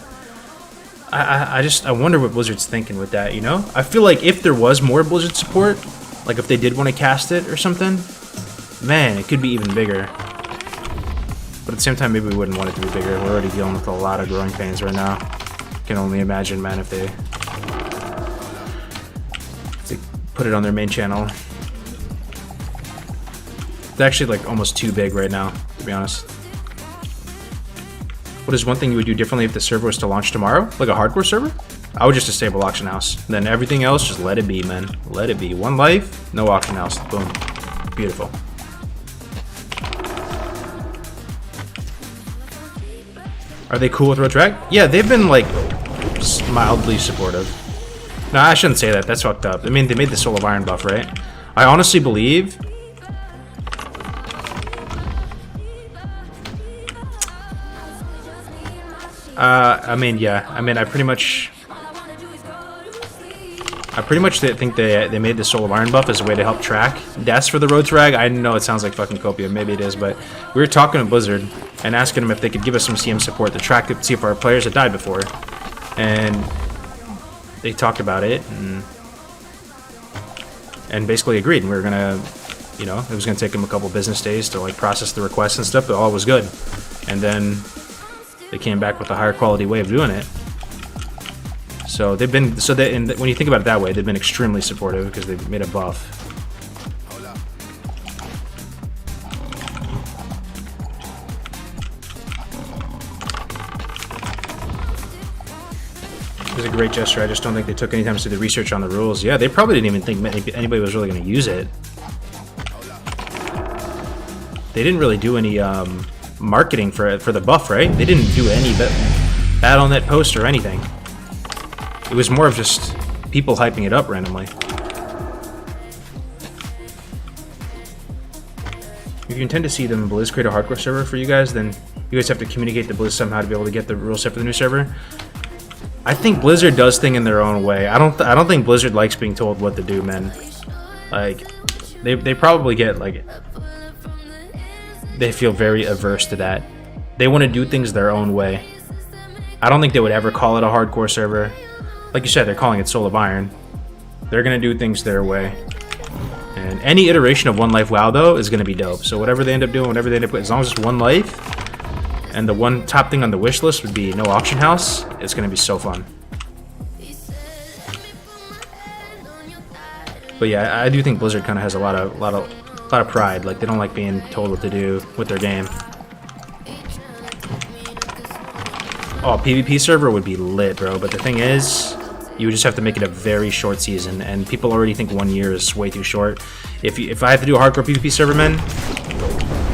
I wonder what Blizzard's thinking with that, you know? I feel like if there was more Blizzard support, like if they did want to cast it or something, man, it could be even bigger. But at the same time, maybe we wouldn't want it to be bigger. We're already dealing with a lot of growing pains right now. Can only imagine, man, if they put it on their main channel. It's actually like almost too big right now, to be honest. What is one thing you would do differently if the server was to launch tomorrow? Like a hardcore server? I would just disable auction house. Then everything else, just let it be, man. Let it be. One life, no auction house. Boom. Beautiful. Are they cool with Road Track? Yeah, they've been like mildly supportive. No, I shouldn't say that. That's fucked up. I mean, they made the Soul of Iron buff, right? I honestly believe... I mean, yeah. I mean, I pretty much think they made the Soul of Iron buff as a way to help track deaths for the Road to Rag. I know it sounds like fucking copium, maybe it is, but we were talking to Blizzard and asking them if they could give us some CM support to track to see if our players had died before, and they talked about it and basically agreed. And we were gonna, you know, it was gonna take them a couple business days to like process the requests and stuff, but all was good. And then they came back with a higher quality way of doing it. So they've been, and when you think about it that way, they've been extremely supportive because they've made a buff. It was a great gesture. I just don't think they took any time to do the research on the rules. Yeah, they probably didn't even think anybody was really going to use it. they didn't really do any marketing for the buff, right? They didn't do any Battle.net post or anything. It was more of just people hyping it up randomly. If you intend to see them Blizz create a hardcore server for you guys, then you guys have to communicate to Blizz somehow to be able to get the rule set for the new server. I think Blizzard does things in their own way. I don't think Blizzard likes being told what to do, man. Like, they probably get, like, they feel very averse to that. They want to do things their own way. I don't think they would ever call it a hardcore server. Like you said, they're calling it Soul of Iron. They're gonna do things their way. And any iteration of One Life WoW, though, is gonna be dope. So whatever they end up doing, whatever they end up with, as long as it's One Life, and the one top thing on the wish list would be no auction house, it's gonna be so fun. But yeah, I do think Blizzard kind of has a lot of pride. Like, they don't like being told what to do with their game. Oh, PvP server would be lit, bro. But the thing is, you would just have to make it a very short season, and people already think 1 year is way too short. If I have to do a hardcore PvP server, man,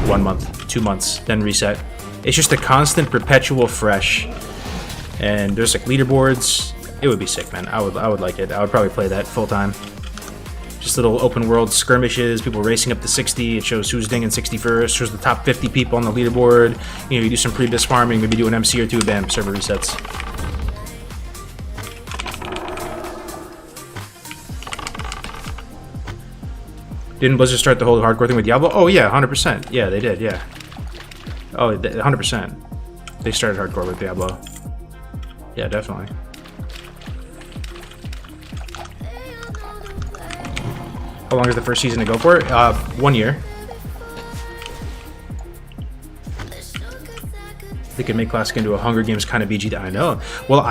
1 month, 2 months, then reset. It's just a constant, perpetual fresh. And there's like leaderboards. It would be sick, man. I would like it. I would probably play that full time. Just little open world skirmishes, people racing up to 60. It shows who's dinging 60 first, shows the top 50 people on the leaderboard. You know, you do some pre-bis farming, maybe do an MC or two, bam, server resets. Didn't Blizzard start the whole hardcore thing with Diablo? Oh yeah, 100%. Yeah, they did, yeah. Oh, 100%. They started hardcore with Diablo. Yeah, definitely. How long is the first season to go for? 1 year. They could make Classic into a Hunger Games kind of BG. I know. Well,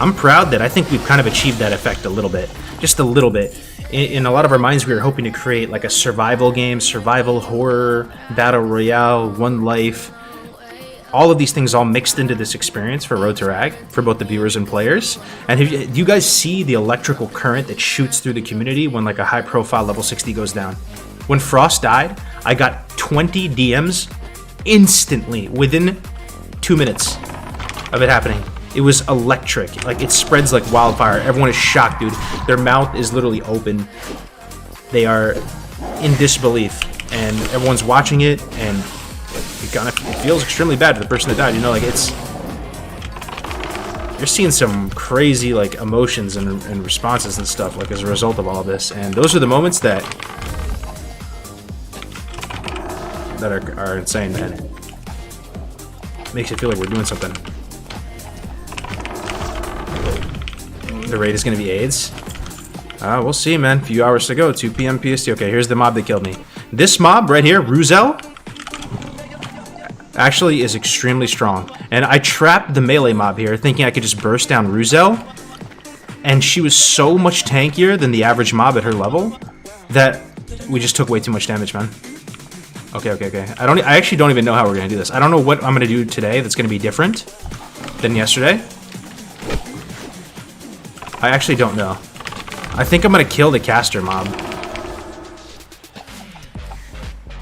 I'm proud that I think we've kind of achieved that effect a little bit. Just a little bit. In a lot of our minds, we were hoping to create like a survival game, survival, horror, battle royale, One Life. All of these things all mixed into this experience for Road to Rag, for both the viewers and players. And do you guys see the electrical current that shoots through the community when like a high profile level 60 goes down? When Frost died, I got 20 DMs instantly, within 2 minutes of it happening. It was electric. Like, it spreads like wildfire. Everyone is shocked, dude. Their mouth is literally open. They are in disbelief. And everyone's watching it, and it feels extremely bad for the person that died. You know, like, you're seeing some crazy, like, emotions and responses and stuff, like, as a result of all of this. And those are the moments that are insane, man. Makes it feel like we're doing something. The raid is going to be AIDS. We'll see, man. A few hours to go. 2 p.m. PST. Okay, here's the mob that killed me. This mob right here, Ruzel, actually is extremely strong. And I trapped the melee mob here, thinking I could just burst down Ruzel. And she was so much tankier than the average mob at her level that we just took way too much damage, man. Okay. I actually don't even know how we're going to do this. I don't know what I'm going to do today that's going to be different than yesterday. I actually don't know. I think I'm going to kill the caster mob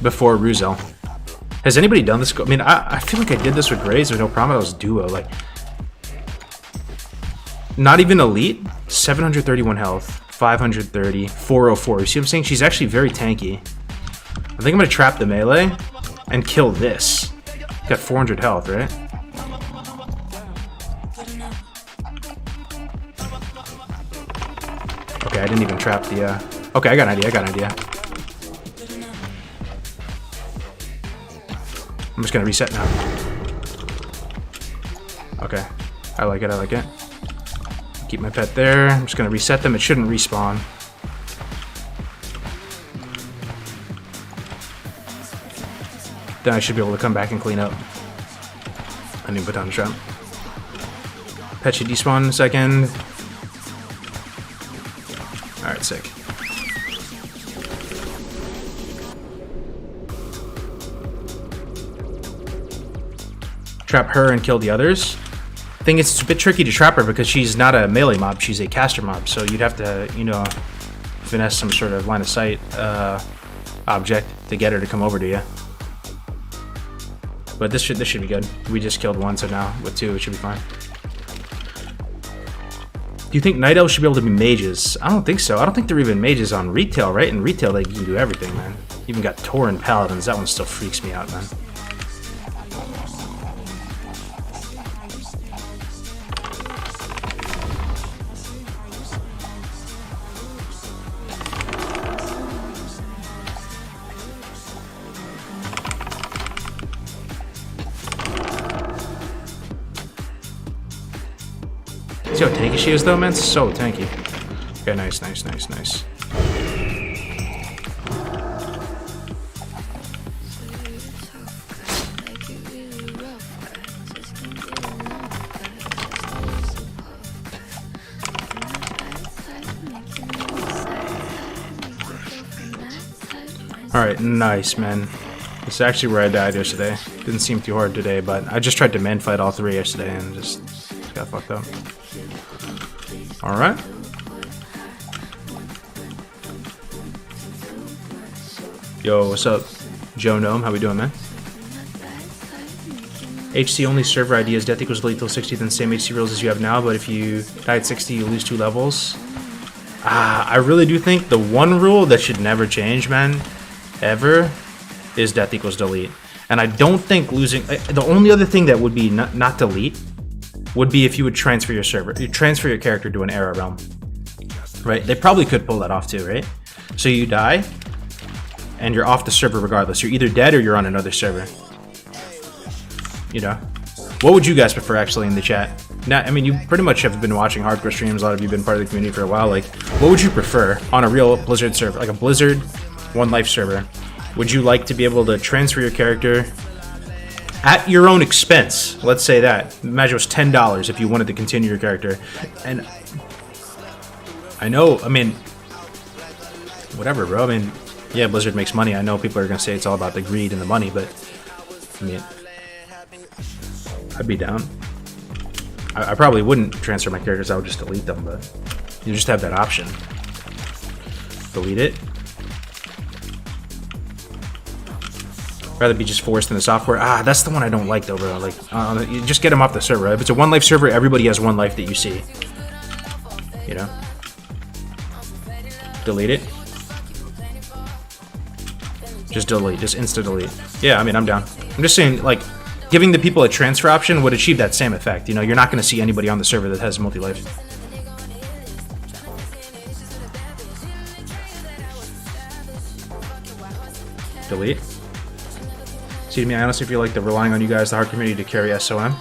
before Ruzel. Has anybody done this? I mean, I feel like I did this with Graves with no problem. I was duo. Like, not even elite. 731 health, 530, 404. You see what I'm saying? She's actually very tanky. I think I'm going to trap the melee and kill this. Got 400 health, right? Okay, I didn't even trap the... Okay, I got an idea. I'm just going to reset now. Okay, I like it. Keep my pet there. I'm just going to reset them. It shouldn't respawn. Then I should be able to come back and clean up. I didn't put down the trap. Pet should despawn in a second. Alright, sick. Trap her and kill the others. I think it's a bit tricky to trap her because she's not a melee mob, she's a caster mob. So you'd have to, you know, finesse some sort of line of sight object to get her to come over to you. But this should be good. We just killed one, so now with 2 it should be fine. Do you think Night Elves should be able to be mages? I don't think so. I don't think they're even mages on retail, right? In retail, they can do everything, man. Even got Tauren Paladins. That one still freaks me out, man. See how tanky she is, though, man? So tanky. Okay, nice, nice, nice, nice. Alright, nice, man. This is actually where I died yesterday. Didn't seem too hard today, but I just tried to man fight all 3 yesterday and just got fucked up. Alright. Yo, what's up? Joe Gnome, how we doing, man? HC only server ID is death equals delete till 60, then same HC rules as you have now, but if you die at 60, you lose 2 levels. I really do think the one rule that should never change, man, ever, is death equals delete. And I don't think losing... the only other thing that would be not delete would be if you would transfer your server. You transfer your character to an era realm. Right? They probably could pull that off too, right? So you die, and you're off the server regardless. You're either dead or you're on another server. You know? What would you guys prefer, actually, in the chat? Now, I mean, you pretty much have been watching hardcore streams. A lot of you have been part of the community for a while. Like, what would you prefer on a real Blizzard server? Like a Blizzard One Life server. Would you like to be able to transfer your character at your own expense? Let's say that. Imagine it was $10 if you wanted to continue your character. And I know, I mean, whatever, bro. I mean, yeah, Blizzard makes money. I know people are going to say it's all about the greed and the money, but I mean, I'd be down. I probably wouldn't transfer my characters. I would just delete them, but you just have that option. Delete it. Rather be just forced in the software. Ah, that's the one I don't like, though, bro. Like, you just get them off the server. If it's a One Life server, everybody has one life that you see. You know? Delete it. Just delete. Just insta-delete. Yeah, I mean, I'm down. I'm just saying, like, giving the people a transfer option would achieve that same effect. You know, you're not going to see anybody on the server that has multi-life. Delete. See, to me, I honestly feel like they're relying on you guys, the hardcore community, to carry SOM.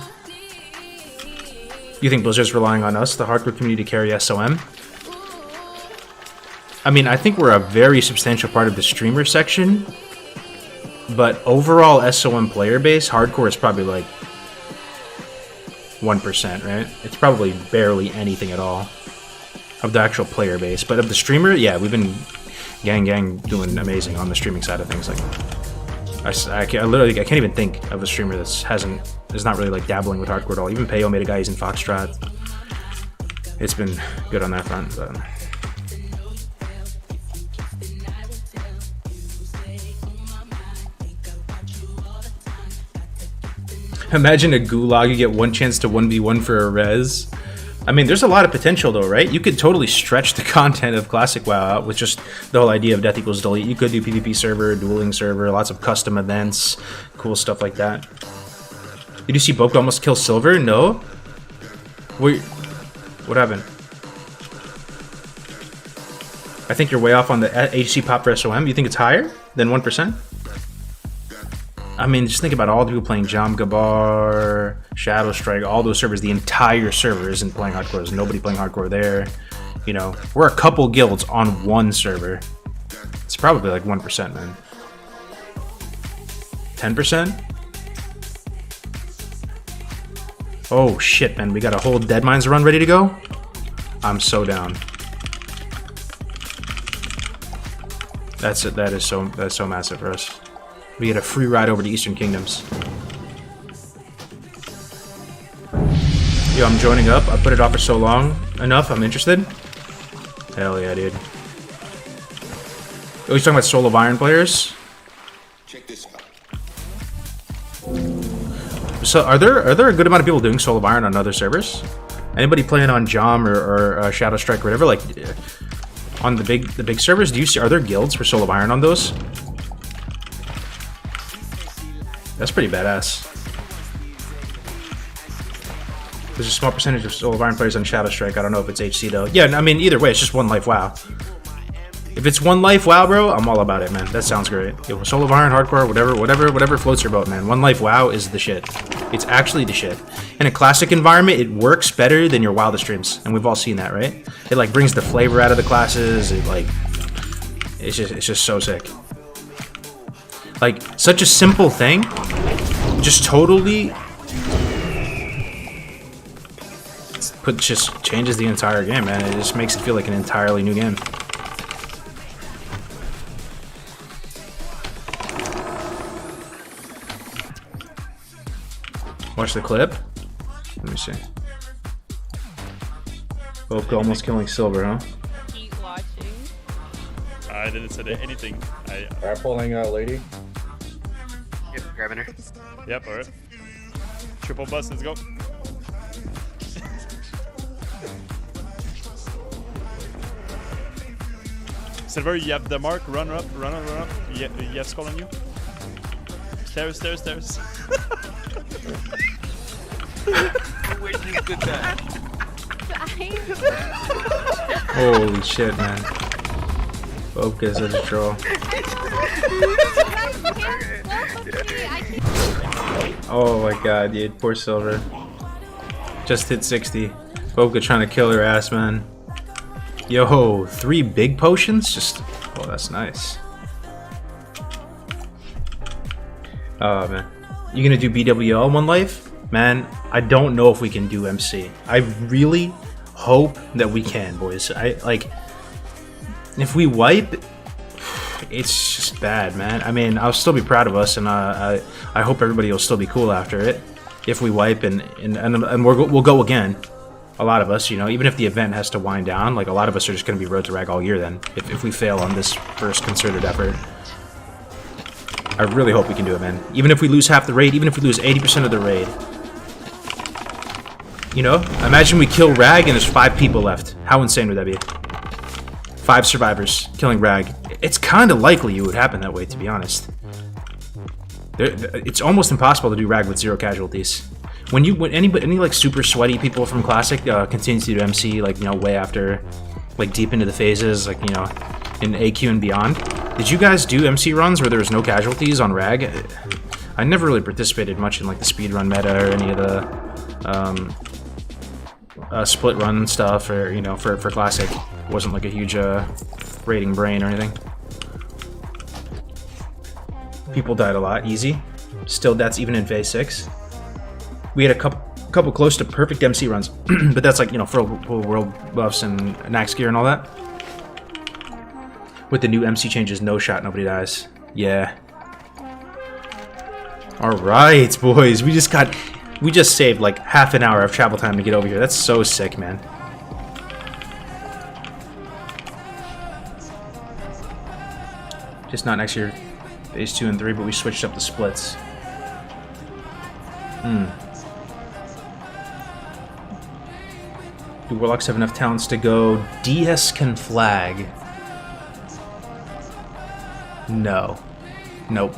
You think Blizzard's relying on us, the hardcore community, to carry SOM? I mean, I think we're a very substantial part of the streamer section, but overall SOM player base, hardcore is probably like 1%, right? It's probably barely anything at all of the actual player base, but of the streamer, yeah, we've been gang doing amazing on the streaming side of things. Like, I can't even think of a streamer is not really like dabbling with hardcore at all. Even Payo made a guy using Foxtrot. It's been good on that front, but imagine a gulag, you get one chance to 1v1 for a res. I mean, there's a lot of potential though, right? You could totally stretch the content of Classic WoW out with just the whole idea of death equals delete. You could do PvP server, dueling server, lots of custom events, cool stuff like that. Did you see Boke almost kill Silver? No? Wait, what happened? I think you're way off on the HC pop for SOM. You think it's higher than 1%? I mean, just think about all the people playing Jam Gabar, Shadow Strike, all those servers. The entire server isn't playing hardcore. There's nobody playing hardcore there. You know, we're a couple guilds on one server. It's probably like 1%, man. 10%? Oh shit, man. We got a whole Deadmines run ready to go? I'm so down. That's it. That's so massive for us. We get a free ride over to Eastern Kingdoms. Yo, I'm joining up. I put it off for so long enough. I'm interested. Hell yeah, dude. Oh, he's talking about Soul of Iron players? Check this out. So are there a good amount of people doing Soul of Iron on other servers? Anybody playing on Jom or Shadow Strike or whatever, like on the big servers? Do you see, are there guilds for Soul of Iron on those? That's pretty badass. There's a small percentage of Soul of Iron players on Shadow Strike. I don't know if it's HC though. Yeah, I mean either way, it's just one life WoW. If it's one life WoW, bro, I'm all about it, man. That sounds great. Yo, Soul of Iron, hardcore, whatever floats your boat, man. One life WoW is the shit. It's actually the shit. In a classic environment, it works better than your wildest streams, and we've all seen that, right? It like brings the flavor out of the classes. It like, it's just so sick. Like such a simple thing, just totally just changes the entire game, man. It just makes it feel like an entirely new game. Watch the clip. Let me see. Both almost killing Silver, huh? Keep watching. I didn't say anything. Are pulling lady? Yep, grabbing her. Yep, alright. Triple bus, let's go. Silver, you have the mark. Run up. You have skull on you. Stairs. Where'd you put that? Holy shit, man. Focus as a troll. Oh my god, dude. Poor Silver. Just hit 60. Boca trying to kill her ass, man. Yo, 3 big potions? Just, oh, that's nice. Oh, man. You gonna do BWL one life? Man, I don't know if we can do MC. I really hope that we can, boys. If we wipe, it's just bad, man. I mean, I'll still be proud of us, and I hope everybody will still be cool after it. If we wipe and we'll go again. A lot of us, you know, even if the event has to wind down, like a lot of us are just going to be Road to Rag all year then, if we fail on this first concerted effort. I really hope we can do it, man. Even if we lose half the raid, even if we lose 80% of the raid. You know, imagine we kill Rag and there's 5 people left. How insane would that be? 5 survivors killing Rag. It's kind of likely it would happen that way, to be honest. It's almost impossible to do Rag with 0 casualties. When any like super sweaty people from Classic continue to do MC, like, you know, way after, like deep into the phases, like, you know, in AQ and beyond. Did you guys do MC runs where there was no casualties on Rag? I never really participated much in like the speedrun meta or any of the split run stuff, or, you know, for Classic. It wasn't like a huge rating brain or anything. People died a lot, easy. Still, that's even in phase 6. We had a couple close to perfect MC runs, but that's like, you know, for world buffs and Nax gear and all that. With the new MC changes, no shot, nobody dies. Yeah. All right, boys, we just saved like half an hour of travel time to get over here. That's so sick, man. Just not next year, phase 2 and 3, but we switched up the splits. Do Warlocks have enough talents to go? DS can flag. No. Nope.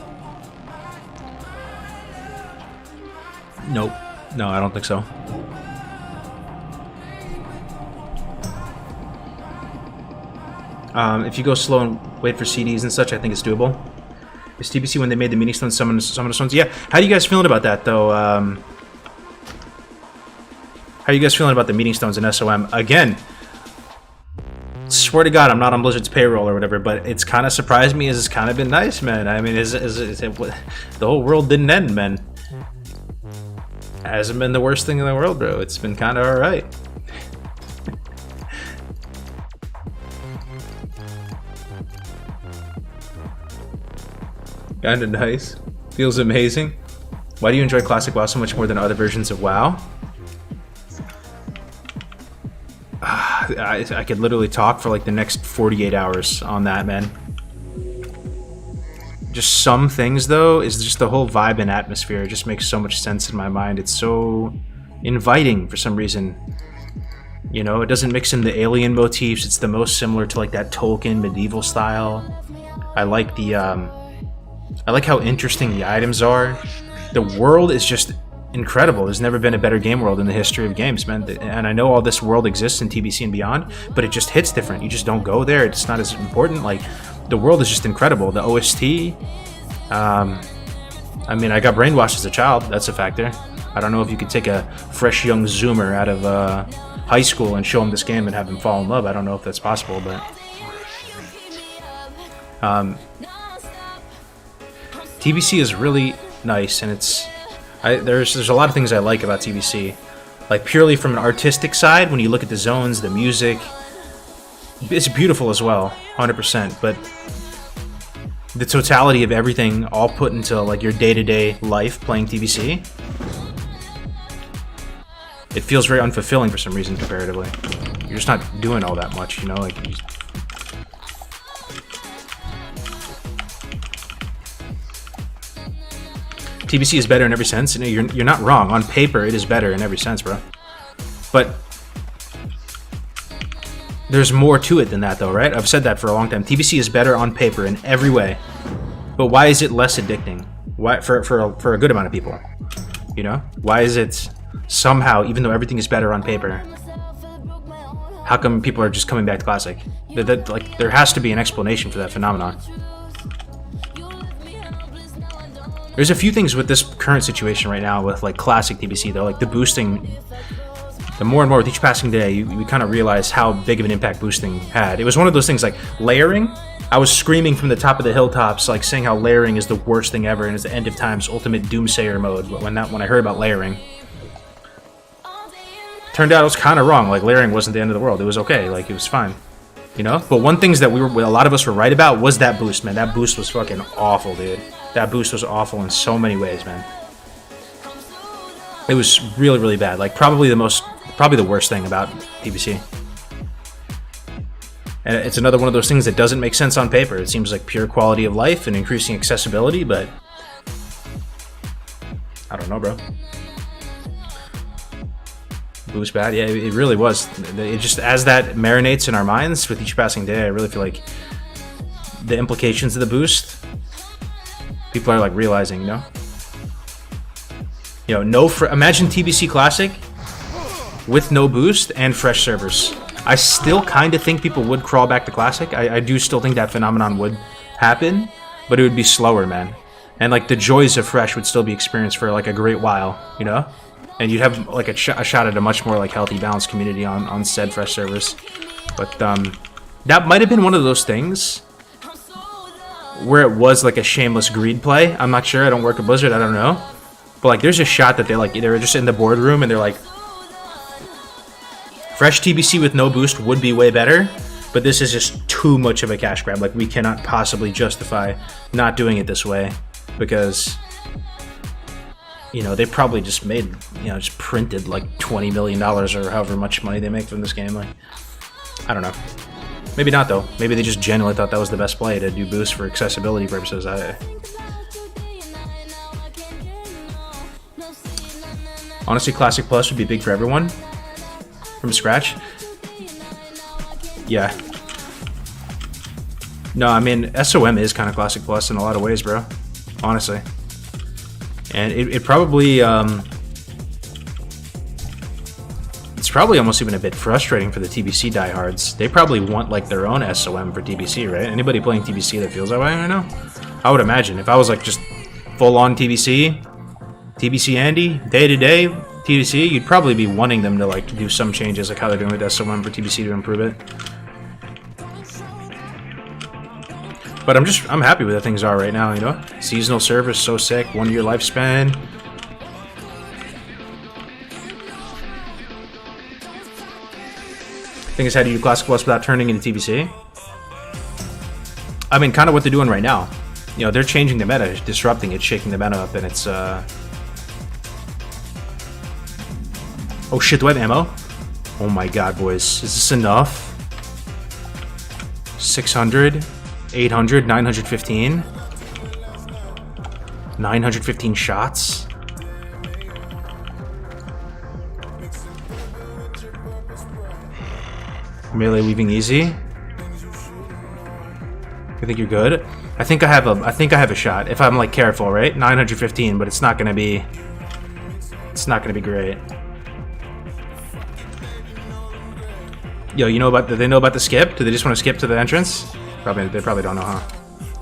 Nope. No, I don't think so. If you go slow and wait for CDs and such, I think it's doable. Is TBC when they made the mini stones summon the stones? Yeah. How are you guys feeling about that, though? How are you guys feeling about the meeting stones in SOM? Again, swear to God, I'm not on Blizzard's payroll or whatever, but it's kind of surprised me. It's kind of been nice, man. I mean, the whole world didn't end, man. Hasn't been the worst thing in the world, bro. It's been kind of all right. Kind of nice. Feels amazing. Why do you enjoy Classic WoW so much more than other versions of WoW? I could literally talk for like the next 48 hours on that, man. just some things though is just the whole vibe and atmosphere. It just makes so much sense in my mind. It's so inviting for some reason. You know, it doesn't mix in the alien motifs. It's the most similar to like that Tolkien medieval style. I like the I like how interesting the items are. The world is just incredible. There's never been a better game world in the history of games, man. And I know all this world exists in TBC and beyond, but it just hits different. You just don't go there. It's not as important. Like, the world is just incredible. The OST, I mean, I got brainwashed as a child. That's a factor. I don't know if you could take a fresh young Zoomer out of high school and show him this game and have him fall in love. I don't know if that's possible, but TBC is really nice, and it's there's a lot of things I like about TBC. Like, purely from an artistic side, when you look at the zones, the music, it's beautiful as well, 100%. But the totality of everything all put into like your day-to-day life playing TBC, it feels very unfulfilling for some reason comparatively. You're just not doing all that much, you know? Like, TBC is better in every sense, and you're not wrong. On paper, it is better in every sense, bro. But there's more to it than that, though, right? I've said that for a long time. TBC is better on paper in every way. But why is it less addicting? Why for a good amount of people? You know? Why is it somehow, even though everything is better on paper, how come people are just coming back to Classic? Like, there has to be an explanation for that phenomenon. There's a few things with this current situation right now with like Classic TBC though, like the boosting. The more and more with each passing day, you kind of realize how big of an impact boosting had. It was one of those things like layering. I was screaming from the top of the hilltops, like saying how layering is the worst thing ever and is the end of times ultimate doomsayer mode. But when I heard about layering, turned out I was kind of wrong. Like, layering wasn't the end of the world. It was okay. Like, it was fine. You know? But one thing that a lot of us were right about was that boost, man. That boost was fucking awful, dude. That boost was awful in so many ways, man. It was really, really bad. Like, probably the worst thing about TBC. And it's another one of those things that doesn't make sense on paper. It seems like pure quality of life and increasing accessibility, but I don't know, bro. Boost bad? Yeah, it really was. It just, as that marinates in our minds with each passing day, I really feel like the implications of the boost, people are like realizing, you know? You know, imagine TBC Classic with no boost and fresh servers. I still kind of think people would crawl back to Classic. I do still think that phenomenon would happen, but it would be slower, man. And like the joys of fresh would still be experienced for like a great while, you know? And you'd have like a shot at a much more like healthy, balanced community on said fresh servers. But that might have been one of those things where it was like a shameless greed play. I'm not sure. I don't work at Blizzard. I don't know. But like, there's a shot that they were just in the boardroom and they're like, fresh TBC with no boost would be way better, but this is just too much of a cash grab. Like, we cannot possibly justify not doing it this way because, you know, they probably just made, you know, just printed like $20 million or however much money they make from this game. Like, I don't know. Maybe not, though. Maybe they just genuinely thought that was the best play to do boost for accessibility purposes. Honestly, Classic Plus would be big for everyone. From scratch? Yeah. No, I mean, SOM is kind of Classic Plus in a lot of ways, bro. Honestly. And it probably, it's probably almost even a bit frustrating for the TBC diehards. They probably want, like, their own SOM for TBC, right? Anybody playing TBC that feels that way right now? I would imagine. If I was, like, just full-on TBC Andy, day-to-day TBC, you'd probably be wanting them to, like, do some changes, like how they're doing with SOM for TBC to improve it. But I'm happy with how things are right now, you know? Seasonal service, so sick, 1 year lifespan. Thing is, how do you do Classic Plus without turning into TBC? I mean, kind of what they're doing right now. You know, they're changing the meta, disrupting it, shaking the meta up, and it's, oh shit, do I have ammo? Oh my god, boys. Is this enough? 600, 800, 915. 915 shots? Melee weaving easy? You think you're good? I think I have a shot if I'm like careful, right? 915, but it's not gonna be great. Yo, you know about do they know about the skip? Do they just want to skip to the entrance? They probably don't know, huh?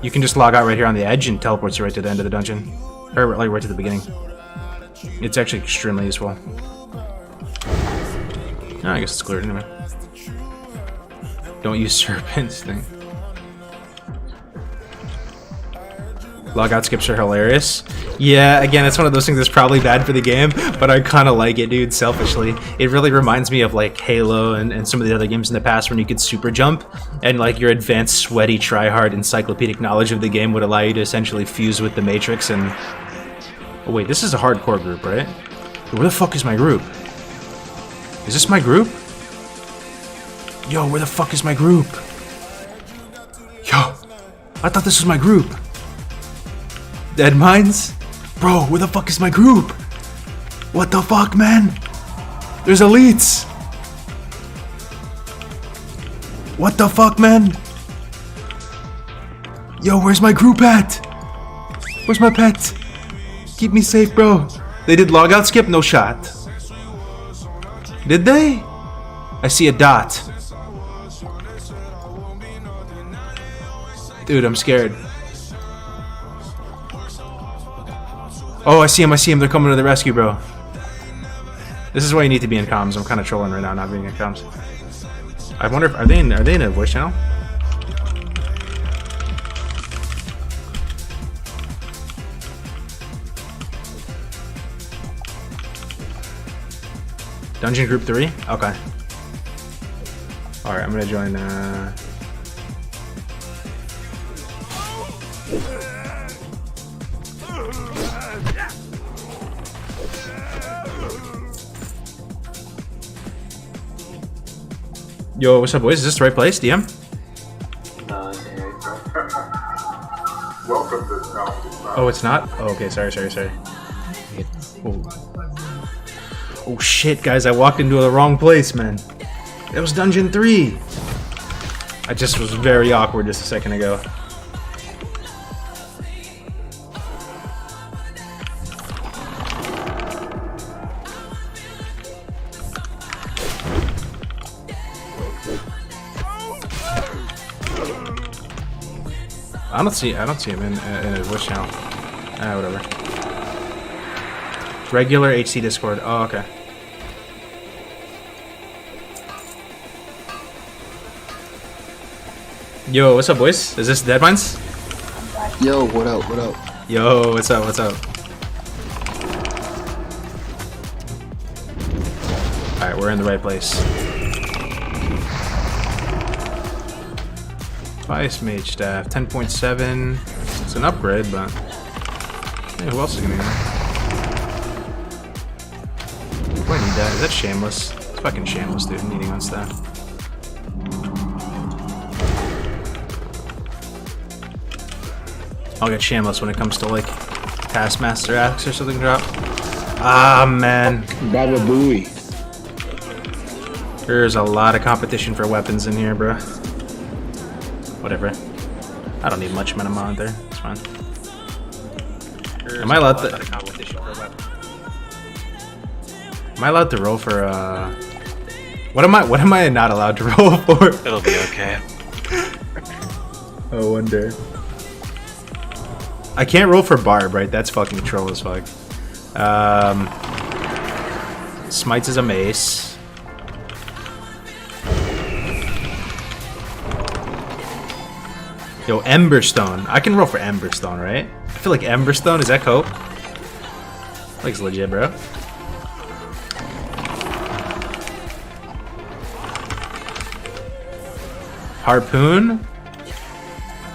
You can just log out right here on the edge and teleports you right to the end of the dungeon. Or like right to the beginning. It's actually extremely useful. Oh, I guess it's cleared anyway. Don't use serpents thing. Logout skips are hilarious. Yeah, again, it's one of those things that's probably bad for the game, but I kind of like it, dude, selfishly. It really reminds me of, like, Halo and some of the other games in the past when you could super jump, and, like, your advanced, sweaty, try-hard, encyclopedic knowledge of the game would allow you to essentially fuse with the Matrix and... Oh, wait, this is a hardcore group, right? Where the fuck is my group? Is this my group? Yo, where the fuck is my group? Yo, I thought this was my group. Dead Mines? Bro, where the fuck is my group? What the fuck, man? There's elites. What the fuck, man? Yo, where's my group at? Where's my pet? Keep me safe, bro. They did logout skip? No shot. Did they? I see a dot. Dude, I'm scared. Oh, I see him. They're coming to the rescue, bro. This is why you need to be in comms. I'm kind of trolling right now, not being in comms. I wonder if are they in a voice channel? Dungeon group 3? Okay. Alright, I'm gonna join Yo, what's up, boys? Is this the right place, DM? Oh, it's not? Oh, okay, sorry. Oh shit, guys, I walked into the wrong place, man. It was Dungeon 3! I just was very awkward just a second ago. I don't see him in his voice channel. Whatever. Regular HC Discord. Oh, okay. Yo, what's up, boys? Is this Deadmines? Yo, what up? Yo, what's up? Alright, we're in the right place. Vice Mage Staff, 10.7. It's an upgrade, but... Hey, who else is gonna get it? Do I need that? Is that Shameless? It's fucking Shameless, dude, needing on staff. I'll get Shameless when it comes to, like, Taskmaster Axe or something drop. Ah, man. Baba Booey. There's a lot of competition for weapons in here, bro. Whatever. I don't need much minimum out there. It's fine. Am I allowed to? Am I allowed to roll for? What am I not allowed to roll for? It'll be okay. I wonder. I can't roll for Barb, right? That's fucking troll as fuck. Smites is a mace. Yo, Emberstone. I can roll for Emberstone, right? I feel like Emberstone, is that cope? Like it's legit, bro. Harpoon?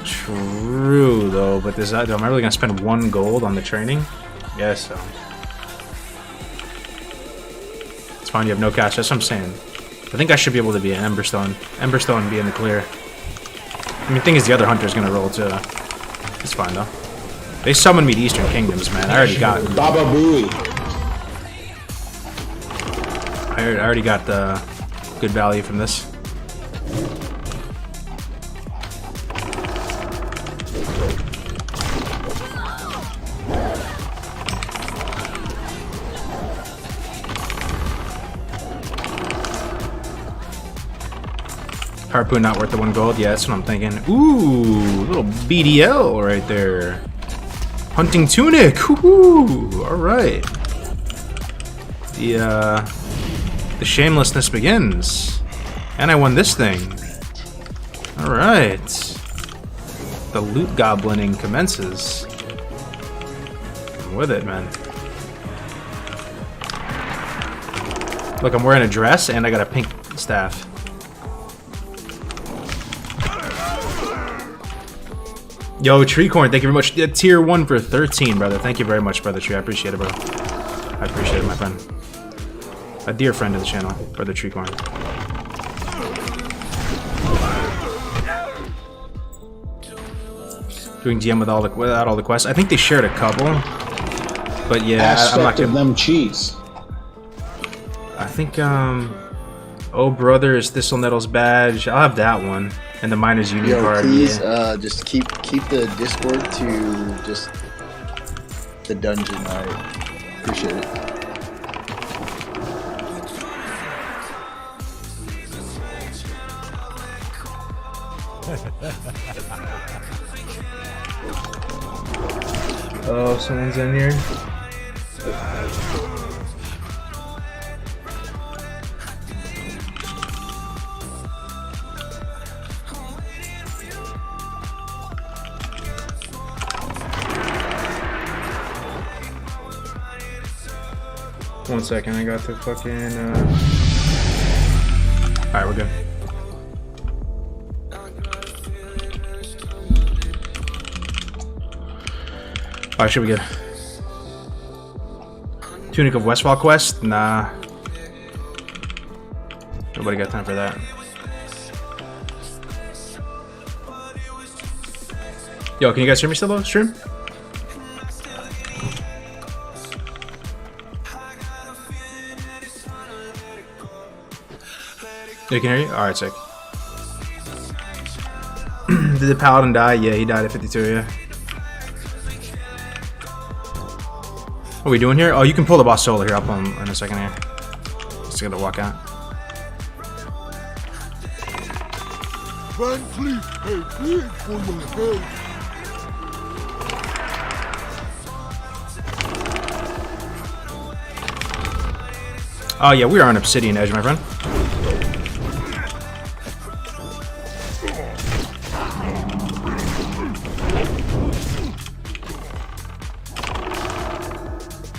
True, though, but this, am I really gonna spend 1 gold on the training? Yes, so. It's fine, you have no cash, that's what I'm saying. I think I should be able to be an Emberstone. Emberstone and be in the clear. I mean, the thing is, the other hunter's gonna roll too. It's fine, though. They summoned me to Eastern Kingdoms, man. I already got. Baba Booey. I already got the good value from this. Harpoon not worth the 1 gold. Yeah, that's what I'm thinking. Ooh, little BDL right there. Hunting tunic. Ooh, all right. The shamelessness begins, and I won this thing. All right. The loot goblining commences. I'm with it, man. Look, I'm wearing a dress and I got a pink staff. Yo, Treecorn, thank you very much. Yeah, tier 1 for 13, brother. Thank you very much, Brother Tree. I appreciate it, bro. I appreciate it, my friend. A dear friend of the channel, Brother Treecorn. Doing GM without all the quests. I think they shared a couple, but yeah, I'm not Aspect of gonna. them cheese. I think Oh Brothers, Thistle Nettles badge. I'll have that one. And the Miners Union Yo, card. please, Yeah. just keep the Discord to just the dungeon. I appreciate it. Oh, someone's in here. One second, I got the fucking. Alright, we're good. Alright, should be good. Tunic of Westfall quest? Nah. Nobody got time for that. Yo, can you guys hear me still though, stream? You can hear you? Alright, sick. Did the paladin die? Yeah, he died at 52, yeah. What are we doing here? Oh, you can pull the boss solo here. I'll pull him in a second here. Just gotta walk out. Oh yeah, we are on Obsidian Edge, my friend.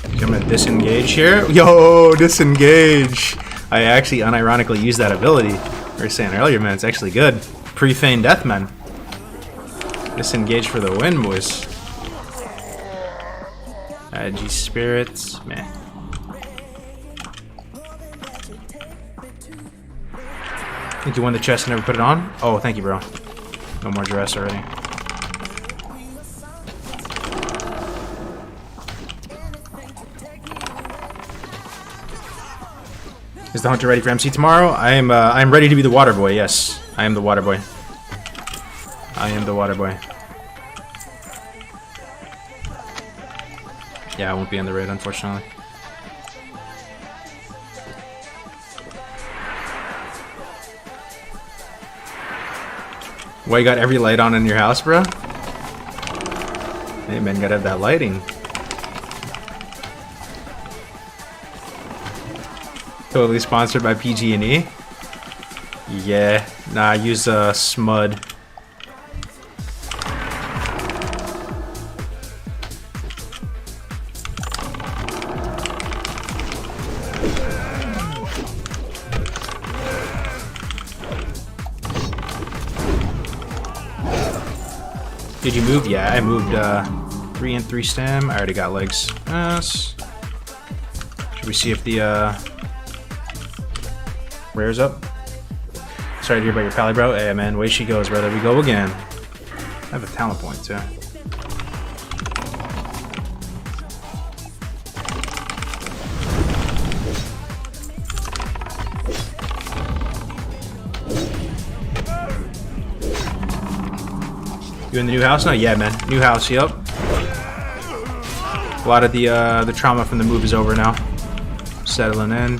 I'm gonna disengage here. Yo, disengage! I actually unironically used that ability. We were saying earlier, man, it's actually good. Pre-feign death, man. Disengage for the win, boys. G spirits, man. Think you won the chest and never put it on? Oh, thank you, bro. No more dress already. Is the hunter ready for MC tomorrow? I am ready to be the water boy. Yes, I am the water boy. I am the water boy. Yeah, I won't be in the raid, unfortunately. Why you got every light on in your house, bro? Hey man, gotta have that lighting. Totally sponsored by PG&E. Yeah, nah, I use Smud. Did you move? Yeah, I moved 3 and 3 stem. I already got legs. Yes. Should we see if the rare's up? Sorry to hear about your pally, bro. Hey man, way she goes, brother. We go again. I have a talent point too. You in the new house now? Yeah, man. New house, yep. A lot of the trauma from the move is over now. Settling in.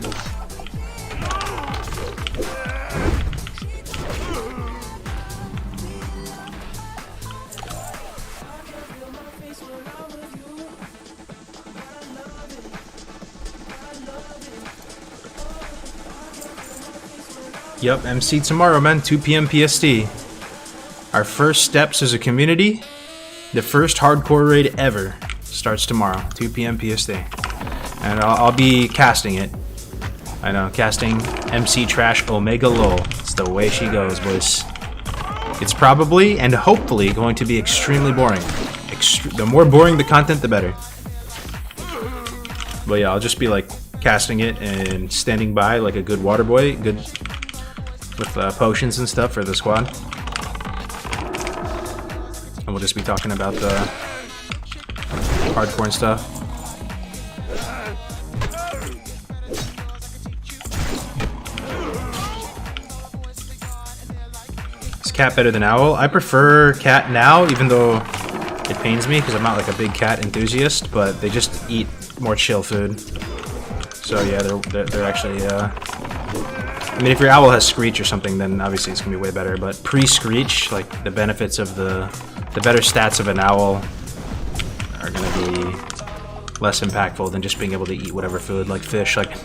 Yep, MC tomorrow, man. 2 p.m. PST. Our first steps as a community. The first hardcore raid ever starts tomorrow, 2 p.m. PST. And I'll be casting it. I know, casting MC Trash Omega Lol. It's the way she goes, boys. It's probably and hopefully going to be extremely boring. The more boring the content, the better. But yeah, I'll just be like casting it and standing by like a good water boy, good with potions and stuff for the squad. And we'll just be talking about the hardcore and stuff. Is cat better than owl? I prefer cat now, even though it pains me because I'm not like a big cat enthusiast, but they just eat more chill food. So yeah, they're actually I mean, if your owl has Screech or something, then obviously it's gonna be way better. But pre-Screech, like the benefits of the better stats of an owl are gonna be less impactful than just being able to eat whatever food, like fish. Like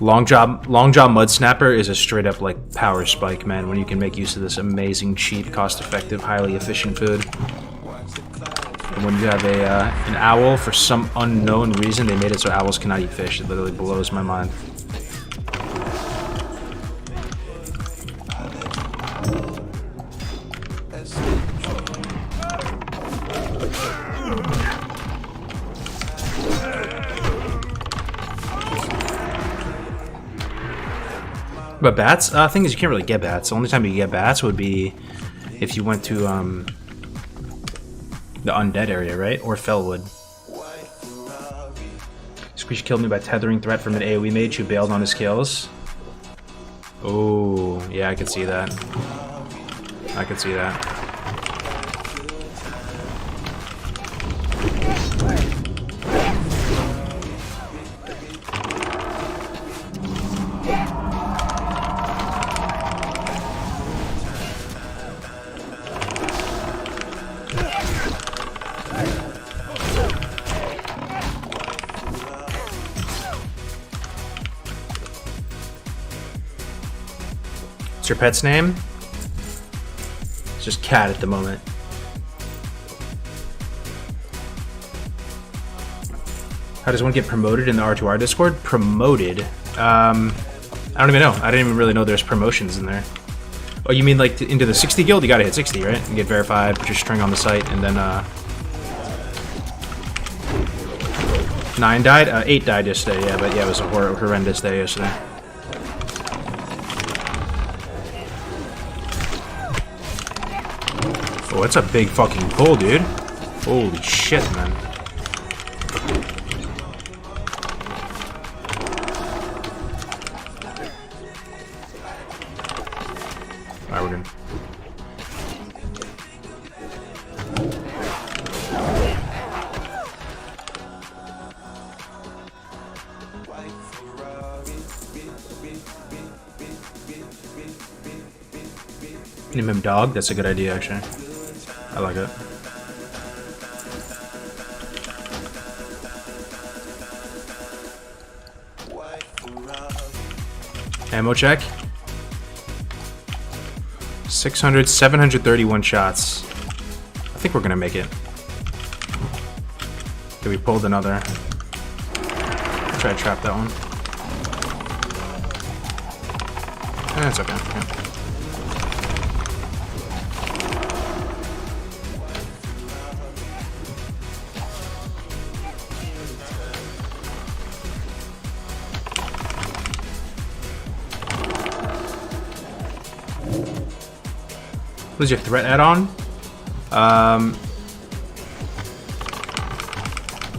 Long Jaw Mud Snapper is a straight up like power spike, man. When you can make use of this amazing, cheap, cost-effective, highly efficient food. And when you have an owl, for some unknown reason, they made it so owls cannot eat fish. It literally blows my mind. But bats? Thing is, you can't really get bats. The only time you get bats would be if you went to the undead area, right? Or Fellwood. Screech killed me by tethering threat from an AoE mage who bailed on his kills. Oh, yeah, I could see that. I could see that. What's your pet's name? It's just Cat at the moment. How does one get promoted in the R2R Discord? Promoted? I don't even know. I didn't even really know there's promotions in there. Oh, you mean like into the 60 guild? You gotta hit 60, right? And get verified, put your string on the site, and then 9 died? 8 died yesterday, yeah, but yeah, it was a horrendous day yesterday. Oh, that's a big fucking pull, dude. Holy shit, man. Alright, we're good. Name him Dog? That's a good idea, actually. I like it. Ammo check. 600, 731 shots. I think we're gonna make it. Okay, we pulled another. Try to trap that one. That's okay. Yeah. What is your threat add-on? I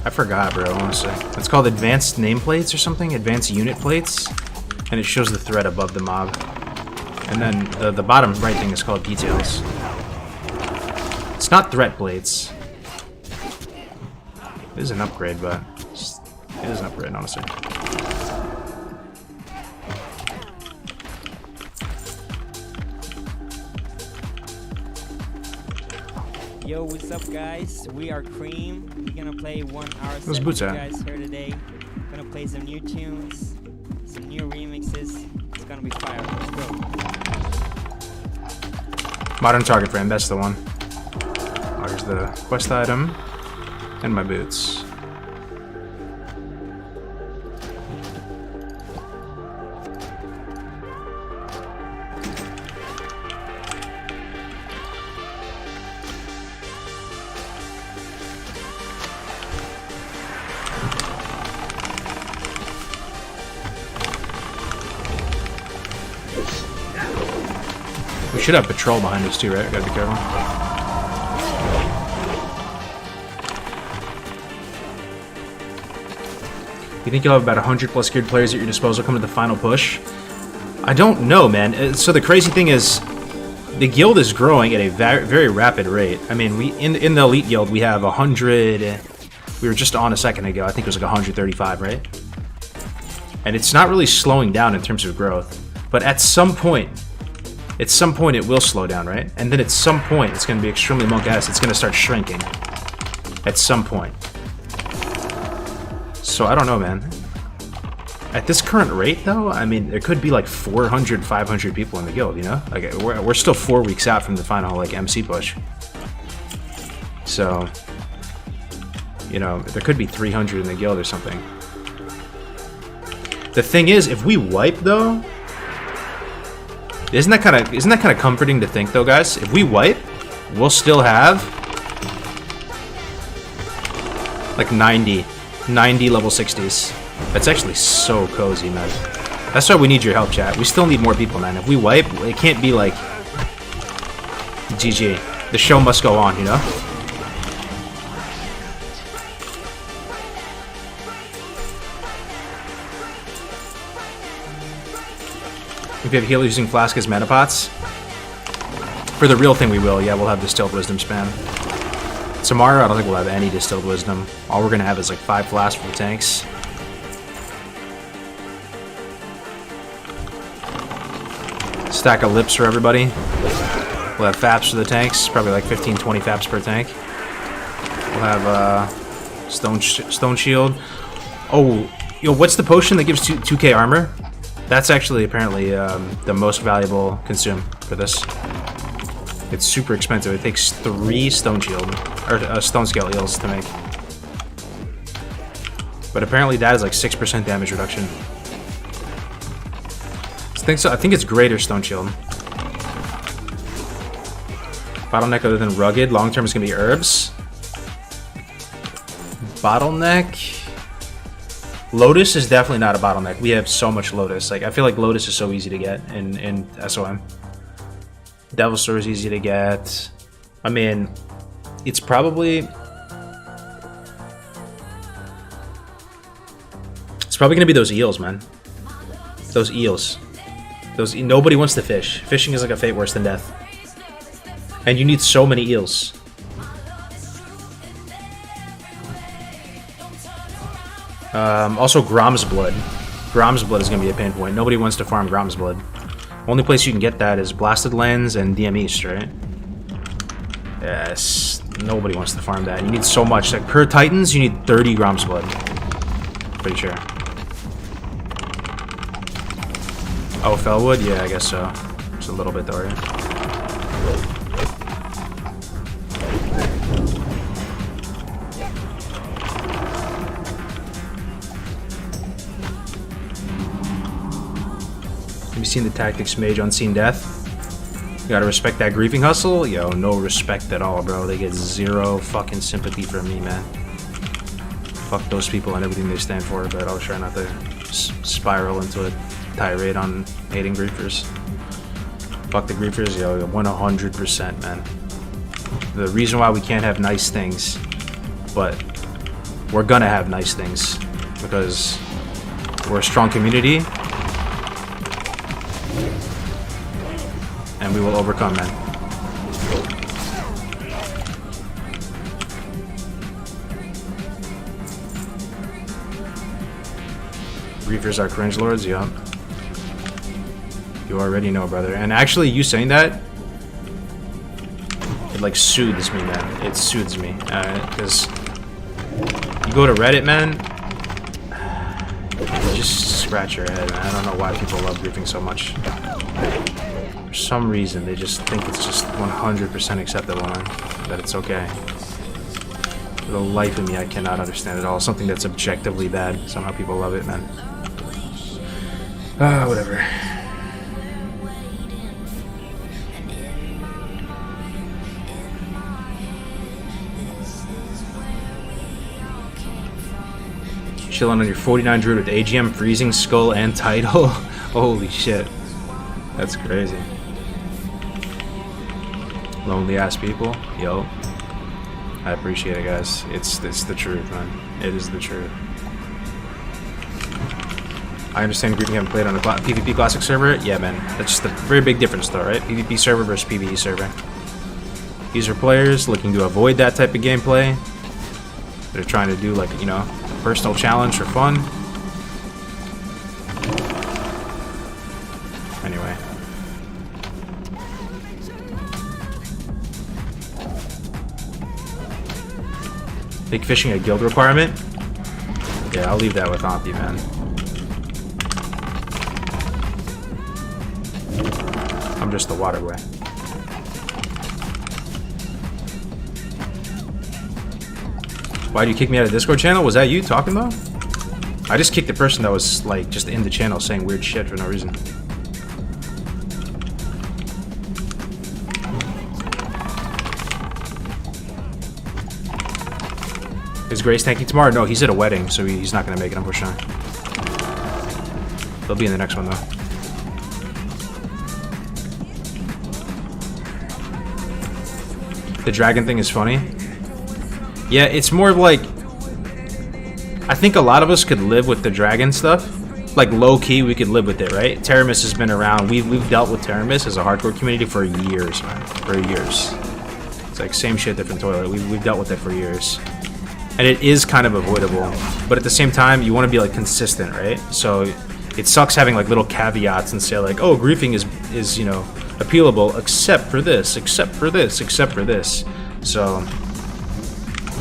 forgot, bro, honestly. It's called Advanced Nameplates or something? Advanced Unit Plates? And it shows the threat above the mob. And then the bottom right thing is called Details. It's not threat blades. It is an upgrade, but it is an upgrade, honestly. Yo, what's up, guys? We are Cream. We're gonna play 1 hour Those set boots with you at? guys here today. Gonna play some new tunes, some new remixes. It's gonna be fire. Let's go. Modern target frame, that's the one. Oh, here's the quest item. And my boots. We should have patrol behind us too, right? Gotta be careful. You think you'll have about 100 plus geared players at your disposal come to the final push? I don't know, man. So the crazy thing is, the guild is growing at a very rapid rate. I mean, we in the elite guild we have 100. We were just on a second ago. I think it was like 135, right? And it's not really slowing down in terms of growth. But at some point it will slow down, right? And then at some point it's going to be extremely monk-ass. It's going to start shrinking. At some point. So I don't know, man. At this current rate, though, I mean, there could be like 400, 500 people in the guild, you know? Like, we're still 4 weeks out from the final, like, MC push. So, you know, there could be 300 in the guild or something. The thing is, if we wipe, though, isn't that kind of comforting to think, though, guys? If we wipe, we'll still have like 90 level 60s. That's actually so cozy, man. That's why we need your help, chat. We still need more people, man. If we wipe, it can't be like GG. The show must go on, you know? If you have healers using flask as mana pots, for the real thing we will, yeah, we'll have distilled wisdom spam. Tomorrow, I don't think we'll have any distilled wisdom. All we're gonna have is like 5 flasks for the tanks. Stack of lips for everybody. We'll have faps for the tanks, probably like 15-20 faps per tank. We'll have stone shield. Oh, yo, what's the potion that gives 2k armor? That's actually apparently the most valuable consume for this. It's super expensive. It takes 3 stone shield or stone scale eels to make. But apparently that is like 6% damage reduction. I think it's greater stone shield. Bottleneck other than rugged. Long term is gonna be herbs. Bottleneck. Lotus is definitely not a bottleneck. We have so much Lotus. Like, I feel like Lotus is so easy to get in SOM. Devil Sword is easy to get. I mean, it's probably gonna be those eels, man. Those eels. Nobody wants to fish. Fishing is like a fate worse than death. And you need so many eels. Also, Grom's Blood. Grom's Blood is going to be a pain point. Nobody wants to farm Grom's Blood. Only place you can get that is Blasted Lands and DM East, right? Yes. Nobody wants to farm that. You need so much. Like, per Titans, you need 30 Grom's Blood. Pretty sure. Oh, Fellwood? Yeah, I guess so. Just a little bit though, right? Have you seen the Tactics Mage Unseen Death? You gotta respect that griefing hustle? Yo, no respect at all, bro. They get 0 fucking sympathy from me, man. Fuck those people and everything they stand for, but I'll try not to spiral into a tirade on hating griefers. Fuck the griefers, yo, 100%, man. The reason why we can't have nice things, but we're gonna have nice things because we're a strong community and we will overcome, man. griefers are cringe lords, yup. You already know, brother. And actually, you saying that, it like soothes me, man. It soothes me. Because you go to Reddit, man, you just scratch your head, man. I don't know why people love griefing so much. For some reason, they just think it's just 100% acceptable, man. That it's okay. For the life of me, I cannot understand it all. Something that's objectively bad. Somehow people love it, man. Whatever. Chilling on your 49 druid with AGM, freezing, skull, and title. Holy shit. That's crazy. Lonely ass people. Yo. I appreciate it, guys. It's the truth, man. It is the truth. I understand griefing haven't played on a PvP classic server. Yeah, man. That's just a very big difference, though, right? PvP server versus PvE server. These are players looking to avoid that type of gameplay. They're trying to do, like, you know, a personal challenge for fun. Anyway. Big fishing a guild requirement? Yeah, I'll leave that with Auntie, man. I'm just the waterway. Why did you kick me out of the Discord channel? Was that you talking though? I just kicked the person that was like just in the channel saying weird shit for no reason. Is Grace tanking tomorrow? No, he's at a wedding, so he's not gonna make it, unfortunately. He'll be in the next one though. The dragon thing is funny. Yeah, it's more like, I think a lot of us could live with the dragon stuff. Like low-key, we could live with it, right? Terramis has been around. We've dealt with Terramis as a hardcore community for years, man. For years. It's like same shit, different toilet. We've dealt with it for years. And it is kind of avoidable. But at the same time, you want to be like consistent, right? So it sucks having like little caveats and say like, oh, griefing is you know, appealable except for this, except for this, except for this. So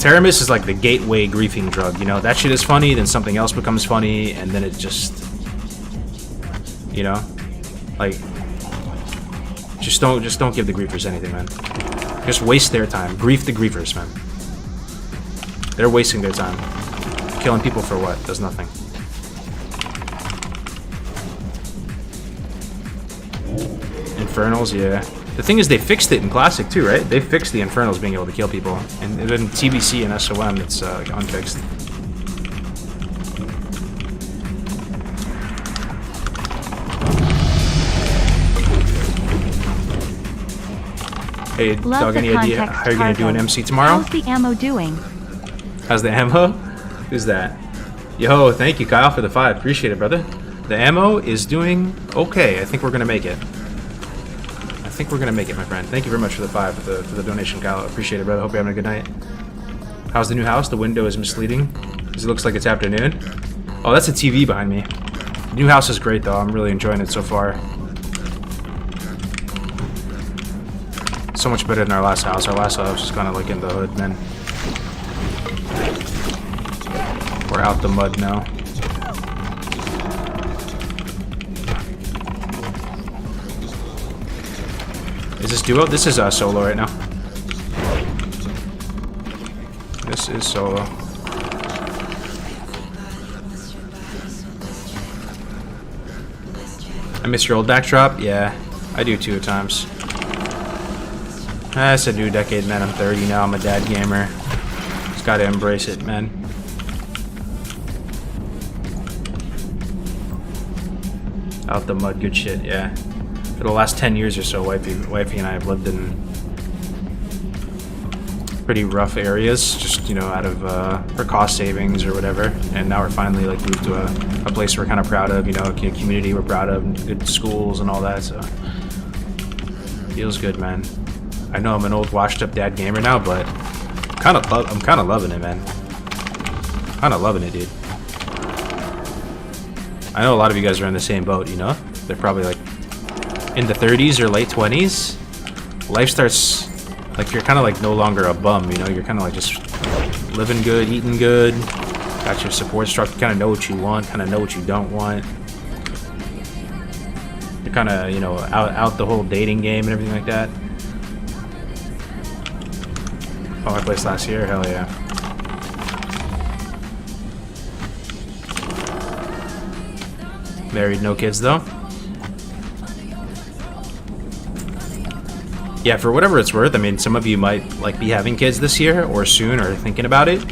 Terramis is like the gateway griefing drug, you know. That shit is funny, then something else becomes funny, and then it just, you know, like, just don't give the griefers anything, man. Just waste their time. Grief the griefers, man. They're wasting their time. Killing people for what? Does nothing. Infernals, yeah. The thing is, they fixed it in Classic too, right? They fixed the Infernals being able to kill people. And in TBC and SOM, it's unfixed. Hey, Love Doug, the any idea context how you're going to do an cargo. MC tomorrow? How's the ammo doing? How's the ammo? Who's that? Yo, thank you, Kyle, for the 5. Appreciate it, brother. The ammo is doing okay. I think we're going to make it. I think we're going to make it, my friend. Thank you very much for the 5, for the donation, Kyle. Appreciate it, brother. Hope you're having a good night. How's the new house? The window is misleading because it looks like it's afternoon. Oh, that's a TV behind me. The new house is great, though. I'm really enjoying it so far. So much better than our last house. Our last house was kind of like in the hood, man. We're out the mud now. Is this duo? This is solo right now. This is solo. I miss your old backdrop? Yeah, I do too at times. It's a new decade, man. I'm 30 now. I'm a dad gamer. Just gotta embrace it, man. Out the mud, good shit, yeah. For the last 10 years or so, wifey and I have lived in pretty rough areas, just, you know, out of for cost savings or whatever. And now we're finally like moved to a place we're kind of proud of, you know, a community we're proud of, good schools and all that. So feels good, man. I know I'm an old washed-up dad gamer now, but I'm kind of loving it, man. Kind of loving it, dude. I know a lot of you guys are in the same boat, you know? They're probably like in the 30s or late 20s. Life starts, like you're kind of like no longer a bum, you know? You're kind of like just living good, eating good. Got your support structure, kind of know what you want, kind of know what you don't want. You're kind of, you know, out the whole dating game and everything like that. Oh, I placed last year? Hell yeah. Married, no kids though. Yeah, for whatever it's worth, I mean, some of you might like be having kids this year or soon or thinking about it.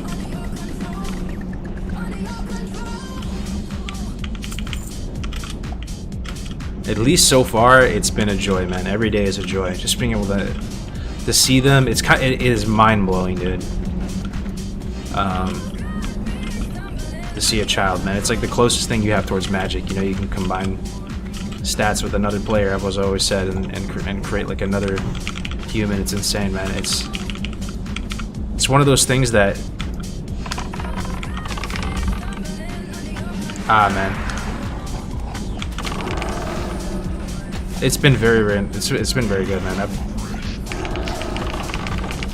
At least so far, it's been a joy, man. Every day is a joy. Just being able to see them, it is mind blowing, dude. To see a child, man, it's like the closest thing you have towards magic. You know, you can combine stats with another player, I've always said, and create like another human. It's insane, man. It's one of those things that man, it's been it's been very good, man. I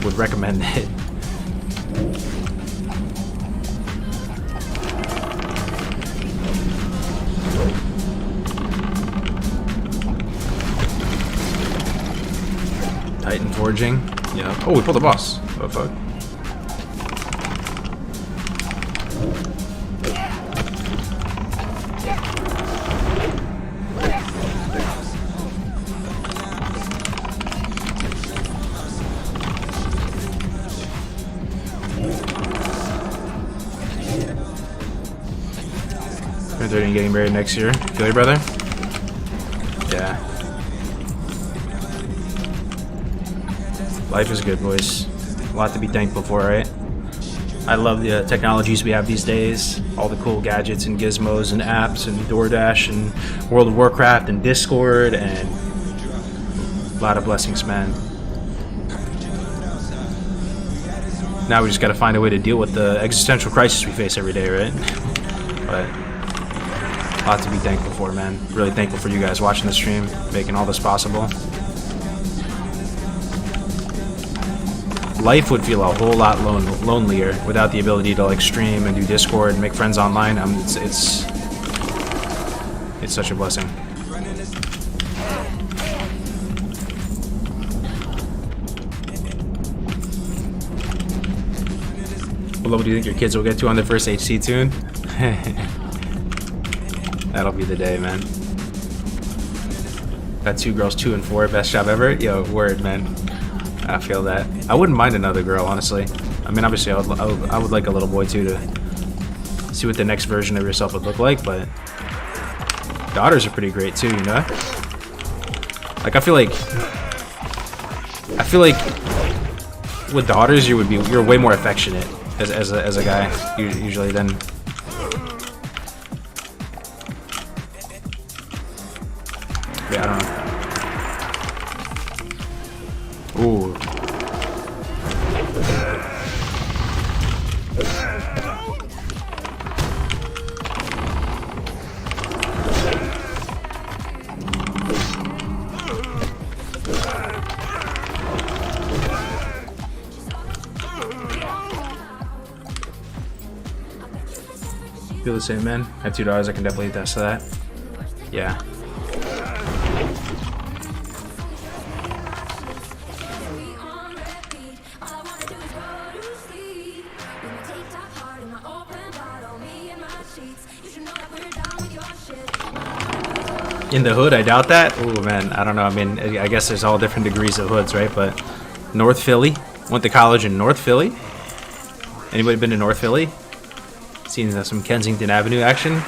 would recommend it. Titan forging. Yeah. Oh, we pulled the boss. Oh fuck. They're getting married next year. Feel your brother? Yeah. Life is good, boys. A lot to be thankful for, right? I love the technologies we have these days. All the cool gadgets and gizmos and apps and DoorDash and World of Warcraft and Discord and a lot of blessings, man. Now we just gotta find a way to deal with the existential crisis we face every day, right? But a lot to be thankful for, man. Really thankful for you guys watching the stream, making all this possible. Life would feel a whole lot lonelier without the ability to like stream and do Discord and make friends online. It's such a blessing. What level do you think your kids will get to on their first HC tune? That'll be the day, man. Got 2 girls, 2 and 4, best job ever. Yo, word, man. I feel that. I wouldn't mind another girl, honestly. I mean, obviously, I would like a little boy too, to see what the next version of yourself would look like. But daughters are pretty great too, you know. Like I feel like with daughters, you're way more affectionate as a guy usually than. Yeah, I don't know. Ooh. Feel the same, man. I have $2. I can definitely attest to that. Yeah. In the hood, I doubt that. Oh man, I don't know. I mean, I guess there's all different degrees of hoods, right? But North Philly, went to college in North Philly. Anybody been to North Philly? Seen some Kensington Avenue action?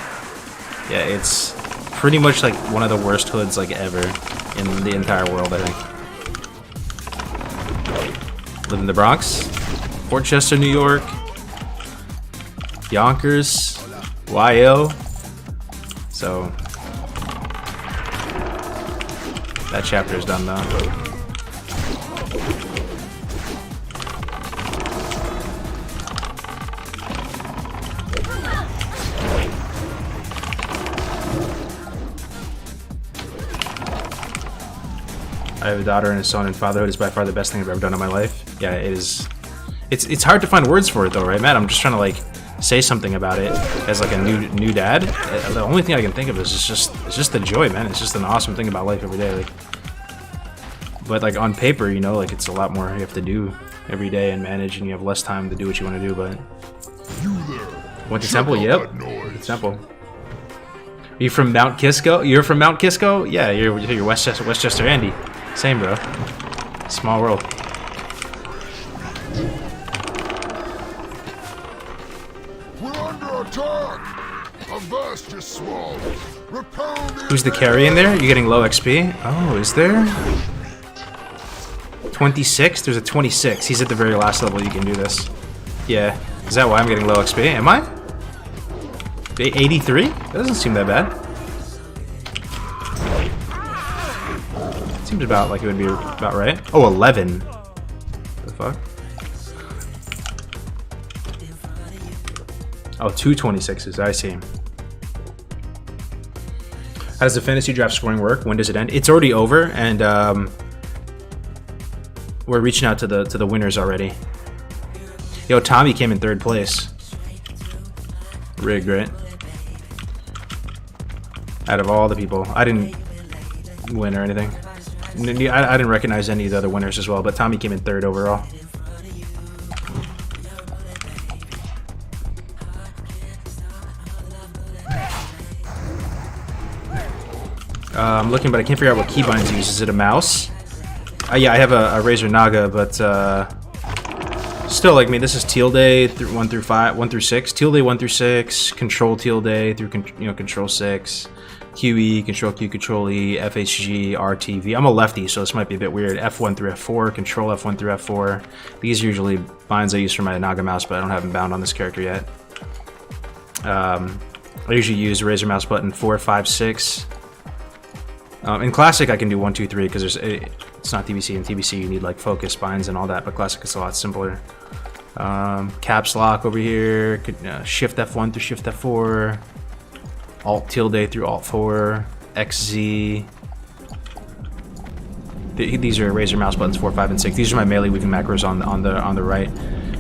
Yeah, it's pretty much like one of the worst hoods like ever in the entire world, I think. Live in the Bronx, Portchester, New York, Yonkers, YO. So that chapter is done though. I have a daughter and a son, and fatherhood is by far the best thing I've ever done in my life. Yeah, it is. It's hard to find words for it though, right, Matt? I'm just trying to like say something about it as like a new dad. The only thing I can think of is it's just the joy, man. It's just an awesome thing about life every day. Like, but like on paper, you know, like it's a lot more you have to do every day and manage, and you have less time to do what you want to do. But went to Temple, yep. Went to Temple. Are you from Mount Kisco? You're from Mount Kisco? Yeah, you're Westchester, Andy. Same, bro. Small world. Who's the carry in there? You getting low XP? Oh, is there? 26? There's a 26. He's at the very last level. You can do this. Yeah. Is that why I'm getting low XP? Am I? 83? That doesn't seem that bad. Seems about like it would be about right. Oh, 11. The fuck? Oh, 2 26s. I see. How does the fantasy draft scoring work? When does it end? It's already over, and we're reaching out to the winners already. Yo, Tommy came in 3rd place. Rigged, right? Out of all the people, I didn't win or anything. I didn't recognize any of the other winners as well, but Tommy came in 3rd overall. I'm looking, but I can't figure out what keybinds use. Is it a mouse? Yeah, I have a Razer Naga, but still, like, I mean, this is Teal Day 1 through 6. Teal Day 1 through 6. Control Teal Day through Control 6. QE, Control Q, Control E, FHG, RTV. I'm a lefty, so this might be a bit weird. F1 through F4, Control F1 through F4. These are usually binds I use for my Naga mouse, but I don't have them bound on this character yet. I usually use Razer mouse button 4, 5, 6. In Classic, I can do 1, 2, 3 because it's not TBC. In TBC, you need like focus binds and all that, but Classic is a lot simpler. Caps lock over here. Shift F1 through Shift F4. Alt tilde through Alt 4. XZ. These are Razer mouse buttons 4, 5, and 6. These are my melee weaving macros on the right.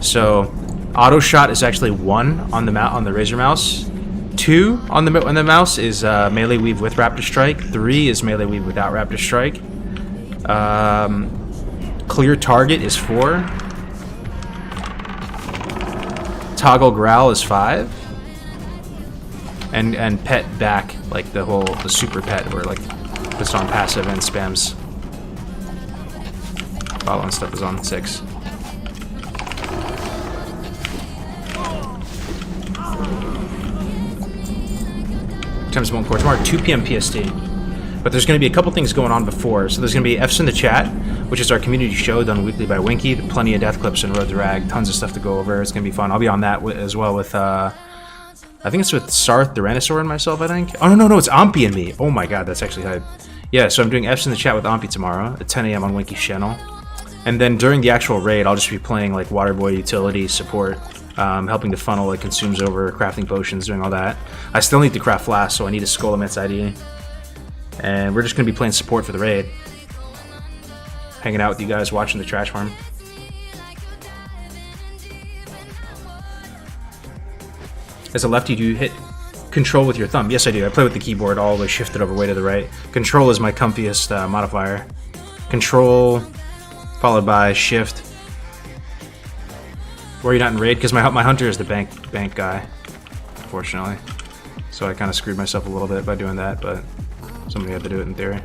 So auto shot is actually 1 on the Razer mouse. 2 on the mouse is melee weave with Raptor Strike. 3 is melee weave without Raptor Strike. Clear target is 4. Toggle growl is 5. And pet back, like the super pet where like puts on passive and spams. Follow and stuff is on 6. Times one core tomorrow, 2 p.m. PST. But there's going to be a couple things going on before. So there's going to be F's in the Chat, which is our community show done weekly by Winky. Plenty of death clips and Road to Rag. Tons of stuff to go over. It's going to be fun. I'll be on that as well with, I think it's with Sarth, Tyrannosaur, and myself, I think. Oh, no, it's Ompi and me. Oh my god, that's actually hype. Yeah, so I'm doing F's in the Chat with Ompi tomorrow at 10 a.m. on Winky's channel. And then during the actual raid, I'll just be playing like Waterboy utility support. Helping to funnel like consumes over, crafting potions, doing all that. I still need to craft flasks, so I need a Skull Immense ID. And we're just going to be playing support for the raid. Hanging out with you guys, watching the trash farm. As a lefty, do you hit control with your thumb? Yes, I do. I play with the keyboard all the way shifted over way to the right. Control is my comfiest modifier. Control, followed by shift. Why are you not in raid? Because my hunter is the bank guy, unfortunately. So I kind of screwed myself a little bit by doing that, but somebody had to do it in theory.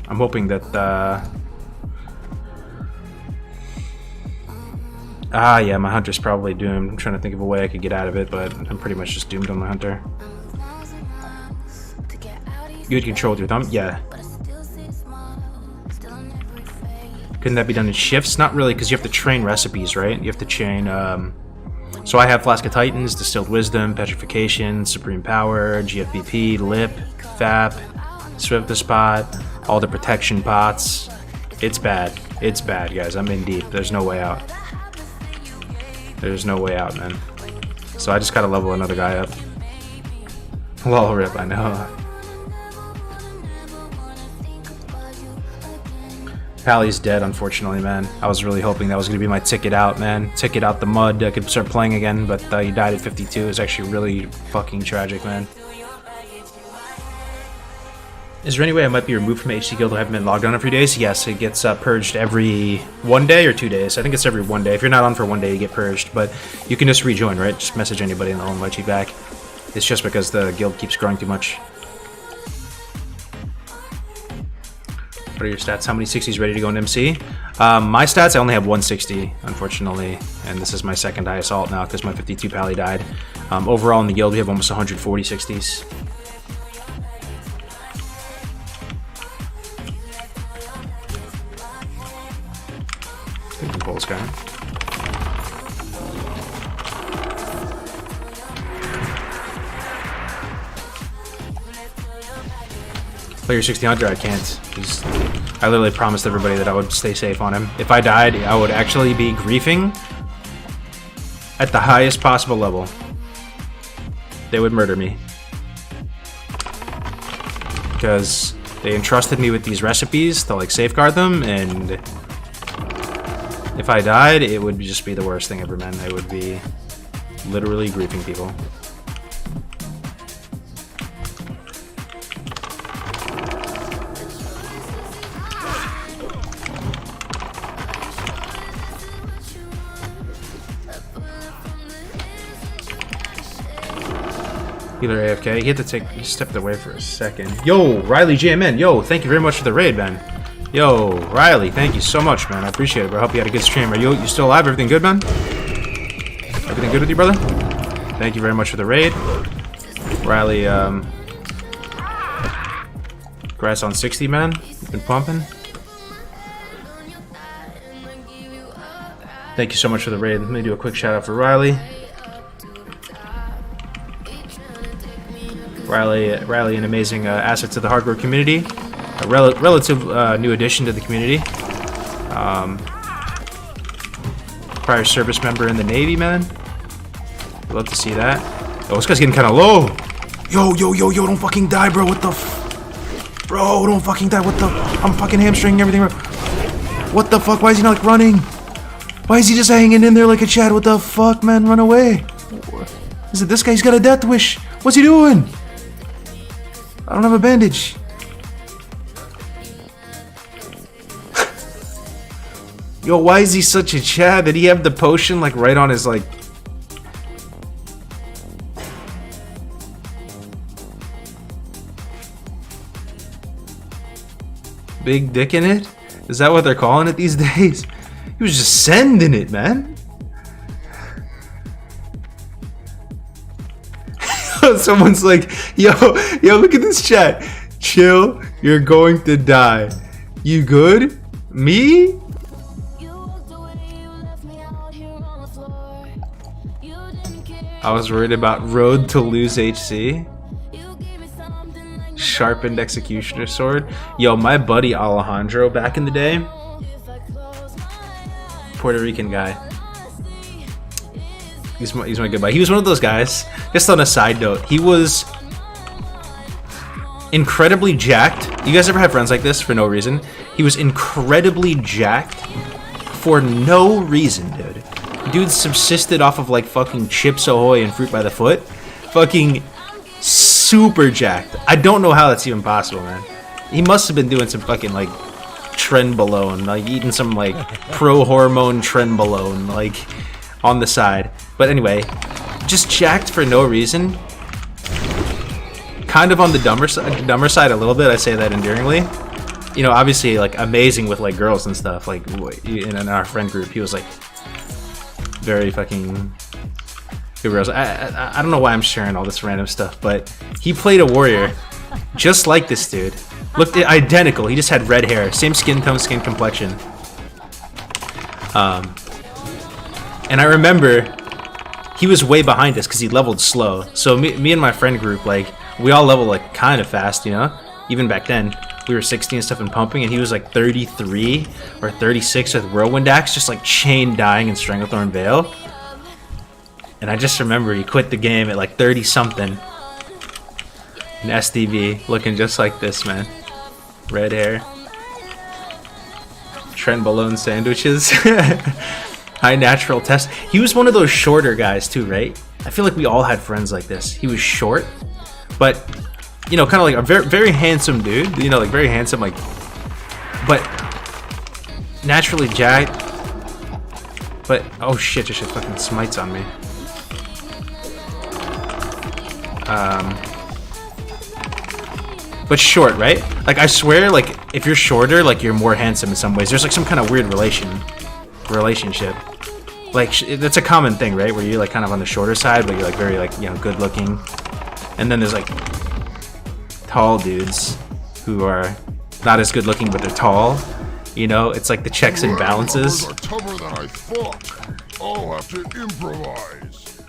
I'm hoping that yeah, my hunter's probably doomed. I'm trying to think of a way I could get out of it, but I'm pretty much just doomed on my hunter. You had control with your thumb? Yeah. Couldn't that be done in shifts? Not really, because you have to train recipes, right? You have to chain, so I have Flask of Titans, Distilled Wisdom, Petrification, Supreme Power, GFBP, Lip, FAP, Swift the Spot, all the protection pots. It's bad. It's bad, guys. I'm in deep. There's no way out. There's no way out, man. So I just gotta level another guy up. Lol, rip, I know. Pally's dead, unfortunately, man. I was really hoping that was going to be my ticket out, man. Ticket out the mud. I could start playing again, but he died at 52. It was actually really fucking tragic, man. Is there any way I might be removed from HC Guild? I haven't been logged on in a few days? Yes, it gets purged every 1 day or 2 days. I think it's every 1 day. If you're not on for 1 day, you get purged. But you can just rejoin, right? Just message anybody and they'll invite you back. It's just because the guild keeps growing too much. What are your stats? How many 60s ready to go in MC? My stats, I only have 160, unfortunately. And this is my second highest alt now because my 52 Pally died. Overall in the guild, we have almost 140 60s. Pulse guy. Player 1600, I can't. I literally promised everybody that I would stay safe on him. If I died, I would actually be griefing at the highest possible level. They would murder me. Because they entrusted me with these recipes to like safeguard them, and if I died, it would just be the worst thing ever, man. I would be literally griefing people. Healer AFK. He had to take. He stepped away for a second. Yo, Riley JMN. Yo, thank you very much for the raid, man. Yo, Riley, thank you so much, man. I appreciate it, bro. I hope you had a good stream. Are you still alive? Everything good, man? Everything good with you, brother? Thank you very much for the raid. Riley, congrats on 60, man. Been pumping. Thank you so much for the raid. Let me do a quick shout out for Riley. Riley, an amazing asset to the hardware community. A relative new addition to the community. Prior service member in the Navy, man. Love to see that. Oh, this guy's getting kind of low. Yo, don't fucking die, bro. What the bro, don't fucking die. What the? I'm fucking hamstringing everything, bro. What the fuck? Why is he not like running? Why is he just hanging in there like a Chad? What the fuck, man? Run away. Is it this guy? He's got a death wish. What's he doing? I don't have a bandage. Yo, why is he such a Chad? Did he have the potion like right on his like... big dick in it? Is that what they're calling it these days? He was just sending it, man. Someone's like, yo, look at this chat. Chill, you're going to die. You good? Me? I was worried about road to lose HC. Sharpened executioner sword. Yo, my buddy Alejandro back in the day. Puerto Rican guy. He's my good buddy. He was one of those guys. Just on a side note, he was incredibly jacked. You guys ever have friends like this for no reason? He was incredibly jacked for no reason, dude. Dude subsisted off of like fucking Chips Ahoy and Fruit by the Foot. Fucking super jacked. I don't know how that's even possible, man. He must have been doing some fucking like trenbolone, like eating some like pro hormone trenbolone, like on the side. But anyway, just jacked for no reason. Kind of on the dumber side a little bit. I say that endearingly. You know, obviously like amazing with like girls and stuff. Like in our friend group, he was like very fucking good girls. I don't know why I'm sharing all this random stuff, but he played a warrior just like this dude. Looked identical. He just had red hair, same skin tone, skin complexion. And I remember he was way behind us because he leveled slow. So me and my friend group, like, we all leveled like kind of fast, you know. Even back then, we were 60 and stuff and pumping, and he was like 33 or 36 with Whirlwind Axe, just like chain dying in Stranglethorn Vale. And I just remember he quit the game at like 30 something. In SDV, looking just like this, man. Red hair. Trent Balone sandwiches. High natural test. He was one of those shorter guys too, right? I feel like we all had friends like this. He was short, but you know, kind of like a very, very handsome dude. You know, like very handsome, like, but naturally jacked. But oh shit, this shit fucking smites on me. But short, right? Like I swear, like if you're shorter, like you're more handsome in some ways. There's like some kind of weird relationship. Like that's a common thing, right? Where you're like kind of on the shorter side, but you're like very like, you know, good looking. And then there's like tall dudes who are not as good looking, but they're tall. You know, it's like the checks and balances. Are tougher than I thought. I'll have to improvise.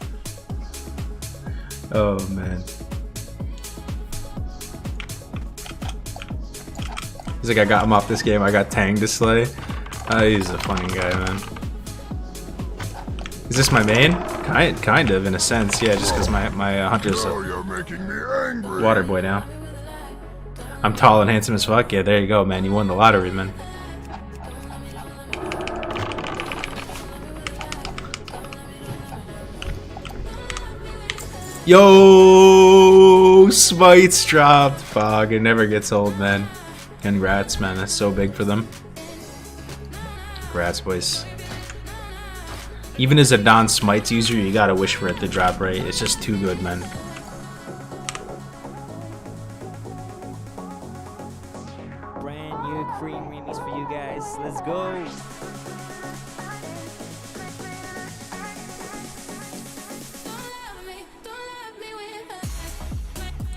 Oh man. He's like, I got him off this game. I got Tang to slay. He's a funny guy, man. Is this my main? Kind of, in a sense, yeah. Just because my hunter's a You're making me angry. water boy now. I'm tall and handsome as fuck. Yeah, there you go, man. You won the lottery, man. Yo, smites dropped. Fuck, it never gets old, man. Congrats, man. That's so big for them. Congrats, boys. Even as a non-smites user, you gotta wish for it to drop, right? It's just too good, man. Brand new cream remix for you guys. Let's go.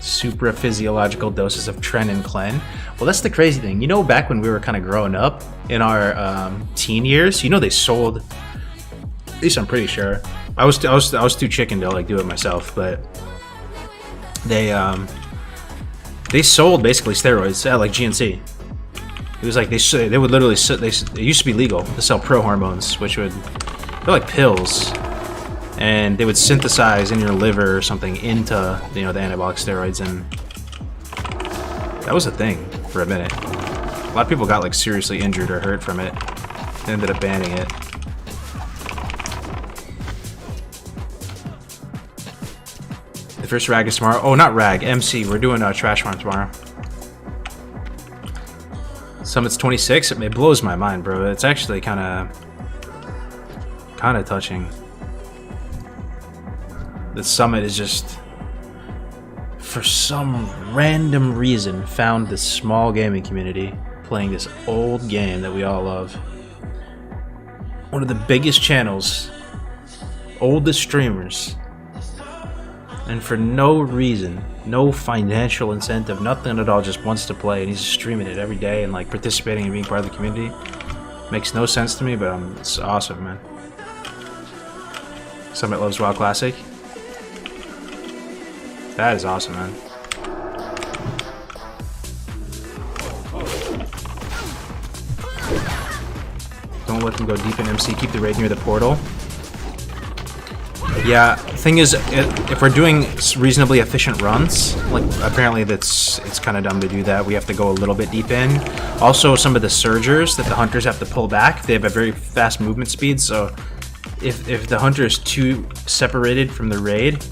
Super physiological doses of Tren and Clen. Well, that's the crazy thing. You know, back when we were kind of growing up in our teen years, you know, they sold. At least I'm pretty sure. I was too chicken to like do it myself, but they sold basically steroids at like GNC. It was like they would literally it used to be legal to sell pro hormones, which they're like pills. And they would synthesize in your liver or something into, you know, the anabolic steroids, and that was a thing for a minute. A lot of people got like seriously injured or hurt from it. They ended up banning it. The first rag is tomorrow. Oh, not rag, MC. We're doing a trash farm tomorrow. Summit's 26. It blows my mind, bro. It's actually kind of touching. The summit is just, for some random reason, found this small gaming community playing this old game that we all love. One of the biggest channels, oldest streamers, and for no reason, no financial incentive, nothing at all, just wants to play, and he's streaming it every day and like participating and being part of the community. Makes no sense to me, but it's awesome, man. Summit loves WoW Classic. That is awesome, man. Don't let them go deep in MC. Keep the raid near the portal. Yeah, thing is, if we're doing reasonably efficient runs, like apparently it's kind of dumb to do that. We have to go a little bit deep in. Also, some of the surgers that the hunters have to pull back, they have a very fast movement speed. So if the hunter is too separated from the raid,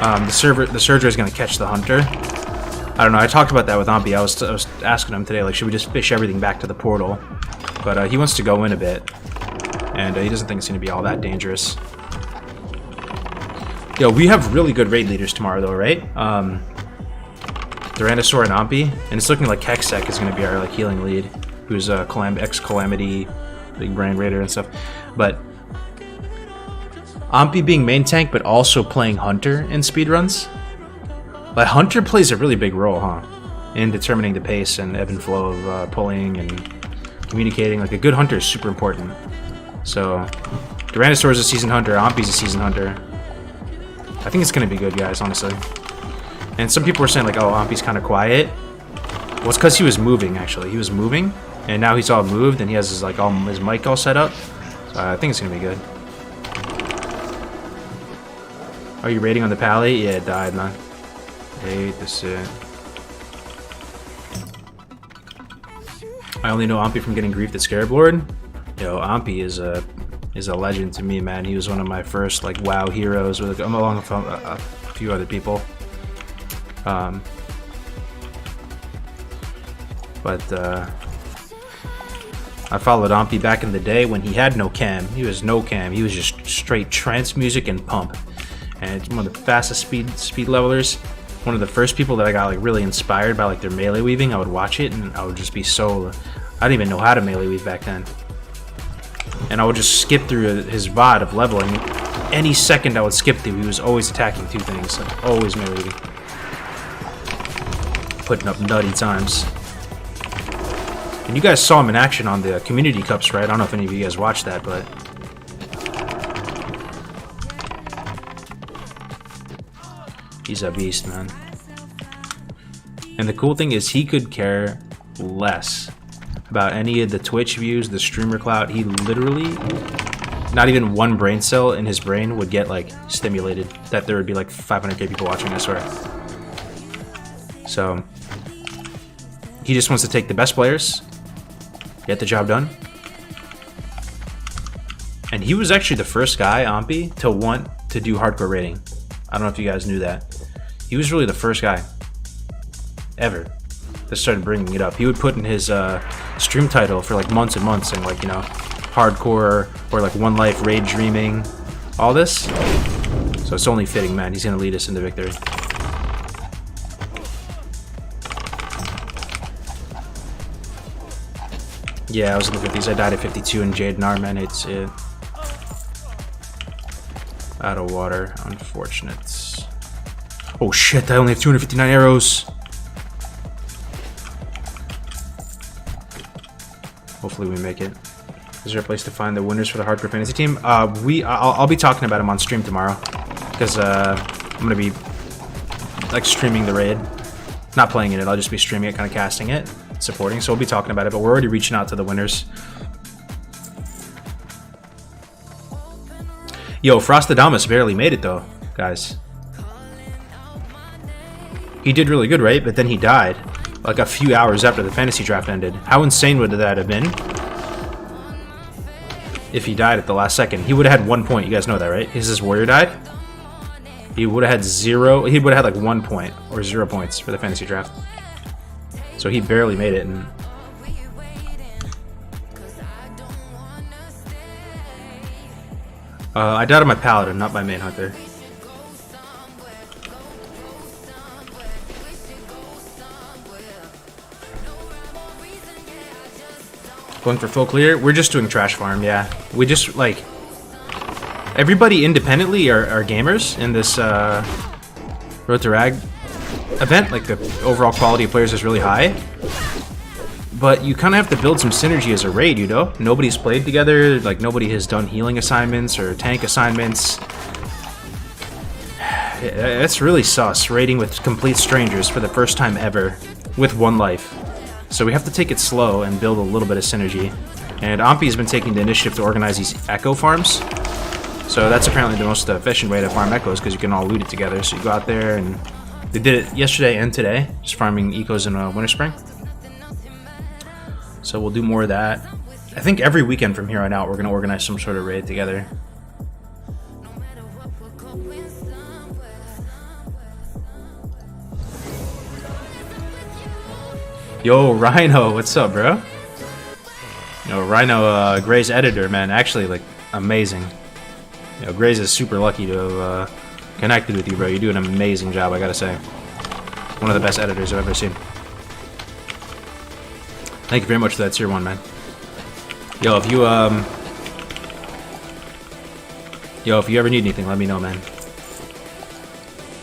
the surger is going to catch the hunter. I don't know. I talked about that with Ampi. I was asking him today, like, should we just fish everything back to the portal? But he wants to go in a bit, and he doesn't think it's going to be all that dangerous. Yo, we have really good raid leaders tomorrow, though, right? Tyrannosaur and Ampi, and it's looking like Hexsec is going to be our like healing lead, who's a ex-Calamity, big brain raider and stuff. But Ampi being main tank, but also playing Hunter in speedruns. But Hunter plays a really big role, huh? In determining the pace and ebb and flow of pulling and communicating. Like, a good Hunter is super important. So, Tyrannosaur is a seasoned Hunter, Ampi's a seasoned Hunter. I think it's going to be good, guys, honestly. And some people were saying, like, oh, Ampi's kind of quiet. Well, it's because he was moving, actually. He was moving, and now he's all moved, and he has his, like, his mic all set up. So I think it's going to be good. Are you raiding on the pally? Yeah, it died, man. Hate this shit. I only know Ampi from getting griefed at Scarab Lord. Yo, Ampi is a legend to me, man. He was one of my first like WoW heroes, with along with a few other people. But I followed Ampi back in the day when he had no cam. He was no cam. He was just straight trance music and pump. And it's one of the fastest speed levelers. One of the first people that I got like really inspired by like their melee weaving. I would watch it and I would just be so... I didn't even know how to melee weave back then. And I would just skip through his VOD of leveling. Any second I would skip through, he was always attacking two things. Like, always melee weaving. Putting up nutty times. And you guys saw him in action on the Community Cups, right? I don't know if any of you guys watched that, but... he's a beast, man. And the cool thing is he could care less about any of the Twitch views, the streamer clout. He literally, not even one brain cell in his brain would get like stimulated that there would be like 500k people watching, I swear. So he just wants to take the best players, get the job done. And he was actually the first guy, Ampi, to want to do hardcore raiding. I don't know if you guys knew that. He was really the first guy ever that started bringing it up. He would put in his stream title for like months and months, and like, you know, hardcore or like one life raid dreaming, all this. So it's only fitting, man. He's gonna lead us into victory. Yeah, I was looking at these. I died at 52 and Jade Nar, man. It's it. Out of water, unfortunate. Oh shit, I only have 259 arrows. Hopefully we make it. Is there a place to find the winners for the hardcore fantasy team? I'll be talking about them on stream tomorrow, because I'm gonna be like streaming the raid, not playing in it. I'll just be streaming it, kind of casting it, supporting. So we'll be talking about it. But we're already reaching out to the winners. Yo, Frostadamus barely made it though, guys. He did really good, right? But then he died like a few hours after the fantasy draft ended. How insane would that have been if he died at the last second? He would have had 1 point. You guys know that, right? His warrior died. He would have had 0. He would have had like 1 point or 0 points for the fantasy draft. So he barely made it. And I died on my paladin, not my main hunter. Going for full clear? We're just doing trash farm, yeah. We just, like... everybody independently are gamers in this Road to Rag event. Like, the overall quality of players is really high. But you kind of have to build some synergy as a raid, you know? Nobody's played together, like, nobody has done healing assignments or tank assignments. It's really sus, raiding with complete strangers for the first time ever with 1 life. So we have to take it slow and build a little bit of synergy. And Ampi has been taking the initiative to organize these echo farms. So that's apparently the most efficient way to farm echoes, because you can all loot it together. So you go out there, and they did it yesterday and today, just farming ecos in Winter Spring. So we'll do more of that. I think every weekend from here on out, we're going to organize some sort of raid together. Yo, Rhino, what's up, bro? Yo, Rhino, Gray's editor, man, actually, like, amazing. Yo, Gray's is super lucky to have connected with you, bro. You do an amazing job, I gotta say. One of the best editors I've ever seen. Thank you very much for that tier 1, man. Yo, if you ever need anything, let me know, man.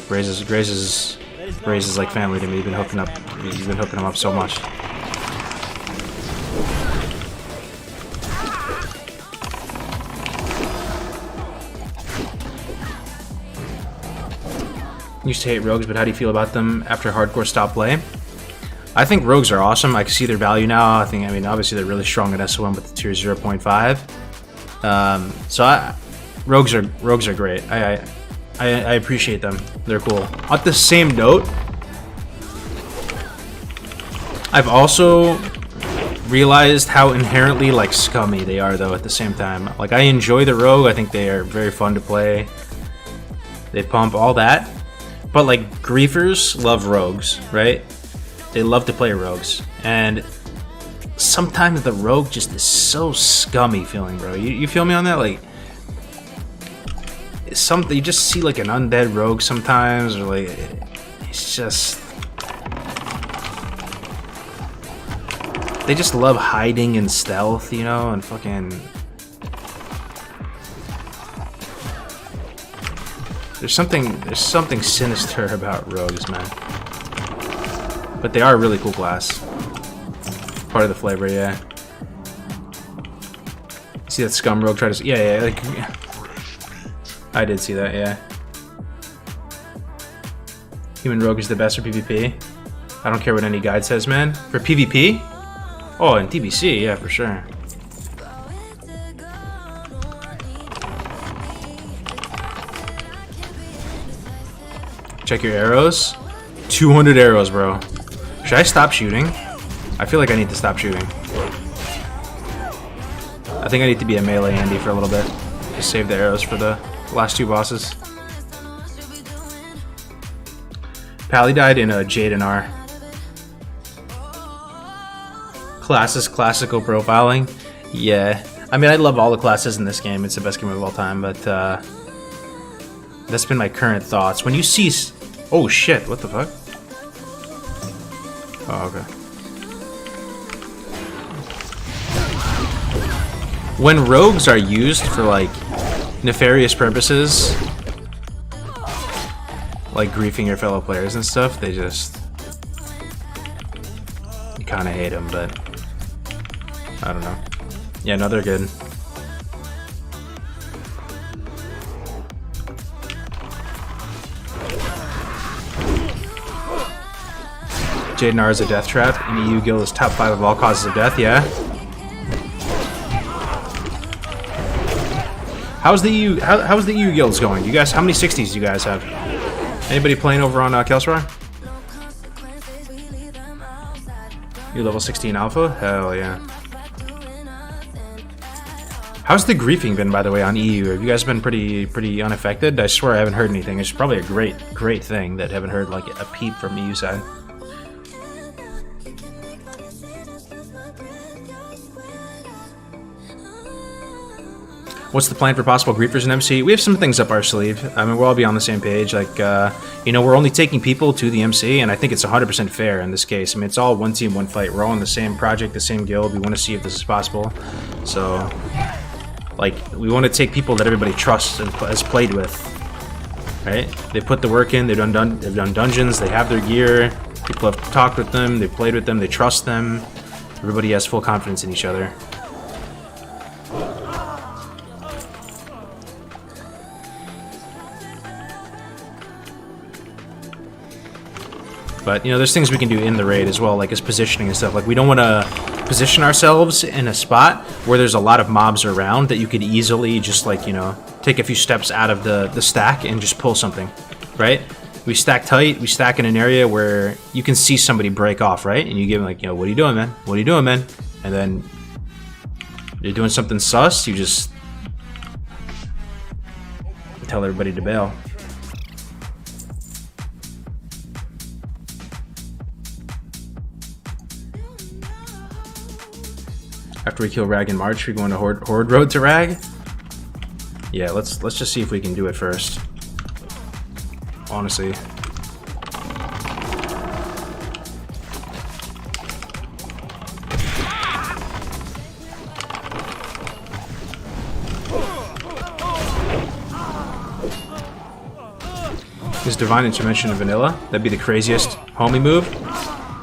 Gray's is like family to me. You've been hooking him up so much. Used to hate rogues, but how do you feel about them after hardcore stopped play? I think rogues are awesome. I can see their value now. I mean, obviously they're really strong at SOM with the tier 0.5. Rogues are great. I appreciate them. They're cool. On the same note, I've also realized how inherently like scummy they are though at the same time. Like I enjoy the rogue, I think they are very fun to play. They pump all that. But like griefers love rogues, right? They love to play rogues. And sometimes the rogue just is so scummy feeling, bro. You feel me on that? Like something you just see like an undead rogue sometimes, or like it's just they just love hiding in stealth, you know, and fucking there's something sinister about rogues, man. But they are a really cool class. Part of the flavor, yeah. See that scum rogue try to... Yeah, like... I did see that, yeah. Human rogue is the best for PvP. I don't care what any guide says, man. For PvP? Oh, in TBC, yeah, for sure. Check your arrows. 200 arrows, bro. Should I stop shooting? I feel like I need to stop shooting. I think I need to be a melee Andy for a little bit. Just save the arrows for the last two bosses. Pally died in a Jade and R. Classes, classical profiling. Yeah. I mean, I love all the classes in this game. It's the best game of all time, but that's been my current thoughts. When you see... Oh shit, what the fuck? Oh, okay. When rogues are used for like nefarious purposes, like griefing your fellow players and stuff, they just... You kind of hate them, but I don't know. Yeah, no, they're good. Jadenar is a death trap. In EU guild is top 5 of all causes of death, yeah. How's the EU how's the EU guilds going? You guys, how many 60s do you guys have? Anybody playing over on Kelsrar? You level 16 alpha? Hell yeah. How's the griefing been, by the way, on EU? Have you guys been pretty unaffected? I swear I haven't heard anything. It's probably a great thing that I haven't heard like a peep from EU side. What's the plan for possible griefers in MC? We have some things up our sleeve. I mean, we'll all be on the same page. Like, you know, we're only taking people to the MC, and I think it's 100% fair in this case. I mean, it's all one team, one fight. We're all in the same project, the same guild. We want to see if this is possible. So, like, we want to take people that everybody trusts and has played with, right? They put the work in. They've done dungeons. They have their gear. People have talked with them. They've played with them. They trust them. Everybody has full confidence in each other. But, you know, there's things we can do in the raid as well, like as positioning and stuff. Like, we don't want to position ourselves in a spot where there's a lot of mobs around that you could easily just, like, you know, take a few steps out of the stack and just pull something, right? We stack tight, we stack in an area where you can see somebody break off, right? And you give them, like, you know, what are you doing, man? What are you doing, man? And then you're doing something sus, you just tell everybody to bail. After we kill Rag in March, we go on a horde road to Rag. Yeah, let's just see if we can do it first. Honestly. Is Divine Intervention in vanilla? That'd be the craziest homie move.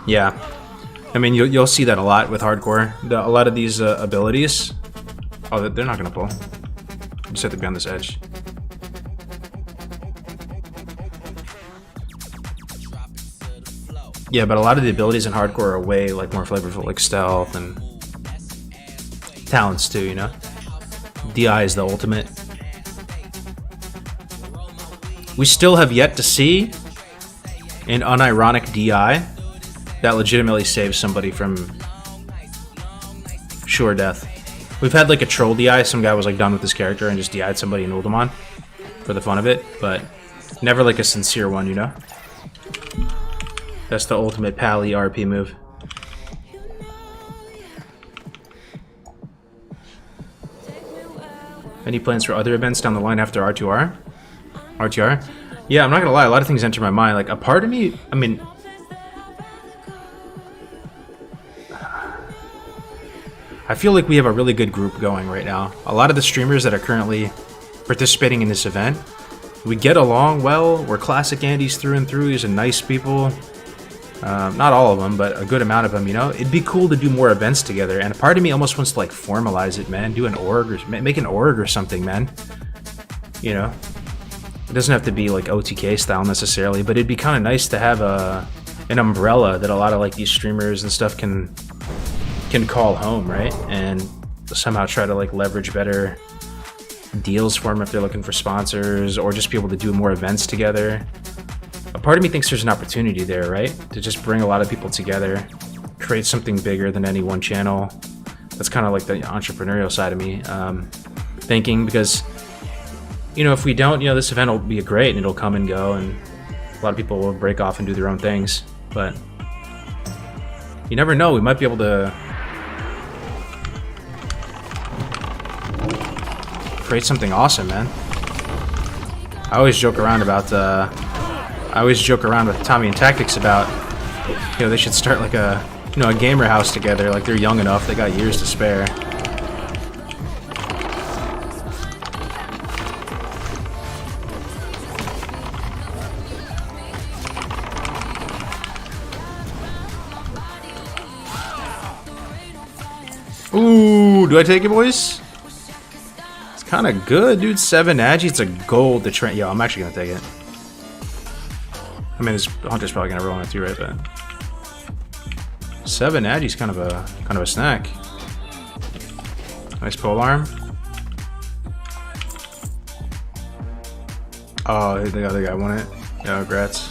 Yeah. I mean, you'll see that a lot with hardcore. A lot of these abilities... Oh, they're not going to pull. You just have to be on this edge. Yeah, but a lot of the abilities in hardcore are way like more flavorful, like stealth and talents too, you know? DI is the ultimate. We still have yet to see an unironic DI that legitimately saves somebody from sure death. We've had like a troll DI. Some guy was like done with his character and just DI'd somebody and ult him on for the fun of it, but never like a sincere one, you know? That's the ultimate pally RP move. Any plans for other events down the line after R2R? R2R? Yeah, I'm not gonna lie, a lot of things enter my mind. Like, a part of me, I mean... I feel like we have a really good group going right now. A lot of the streamers that are currently participating in this event, we get along well. We're classic Andys through and through. These are nice people. Not all of them, but a good amount of them, you know? It'd be cool to do more events together, and a part of me almost wants to, like, formalize it, man. Do an org, or make an org or something, man. You know? It doesn't have to be, like, OTK style necessarily, but it'd be kind of nice to have an umbrella that a lot of, like, these streamers and stuff can call home, right? And somehow try to, like, leverage better deals for them if they're looking for sponsors, or just be able to do more events together. A part of me thinks there's an opportunity there, right? To just bring a lot of people together, create something bigger than any one channel. That's kind of like the entrepreneurial side of me thinking, because, you know, if we don't, you know, this event will be great and it'll come and go, and a lot of people will break off and do their own things, but you never know, we might be able to create something awesome, man. I always joke around about with Tommy and Tactics about, you know, they should start like a, you know, a gamer house together. Like, they're young enough, they got years to spare. Ooh, do I take it, boys? It's kind of good, dude. 7 agi, it's a gold to train. Yo, I'm actually gonna take it. I mean, this Hunter's probably gonna roll on it too, right? But 7 agi's kind of a snack. Nice pole arm. Oh, the other guy won it. Yeah, congrats.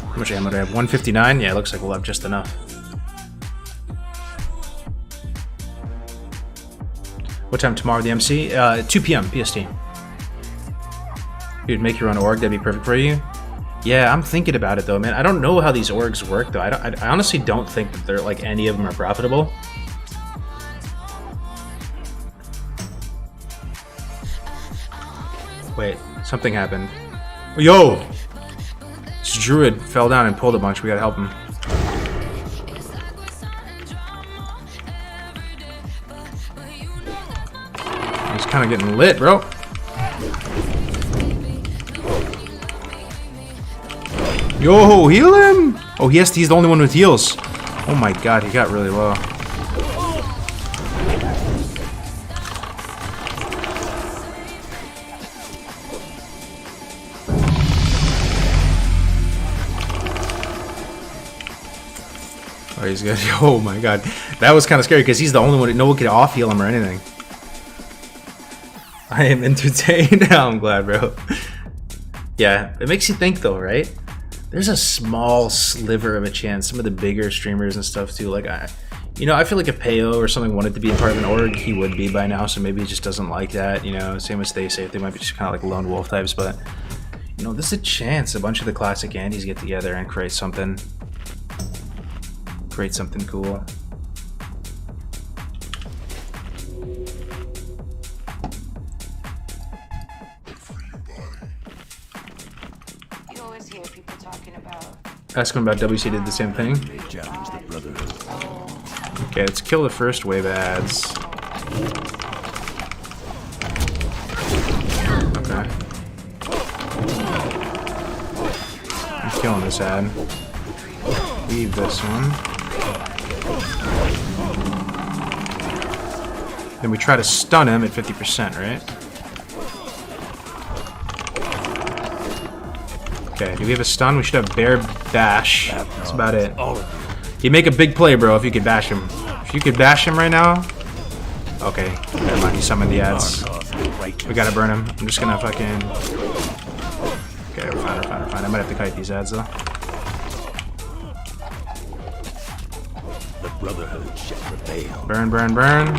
How much ammo do I have? 159? Yeah, it looks like we'll have just enough. What time tomorrow, the MC? 2 p.m. PST. You'd make your own org, that'd be perfect for you. Yeah, I'm thinking about it though, man. I don't know how these orgs work though. I honestly don't think that they're, like, any of them are profitable. Wait, something happened. Yo! This druid fell down and pulled a bunch. We gotta help him. He's kind of getting lit, bro. Yo, heal him! Oh, yes, he's the only one with heals. Oh my god, he got really low. Oh, he's good. Oh my god. That was kind of scary because he's the only one. No one could off heal him or anything. I am entertained. I'm glad, bro. Yeah, it makes you think though, right? There's a small sliver of a chance. Some of the bigger streamers and stuff too. Like, I feel like if Peo or something wanted to be a part of an org, he would be by now. So maybe he just doesn't like that. You know, same with Stay Safe. They might be just kind of like lone wolf types. But, you know, there's a chance a bunch of the classic Andys get together and create something. Create something cool. You always hear people talking about. Ask him about WC did the same thing. Okay, let's kill the first wave of ads. Okay. I'm killing this ad. Leave this one. Then we try to stun him at 50%, right? Okay, do we have a stun? We should have bear bash. That's about it. You make a big play, bro, if you could bash him. If you could bash him right now... Okay, never mind, he summoned the ads. We gotta burn him. I'm just gonna fucking... Okay, we're fine. I might have to kite these ads, though. Brotherhood shall prevail. Burn, burn, burn.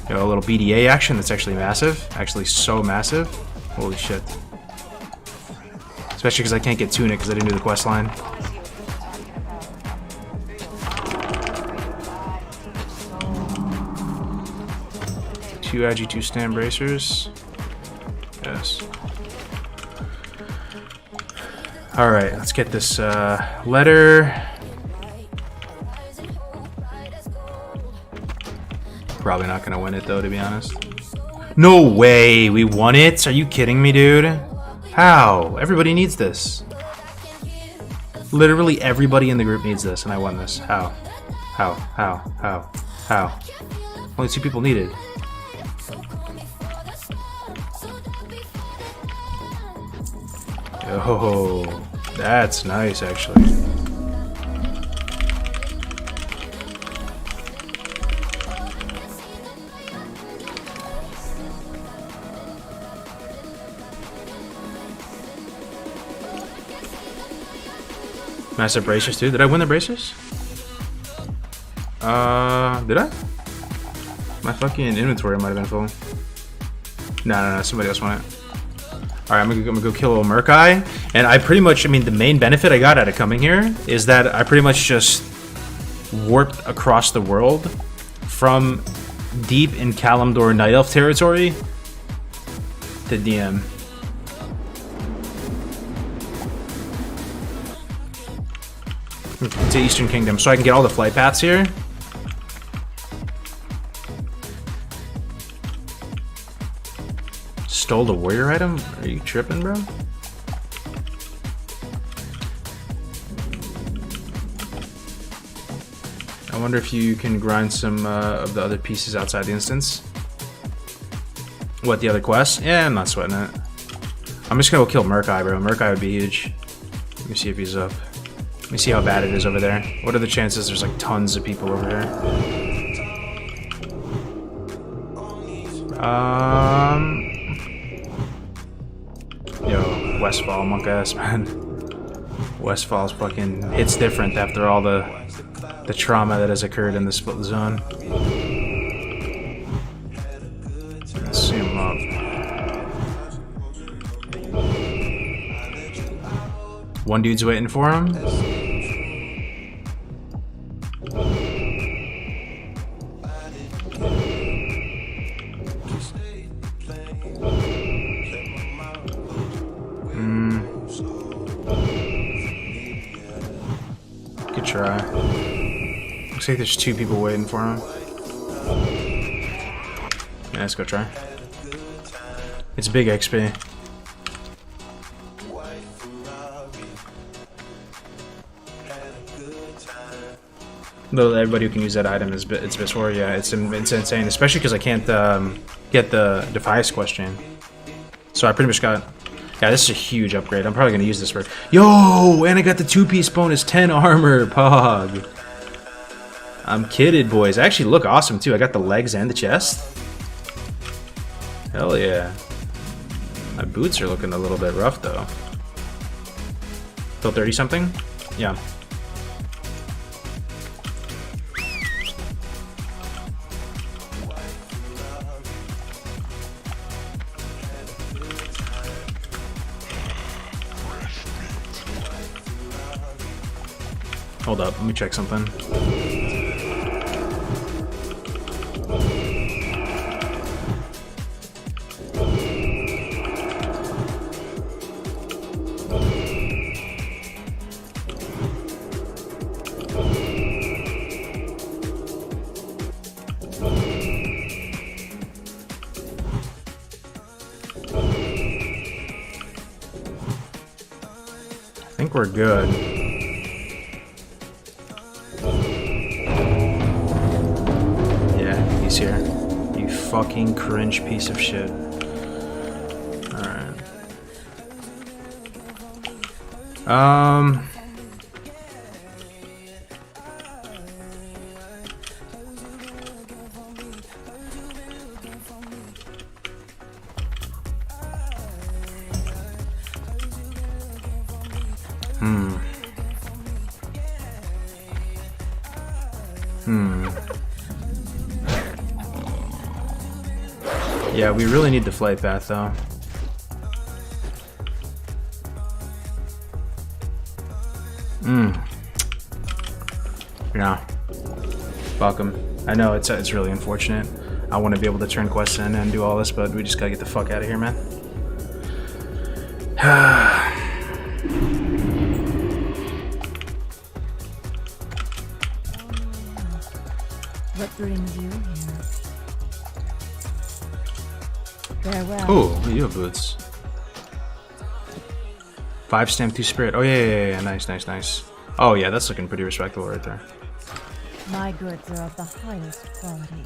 Yo, a little BDA action that's actually massive. Actually so massive. Holy shit. Especially because I can't get tunic because I didn't do the quest line. Two Agi, 2 stand bracers. Yes. Alright, let's get this letter. Probably not gonna win it though, to be honest. No way, we won it? Are you kidding me, dude? How? Everybody needs this. Literally everybody in the group needs this, and I won this. How? How? How? How? How? Only 2 people needed. Oh, that's nice, actually. Massive bracers, too. Did I win the bracers? Did I? My fucking inventory might have been full. No, somebody else won it. Alright, I'm gonna go kill a Murkai. And I pretty much, I mean, the main benefit I got out of coming here is that I pretty much just warped across the world from deep in Kalimdor Night Elf territory to DM. To Eastern Kingdom, so I can get all the flight paths here. Stole the warrior item? Are you tripping, bro? I wonder if you can grind some of the other pieces outside the instance. What, the other quests? Yeah, I'm not sweating it. I'm just gonna go kill Murkai, bro. Murkai would be huge. Let me see if he's up. Let me see how bad it is over there. What are the chances there's like tons of people over here? Yo, Westfall, monk ass, man. Westfall's fucking hits different after all the trauma that has occurred in the split zone. Let's see him up. One dude's waiting for him. Good try. Looks like there's 2 people waiting for him. Yeah, let's go try. It's big XP. Though everybody who can use that item is it's Visor, yeah, it's insane, especially because I can't get the Defias question. So I pretty much got, yeah, this is a huge upgrade. I'm probably gonna use this for, yo, and I got the 2-piece bonus, 10 armor, pog. I'm kidding, boys. I actually look awesome too. I got the legs and the chest. Hell yeah. My boots are looking a little bit rough though. Still 30 something? Yeah. Hold up, let me check something. I think we're good. Here, you fucking cringe piece of shit. Alright. Yeah, we really need the flight path though. Yeah. Welcome. I know it's really unfortunate. I want to be able to turn quests in and do all this, but we just gotta get the fuck out of here, man. What brings you here? Farewell. Oh, you have boots. 5 stamp, 2 spirit. Oh yeah. Nice. Oh yeah, that's looking pretty respectable right there. My goods are of the highest quality.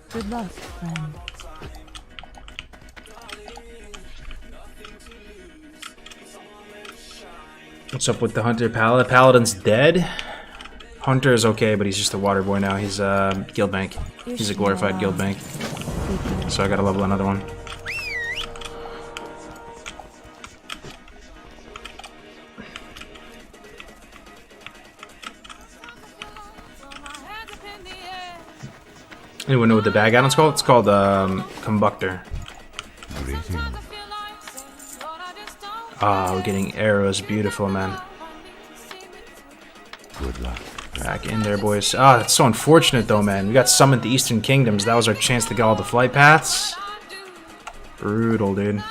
Good luck, friend. What's up with the Hunter Paladin? Paladin's dead. Hunter is okay, but he's just a water boy now. He's a guild bank. He's a glorified guild bank. So I gotta level another one. Anyone know what the bag add-on's called? It's called Combustor. Ah, we're getting arrows. Beautiful, man. Good luck. Back in there, boys. Ah, that's so unfortunate, though, man. We got summoned to Eastern Kingdoms. That was our chance to get all the flight paths. Brutal, dude.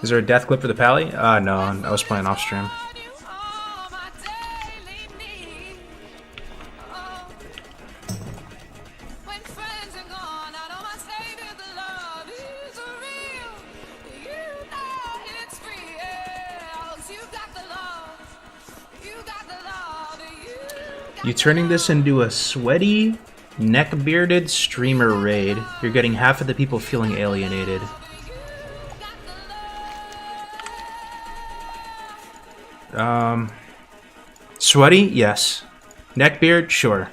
Is there a death clip for the pally? No. I was playing off stream. You turning this into a sweaty, neck-bearded streamer raid. You're getting half of the people feeling alienated. Sweaty? Yes. Neckbeard? Sure.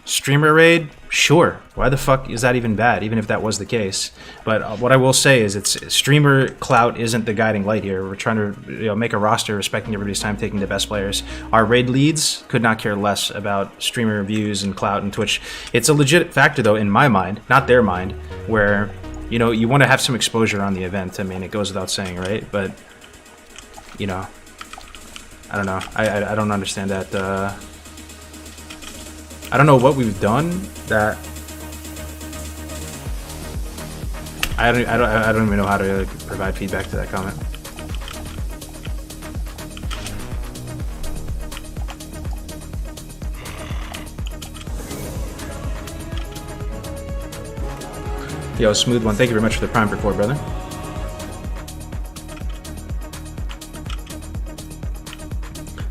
Streamer raid? Sure. Why the fuck is that even bad, even if that was the case? But what I will say is streamer clout isn't the guiding light here. We're trying to make a roster respecting everybody's time, taking the best players. Our raid leads could not care less about streamer views and clout and Twitch. It's a legit factor, though, in my mind, not their mind, where, you know, you want to have some exposure on the event. I mean, it goes without saying, right? But, you know, I don't know. I don't understand that. I don't know what we've done that I don't even know how to provide feedback to that comment. Yo, Smooth One, thank you very much for the Prime for 4, brother.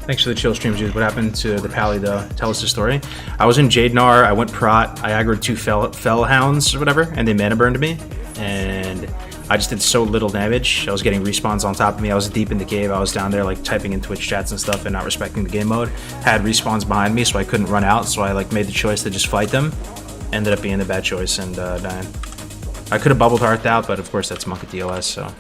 Thanks for the chill streams, dude. What happened to the pally, though? Tell us the story. I was in Jadenar, I went prot, I aggroed 2 fell hounds or whatever, and they mana burned me. And I just did so little damage. I was getting respawns on top of me. I was deep in the cave. I was down there like typing in Twitch chats and stuff and not respecting the game mode. Had respawns behind me, so I couldn't run out. So I like made the choice to just fight them. Ended up being the bad choice and dying. I could have bubbled hearthed out, but of course that's Monk at DLS, so.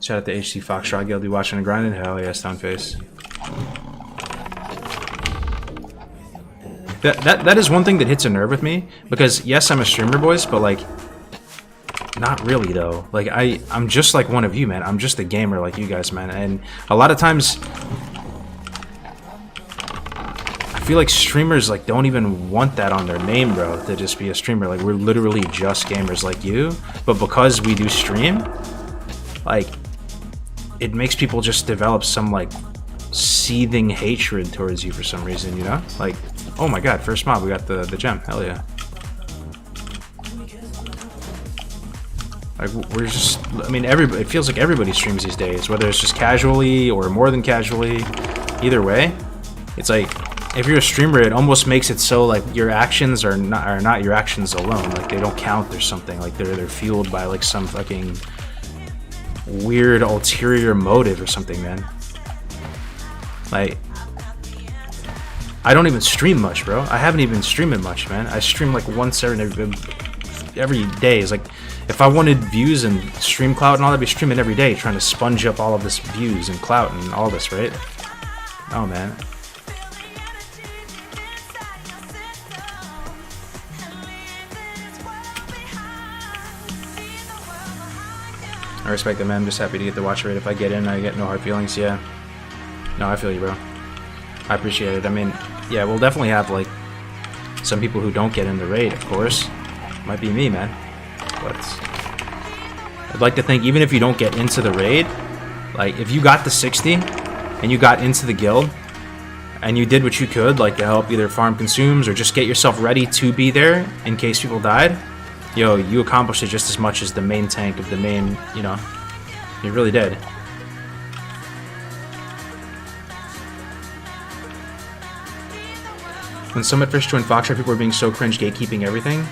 Shout out to HC Foxtrot Guild. You watching and grinding? Hell yeah, Stoneface. That is one thing that hits a nerve with me, because yes, I'm a streamer, boys, but like, not really though. Like I'm just like one of you, man. I'm just a gamer like you guys, man. And a lot of times, I feel like streamers like don't even want that on their name, bro. To just be a streamer. Like we're literally just gamers like you, but because we do stream, like, it makes people just develop some like seething hatred towards you for some reason, you know? Like, oh my god, first mob, we got the gem. Hell yeah. Like, we're just, I mean, it feels like everybody streams these days, whether it's just casually or more than casually. Either way, it's like, if you're a streamer, it almost makes it so like your actions are not your actions alone. Like they don't count or something. Like they're fueled by like some fucking weird ulterior motive or something, man. Like, I don't even stream much, bro. I haven't even streamed much, man. I stream like once every day. It's like, If I wanted views and stream clout and all, I'd be streaming every day, trying to sponge up all of this views and clout and all this, right? Oh man. I respect it, man. I'm just happy to get the watch rate. If I get in, I get no hard feelings. Yeah. No, I feel you, bro. I appreciate it. I mean, yeah, we'll definitely have, like, some people who don't get in the raid, of course. Might be me, man. But I'd like to think, even if you don't get into the raid, like, if you got the 60 and you got into the guild and you did what you could, like, to help either farm consumes or just get yourself ready to be there in case people died, yo, you accomplished it just as much as the main tank of the main, you know. You really did. When Summit first joined Foxtrot, people were being so cringe gatekeeping everything.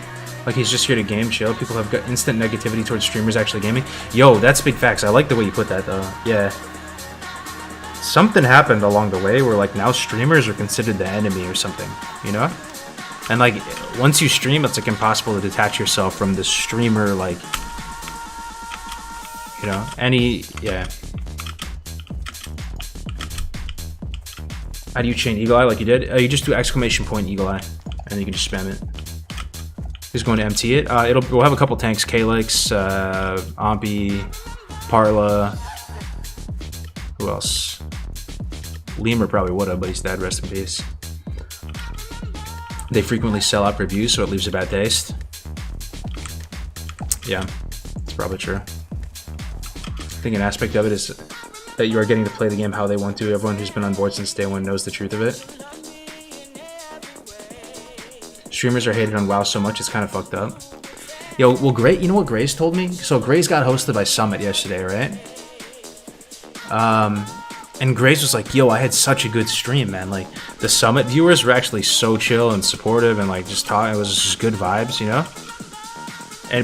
Like, he's just here to game, chill. People have got instant negativity towards streamers actually gaming. Yo, that's big facts. I like the way you put that, though. Yeah. Something happened along the way where, like, now streamers are considered the enemy or something, you know? And, like, once you stream, it's, like, impossible to detach yourself from the streamer, like, you know, yeah. How do you chain Eagle Eye like you did? You just do exclamation point Eagle Eye, and then you can just spam it. Who's going to MT it? We'll have a couple tanks, Calyx, Ompi, Parla. Who else? Lemur probably would have, but he's dead, rest in peace. They frequently sell out reviews, so it leaves a bad taste. Yeah, it's probably true. I think an aspect of it is that you are getting to play the game how they want to. Everyone who's been on board since day one knows the truth of it. Streamers are hated on WoW so much, it's kind of fucked up. Yo, well, Gray, you know what Gray's told me? So Gray's got hosted by Summit yesterday, right? And Gray's was like, yo, I had such a good stream, man. Like, the Summit viewers were actually so chill and supportive and, like, just talking. It was just good vibes, you know?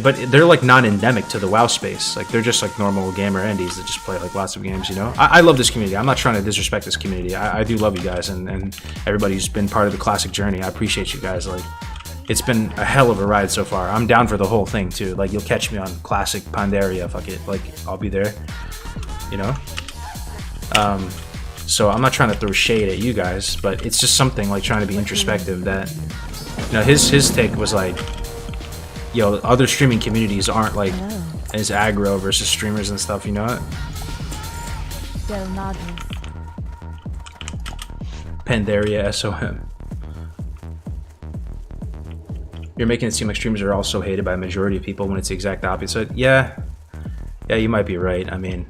But they're, like, not endemic to the WoW space. Like, they're just, like, normal gamer indies that just play, like, lots of games, you know? I love this community. I'm not trying to disrespect this community. I do love you guys and everybody who's been part of the classic journey. I appreciate you guys. Like, it's been a hell of a ride so far. I'm down for the whole thing, too. Like, you'll catch me on classic Pandaria. Fuck it. Like, I'll be there, you know? So I'm not trying to throw shade at you guys, but it's just something, like, trying to be introspective that, you know, his take was like, yo, other streaming communities aren't, like, as aggro versus streamers and stuff, you know? Pandaria SOM. You're making it seem like streamers are also hated by a majority of people when it's the exact opposite. Yeah, you might be right. I mean,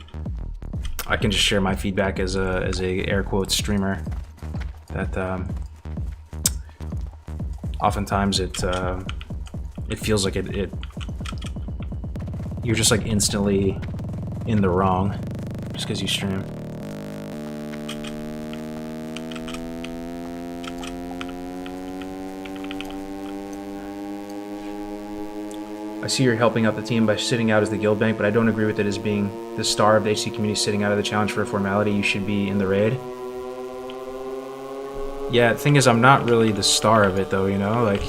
I can just share my feedback as a air quotes streamer. That oftentimes it feels like it you're just, like, instantly in the wrong just because you stream. I see you're helping out the team by sitting out as the guild bank, but I don't agree with it as being the star of the HC community sitting out of the challenge for a formality. You should be in the raid. Yeah, the thing is, I'm not really the star of it, though, you know? Like,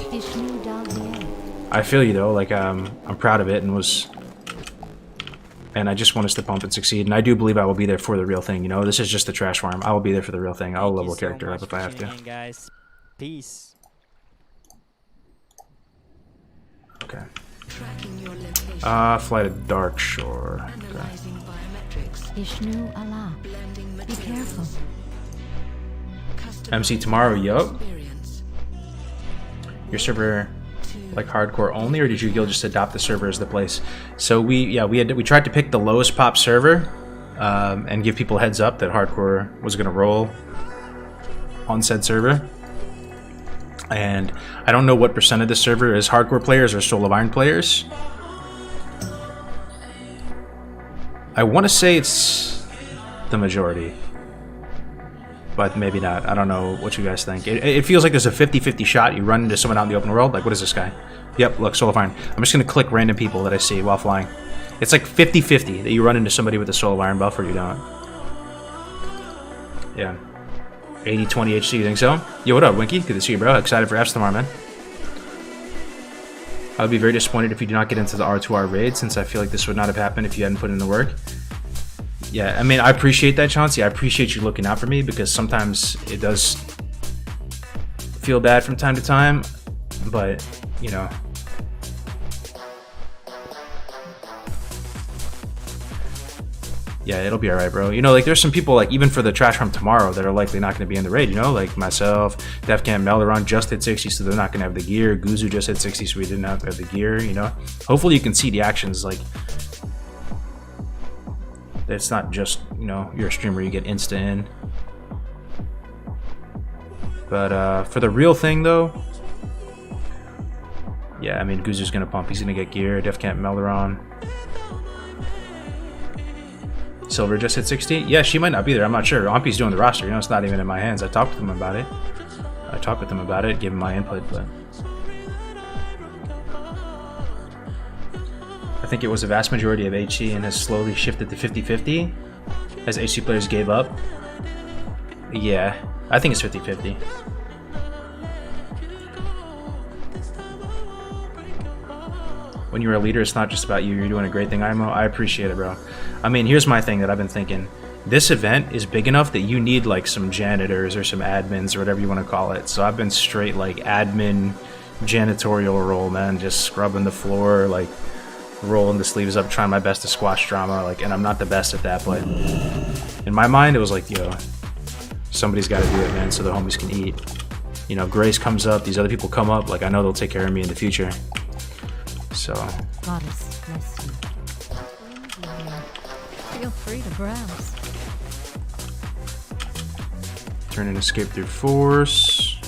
I feel you, though. Like, I'm proud of it and I just want us to pump and succeed. And I do believe I will be there for the real thing, you know? This is just a trash farm. I will be there for the real thing. I'll level character up if I have to. Guys. Peace. Okay. Flight of Dark Shore. Okay. Ishnu Allah. Be careful. MC tomorrow, yup. Your server, like, hardcore only, or did your guild just adopt the server as the place? So we tried to pick the lowest pop server, and give people a heads up that hardcore was gonna roll on said server. And I don't know what percent of the server is hardcore players or Soul of Iron players. I want to say it's the majority, but maybe not. I don't know what you guys think. It feels like there's a 50-50 shot. You run into someone out in the open world. Like, what is this guy? Yep, look, Soul of Iron. I'm just going to click random people that I see while flying. It's like 50-50 that you run into somebody with a Soul of Iron buff or you don't. Yeah. 80-20 HC, you think so? Yo, what up, Winky? Good to see you, bro. Excited for F's tomorrow, man. I would be very disappointed if you do not get into the R2R raid, since I feel like this would not have happened if you hadn't put in the work. Yeah, I mean, I appreciate that, Chauncey. I appreciate you looking out for me, because sometimes it does feel bad from time to time, but, you know. Yeah, it'll be alright, bro. You know, like, there's some people, like, even for the trash from tomorrow that are likely not going to be in the raid, you know? Like, myself, Defcam, Melaron just hit 60, so they're not going to have the gear. Guzu just hit 60, so we didn't have to have the gear, you know? Hopefully you can see the actions, like, it's not just, you know, you're a streamer, you get insta in. But, for the real thing, though, yeah, I mean, Guzu's going to pump. He's going to get gear. Defcam, Melaron. Silver just hit 60. Yeah, she might not be there. I'm not sure. Ompi's doing the roster. You know, it's not even in my hands. I talked with them about it. Gave him my input, but I think it was a vast majority of HC and has slowly shifted to 50-50 as HC players gave up. Yeah, I think it's 50-50. When you're a leader, it's not just about you. You're doing a great thing, IMO. I appreciate it, bro. I mean, here's my thing that I've been thinking. This event is big enough that you need, like, some janitors or some admins or whatever you want to call it. So I've been straight, like, admin janitorial role, man. Just scrubbing the floor, like, rolling the sleeves up, trying my best to squash drama. Like, and I'm not the best at that, but in my mind, it was like, yo, somebody's got to do it, man, so the homies can eat. You know, Grace comes up, these other people come up. Like, I know they'll take care of me in the future. So Goddess bless you. Feel free to browse. turn and escape through force.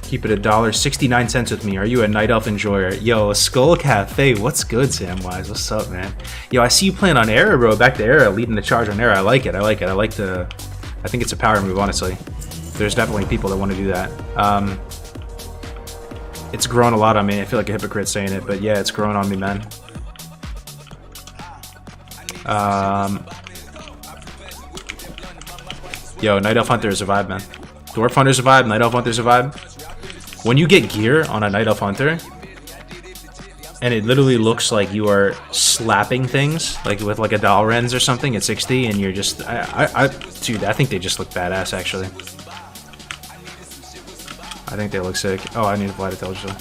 Keep it $1.69 with me. Are you a Night Elf enjoyer? Yo, Skull Cafe, what's good, Samwise? What's up, man? Yo, I see you playing on Era, bro. Back to Era, leading the charge on Era. I like it. I like the. I think it's a power move, honestly. There's definitely people that want to do that. It's grown a lot on me. I feel like a hypocrite saying it, but yeah, it's grown on me, man. Yo, Night Elf Hunter is a vibe, man. Dwarf Hunter's a vibe. Night Elf Hunter's a vibe. When you get gear on a Night Elf Hunter, and it literally looks like you are slapping things, like with like a Dalrens or something at 60, and you're just, dude, I think they just look badass, actually. I think they look sick. Oh, I need to fly to Telja.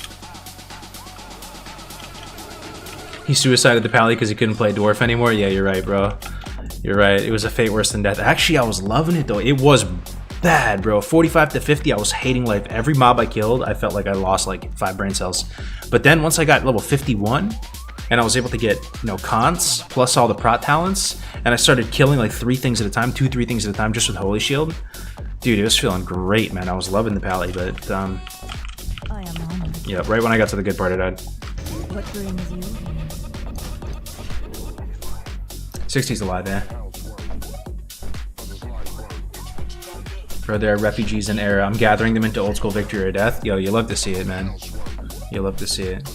He suicided the pally because he couldn't play Dwarf anymore? Yeah, you're right, bro. You're right. It was a fate worse than death. Actually, I was loving it, though. It was bad, bro. 45 to 50, I was hating life. Every mob I killed, I felt like I lost like 5 brain cells. But then once I got level 51, and I was able to get, you know, cons, plus all the prot talents, and I started killing like 3 things at a time, 2-3 things at a time, just with Holy Shield. Dude, it was feeling great, man. I was loving the pally, but, I am honored. yeah, right when I got to the good part, I died. What dream is you? 60's alive, man. Bro, there are refugees in Era. I'm gathering them into old school victory or death. Yo, you love to see it, man. You love to see it.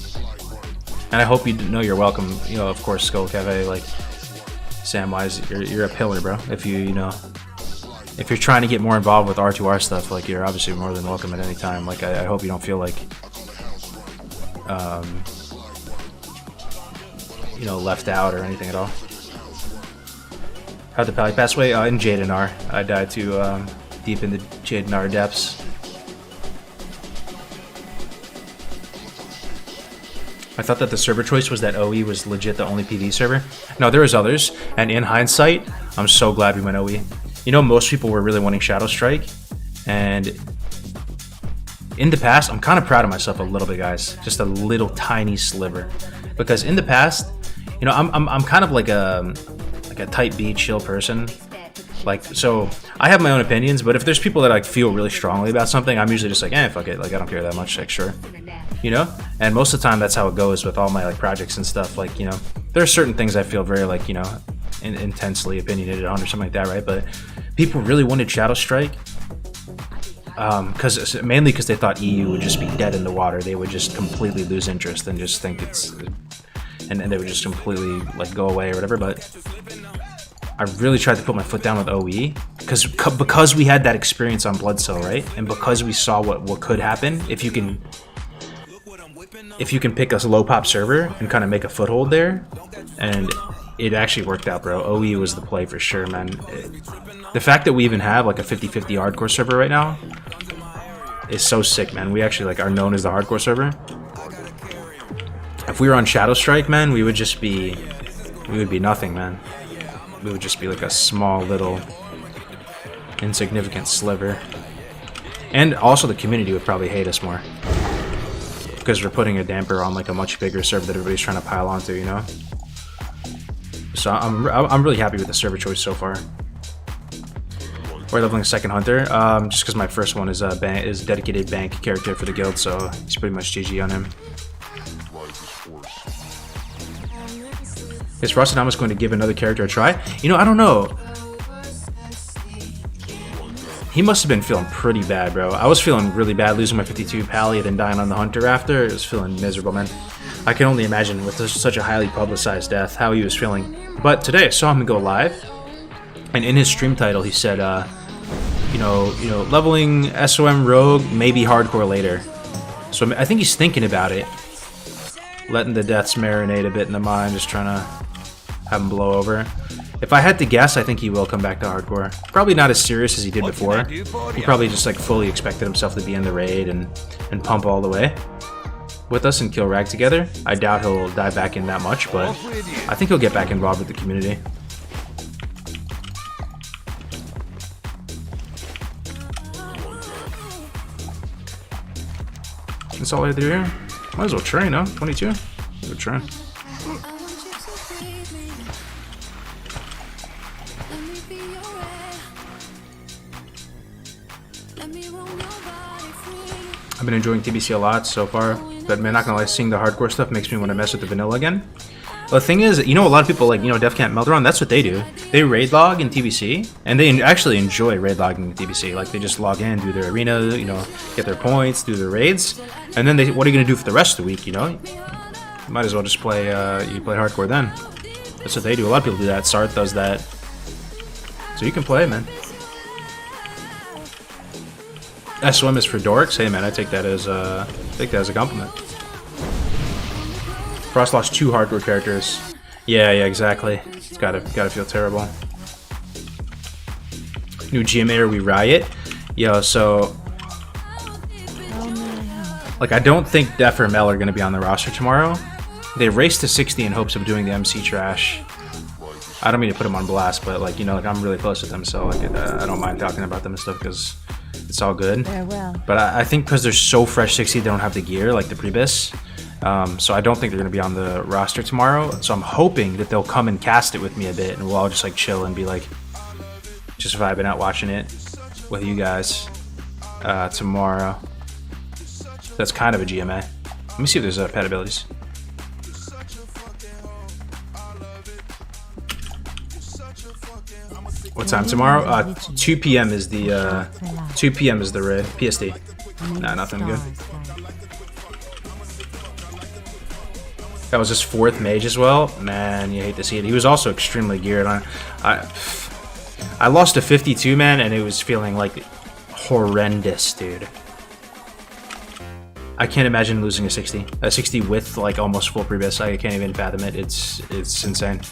And I hope you know you're welcome. You know, of course, Skull Cafe, like, Samwise, you're a pillar, bro. If you know, if you're trying to get more involved with R2R stuff, like, you're obviously more than welcome at any time. Like, I hope you don't feel like, you know, left out or anything at all. How'd the pally pass away? In Jadenar. I died too deep into Jadenar depths. I thought that the server choice was that OE was legit the only PV server. No, there was others, and in hindsight, I'm so glad we went OE. You know, most people were really wanting Shadow Strike, and in the past, I'm kind of proud of myself a little bit, guys. Just a little tiny sliver, because in the past, you know, I'm kind of like a type B chill person. Like, so I have my own opinions, but if there's people that like feel really strongly about something, I'm usually just like, fuck it, like I don't care that much, like sure, you know. And most of the time, that's how it goes with all my like projects and stuff. Like, you know, there are certain things I feel very like, you know, intensely opinionated on or something like that, right? But people really wanted Shadow Strike, mainly because they thought EU would just be dead in the water. They would just completely lose interest and just think it's, and they would just completely like go away or whatever. But I really tried to put my foot down with OE because we had that experience on Blood Cell, right? And because we saw what could happen if you can pick a low pop server and kind of make a foothold there, and it actually worked out, bro. OE was the play for sure, man. The fact that we even have like a 50-50 hardcore server right now is so sick, man. We actually like are known as the hardcore server. If we were on Shadow Strike, man, we would be nothing, man. We would just be like a small little insignificant sliver. And also the community would probably hate us more because we're putting a damper on like a much bigger server that everybody's trying to pile onto, you know? So I'm really happy with the server choice so far. We're leveling a second hunter, just because my first one is dedicated bank character for the guild, so he's pretty much GG on him. Is Frostadamus going to give another character a try? You know, I don't know. He must have been feeling pretty bad, bro. I was feeling really bad losing my 52 pally and then dying on the hunter after. It was feeling miserable, man. I can only imagine with such a highly publicized death how he was feeling. But today I saw him go live, and in his stream title he said, you know, leveling SOM rogue, maybe hardcore later. So I think he's thinking about it, letting the deaths marinate a bit in the mind, just trying to have him blow over. If I had to guess, I think he will come back to hardcore. Probably not as serious as he did before. He probably just like fully expected himself to be in the raid and pump all the way with us and kill Rag together. I doubt he'll dive back in that much, but I think he'll get back involved with the community. That's all I had to do here. Might as well train, huh? 22? Good train. I've been enjoying TBC a lot so far, but man, not gonna lie, seeing the hardcore stuff makes me want to mess with the vanilla again. Well, the thing is, you know, a lot of people like, you know, Def Camp Melderon, that's what they do. They raid log in TBC, and they actually enjoy raid logging in TBC. Like, they just log in, do their arena, you know, get their points, do their raids, and then what are you gonna do for the rest of the week, you know? You might as well just play, you play hardcore then. That's what they do. A lot of people do that. Sarth does that. So you can play, man. SOM is for dorks. Hey man, I take that as a compliment. Frost lost 2 hardcore characters. Yeah, exactly. It's gotta feel terrible. New GMA, we riot. Yo, so like I don't think Def or Mel are gonna be on the roster tomorrow. They raced to 60 in hopes of doing the MC trash. I don't mean to put them on blast, but like, you know, like I'm really close with them, so like I don't mind talking about them and stuff because it's all good. Farewell. But I think because they're so fresh 60, they don't have the gear like the Prebis. So I don't think they're going to be on the roster tomorrow. So I'm hoping that they'll come and cast it with me a bit, and we'll all just like chill and be like, just vibing out watching it with you guys tomorrow. That's kind of a GMA. Let me see if there's pet abilities. What time tomorrow? 2 p.m. is the 2 p.m. is the raid. PSD. Nah, nothing good. That was his 4th mage as well. Man, you hate to see it. He was also extremely geared. I lost a 52, man, and it was feeling like horrendous, dude. I can't imagine losing a 60. A 60 with like almost full Prebis. I can't even fathom it. It's insane.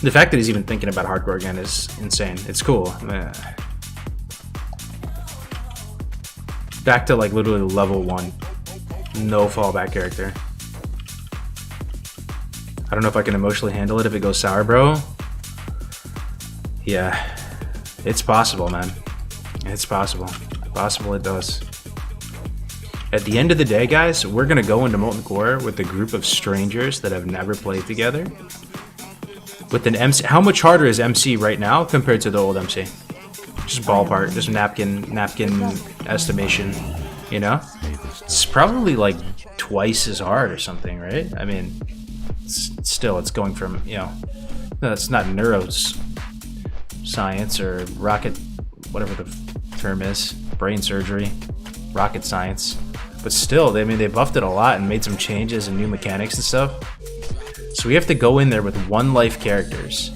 The fact that he's even thinking about hardcore again is insane. It's cool. Back to like literally level 1. No fallback character. I don't know if I can emotionally handle it if it goes sour, bro. Yeah. It's possible, man. It's possible. Possible it does. At the end of the day, guys, we're going to go into Molten Core with a group of strangers that have never played together. With an MC, how much harder is MC right now compared to the old MC? Just ballpark, just napkin estimation, you know? It's probably like twice as hard or something, right? I mean, it's going from, you know, it's not neuroscience or rocket, whatever the term is, brain surgery, rocket science. But still, I mean, they buffed it a lot and made some changes and new mechanics and stuff. So we have to go in there with 1 life characters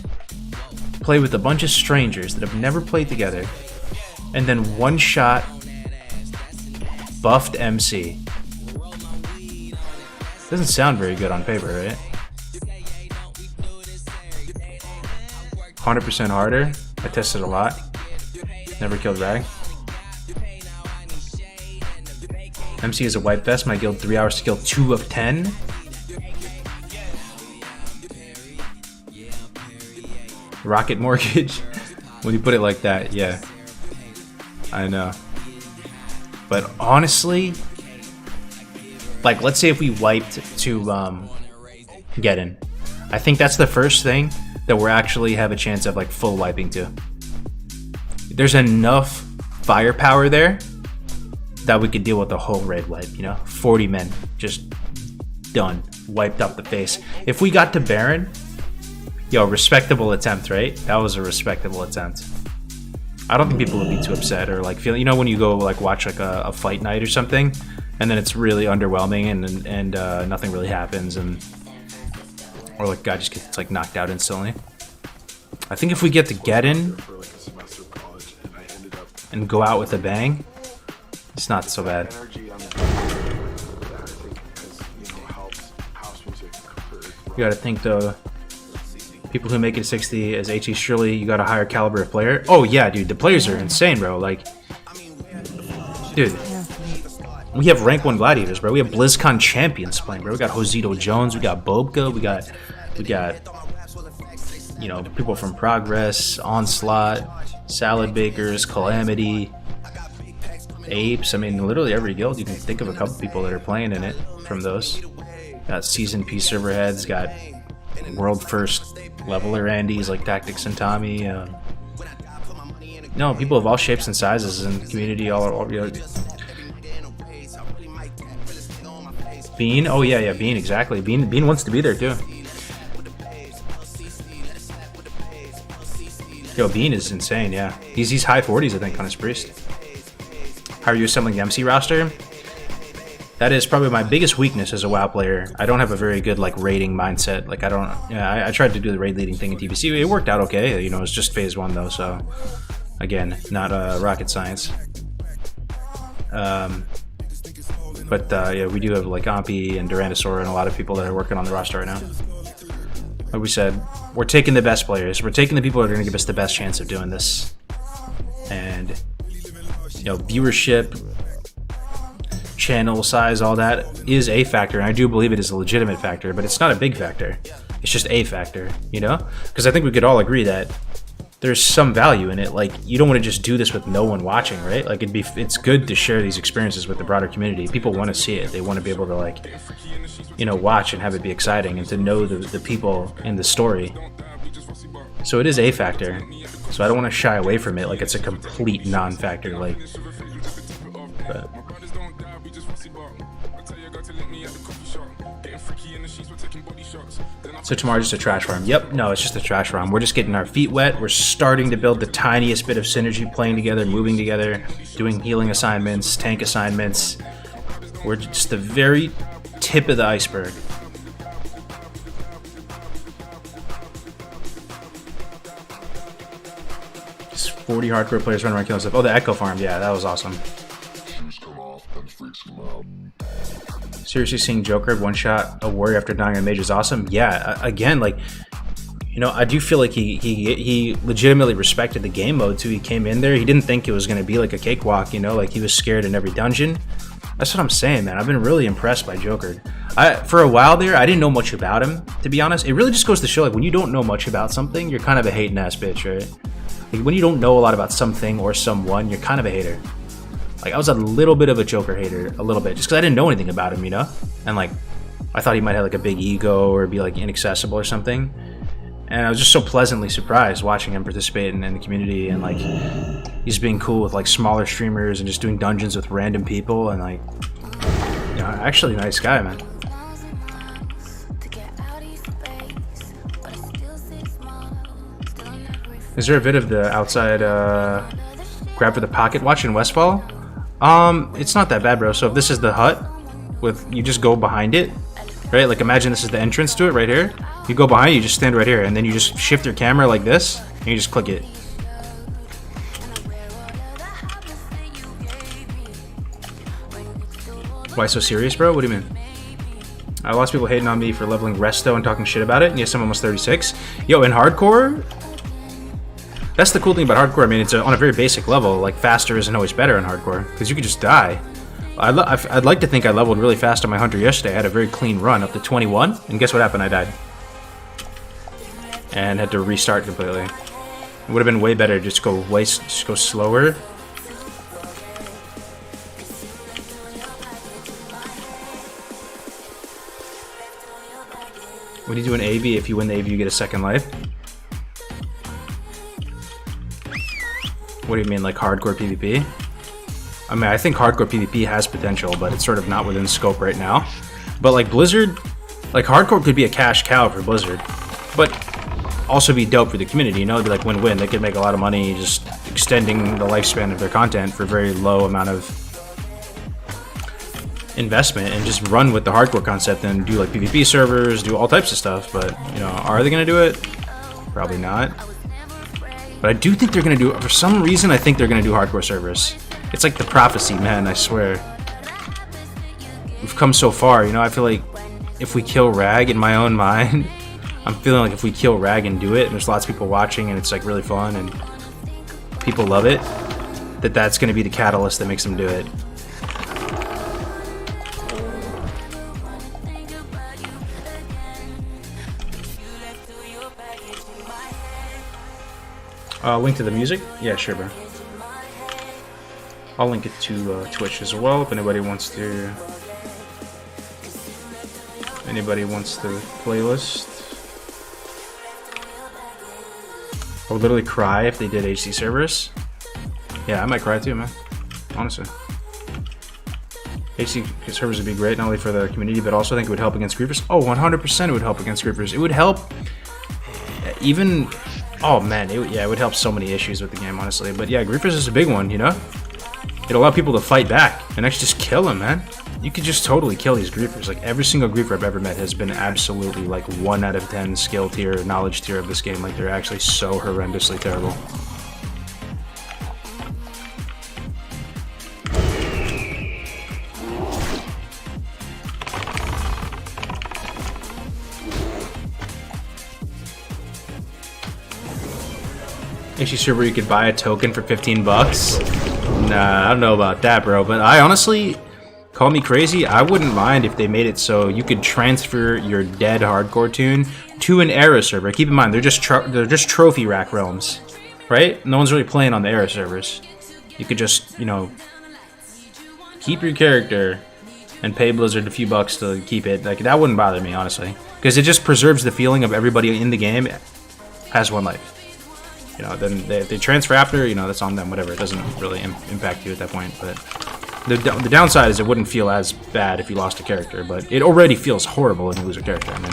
play with a bunch of strangers that have never played together, and then one shot buffed MC. Doesn't sound very good on paper, right? 100% harder. I tested a lot. Never killed Rag. MC is a wipe vest. My guild 3 hours to kill 2 of 10. Rocket mortgage. When you put it like that, yeah. I know. But honestly, like, let's say if we wiped to get in. I think that's the first thing that we're actually have a chance of like full wiping to. There's enough firepower there that we could deal with the whole raid wipe, you know? 40 men, just done, wiped up the face. If we got to Baron, yo, respectable attempt, right? That was a respectable attempt. I don't think people would be too upset or like feel, you know, when you go like watch like a fight night or something, and then it's really underwhelming and nothing really happens, and or like guy just gets like knocked out instantly. I think if we get to get in and go out with a bang, it's not so bad. You gotta think though, people who make it 60 as HE, surely you got a higher caliber of player. Oh yeah, dude, the players are insane, bro. Like, dude, we have rank 1 gladiators, bro. We have BlizzCon champions playing, bro. We got Josito Jones, we got Bobka, we got, you know, people from Progress, Onslaught, Salad Bakers, Calamity, Apes. I mean, literally every guild you can think of a couple people that are playing in it from those. Got Season P server heads, got world first leveler Andes like Tactics and Tommy. No, people of all shapes and sizes in the community, all you know. Bean? Oh yeah, Bean, exactly. Bean wants to be there too. Yo, Bean is insane, yeah. He's high 40s, I think, on his priest. How are you assembling the MC roster? That is probably my biggest weakness as a WoW player. I don't have a very good like raiding mindset. Like I tried to do the raid leading thing in TBC. It worked out okay. You know, it's just phase 1 though, so again, not rocket science. Yeah, we do have like Ompi and Duranosaur and a lot of people that are working on the roster right now. Like we said, we're taking the best players. We're taking the people that are going to give us the best chance of doing this. And, you know, viewership, channel size, all that is a factor. And I do believe it is a legitimate factor, but it's not a big factor. It's just a factor, you know? Because I think we could all agree that there's some value in it. Like, you don't want to just do this with no one watching, right? Like, it's good to share these experiences with the broader community. People want to see it. They want to be able to, like, you know, watch and have it be exciting and to know the people in the story. So it is a factor. So I don't want to shy away from it like it's a complete non-factor. Like, but. So tomorrow just a trash farm. Yep, no, it's just a trash farm. We're just getting our feet wet. We're starting to build the tiniest bit of synergy, playing together, moving together, doing healing assignments, tank assignments. We're just the very tip of the iceberg. Just 40 hardcore players running around killing stuff. Oh, the Echo Farm. Yeah, that was awesome. Seriously, seeing Joker one-shot a warrior after dying on mage is awesome. Yeah, again, like, you know, I do feel like he legitimately respected the game mode too. He came in there, he didn't think it was going to be like a cakewalk, you know, like he was scared in every dungeon. That's what I'm saying, man. I've been really impressed by Joker. For a while there, I didn't know much about him, to be honest. It really just goes to show, like, when you don't know much about something, you're kind of a hating ass bitch, right? Like, when you don't know a lot about something or someone, you're kind of a hater. Like, I was a little bit of a Joker hater, a little bit, just because I didn't know anything about him, you know? And, like, I thought he might have, like, a big ego or be, like, inaccessible or something. And I was just so pleasantly surprised watching him participate in the community, and, like, he's being cool with, like, smaller streamers and just doing dungeons with random people, and, like, you know, actually a nice guy, man. Is there a bit of the outside, grab for the pocket watch in Westfall? It's not that bad, bro. So if this is the hut, you just go behind it, right? Like, imagine this is the entrance to it right here. You go behind it, you just stand right here, and then you just shift your camera like this, And you just click it. Why so serious, bro? What do you mean? Lots of people hating on me for leveling resto and talking shit about it, and yes, I'm almost 36. Yo, in hardcore, that's the cool thing about hardcore. I mean, it's on a very basic level. Like, faster isn't always better in hardcore, because you could just die. I'd like to think I leveled really fast on my hunter yesterday. I had a very clean run up to 21, and guess what happened? I died. And had to restart completely. It would have been way better to just go slower. What do you do in AB? If you win the AB, you get a second life? What do you mean, like hardcore PvP? I mean, I think hardcore PvP has potential, but it's sort of not within scope right now. But like Blizzard, like hardcore could be a cash cow for Blizzard, but also be dope for the community, you know? It'd be like win-win. They could make a lot of money just extending the lifespan of their content for a very low amount of investment and just run with the hardcore concept and do like PvP servers, do all types of stuff. But, you know, are they gonna do it? Probably not. But I do think they're gonna do it. For some reason, I think they're gonna do hardcore servers. It's like the prophecy, man, I swear. We've come so far, you know? I feel like if we kill Rag, in my own mind, I'm feeling like if we kill Rag and do it, and there's lots of people watching and it's like really fun and people love it, that's gonna be the catalyst that makes them do it. Link to the music? Yeah, sure, bro. I'll link it to Twitch as well if anybody wants to. Anybody wants the playlist? I would literally cry if they did HC servers. Yeah, I might cry too, man. Honestly. HC servers would be great, not only for the community, but also I think it would help against griefers. Oh, 100% it would help against griefers. It would help even... Oh man, it would help so many issues with the game, honestly. But yeah, griefers is a big one, you know? It'll allow people to fight back and actually just kill them, man. You could just totally kill these griefers. Like, every single griefer I've ever met has been absolutely like 1 out of 10 skill tier, knowledge tier of this game. Like, they're actually so horrendously terrible. HC server, you could buy a token for 15 bucks. Nah, I don't know about that, bro. But I honestly, call me crazy, I wouldn't mind if they made it so you could transfer your dead hardcore tune to an era server. Keep in mind, they're just trophy rack realms, right? No one's really playing on the era servers. You could just, you know, keep your character and pay Blizzard a few bucks to keep it. Like, that wouldn't bother me, honestly, because it just preserves the feeling of everybody in the game has one life. You know, then if they transfer after, you know, that's on them, whatever. It doesn't really impact you at that point. But the downside is it wouldn't feel as bad if you lost a character, but it already feels horrible when you lose a character. I mean,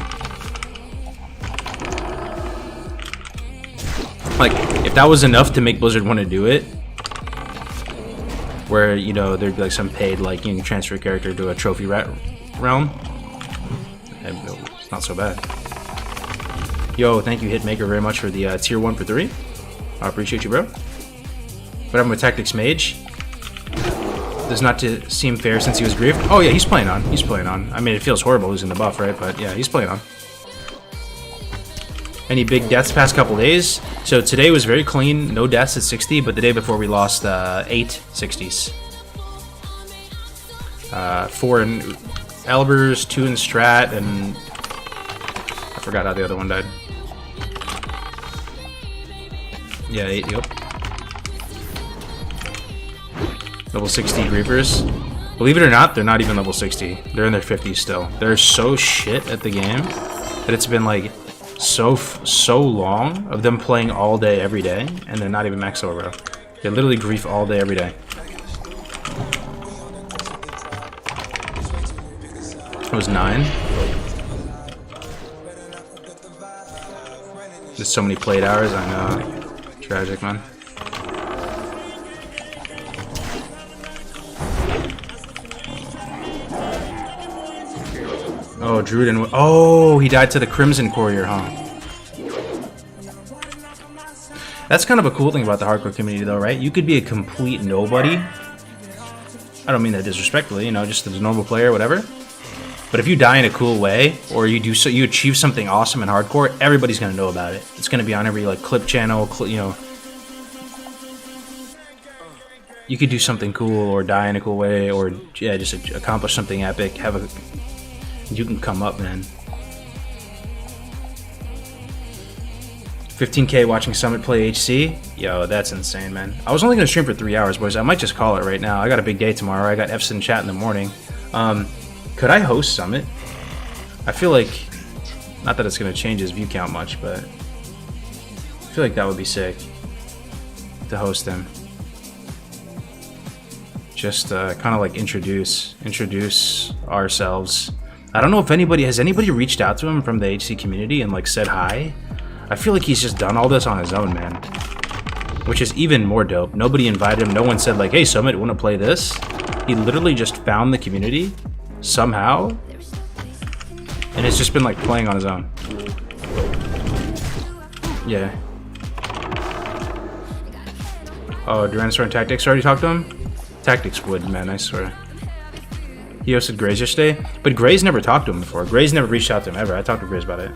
like, if that was enough to make Blizzard want to do it, where, you know, there'd be like some paid, like, you can transfer a character to a trophy realm, it's not so bad. Yo, thank you, Hitmaker, very much for the tier 1 for 3. I appreciate you, bro. But I'm with Tactics Mage. Does not to seem fair since he was griefed. Oh yeah, he's playing on. He's playing on. I mean, it feels horrible losing the buff, right? But yeah, he's playing on. Any big deaths past couple days? So today was very clean. No deaths at 60, but the day before we lost 8 60s. 4 in Elbers, 2 in Strat, and I forgot how the other one died. Yeah, 8, yep. Level 60 griefers. Believe it or not, they're not even level 60. They're in their 50s still. They're so shit at the game that it's been like so long of them playing all day every day, and they're not even max level, bro. They literally grief all day every day. It was 9. There's so many played hours, I know. Tragic, man. Oh, Druden. Oh, he died to the Crimson Courier, huh? That's kind of a cool thing about the hardcore community, though, right? You could be a complete nobody. I don't mean that disrespectfully, you know, just as a normal player, whatever. But if you die in a cool way, or you achieve something awesome in hardcore, everybody's gonna know about it. It's gonna be on every like clip channel, you know. You could do something cool, or die in a cool way, or yeah, just accomplish something epic. You can come up, man. 15K watching Summit play HC? Yo, that's insane, man. I was only gonna stream for 3 hours, boys. I might just call it right now. I got a big day tomorrow. I got F's in chat in the morning. Could I host Summit? I feel like, not that it's gonna change his view count much, but I feel like that would be sick to host him. Just kind of like introduce ourselves. I don't know if has anybody reached out to him from the HC community and like said hi. I feel like he's just done all this on his own, man. Which is even more dope. Nobody invited him. No one said like, hey, Summit, want to play this? He literally just found the community somehow, and it's just been like playing on his own. Yeah. Oh, Duranosaur and Tactics already talked to him? Tactics would, man, I swear. He hosted Grays yesterday, but Grays never talked to him before. Grays never reached out to him ever. I talked to Grays about it.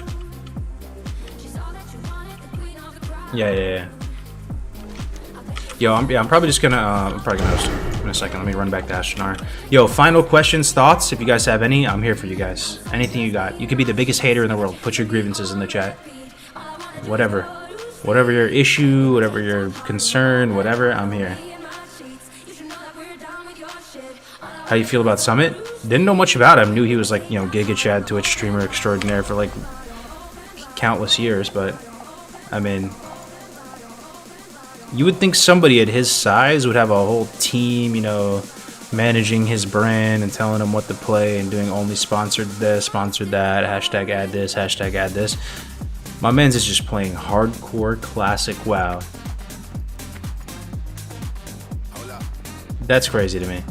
Yeah. Yo, I'm probably just gonna I'm probably gonna host in a second. Let me run back to R2R. Yo, final questions, thoughts, if you guys have any. I'm here for you guys. Anything you got. You could be the biggest hater in the world. Put your grievances in the chat. Whatever your issue, whatever your concern, whatever, I'm here. How you feel about Summit? Didn't know much about him. Knew he was like, you know, Giga Chad Twitch streamer extraordinaire for like countless years, but I mean, you would think somebody at his size would have a whole team, you know, managing his brand and telling him what to play and doing only sponsored this, sponsored that, hashtag add this, hashtag add this. My man's is just playing hardcore classic WoW. That's crazy to me.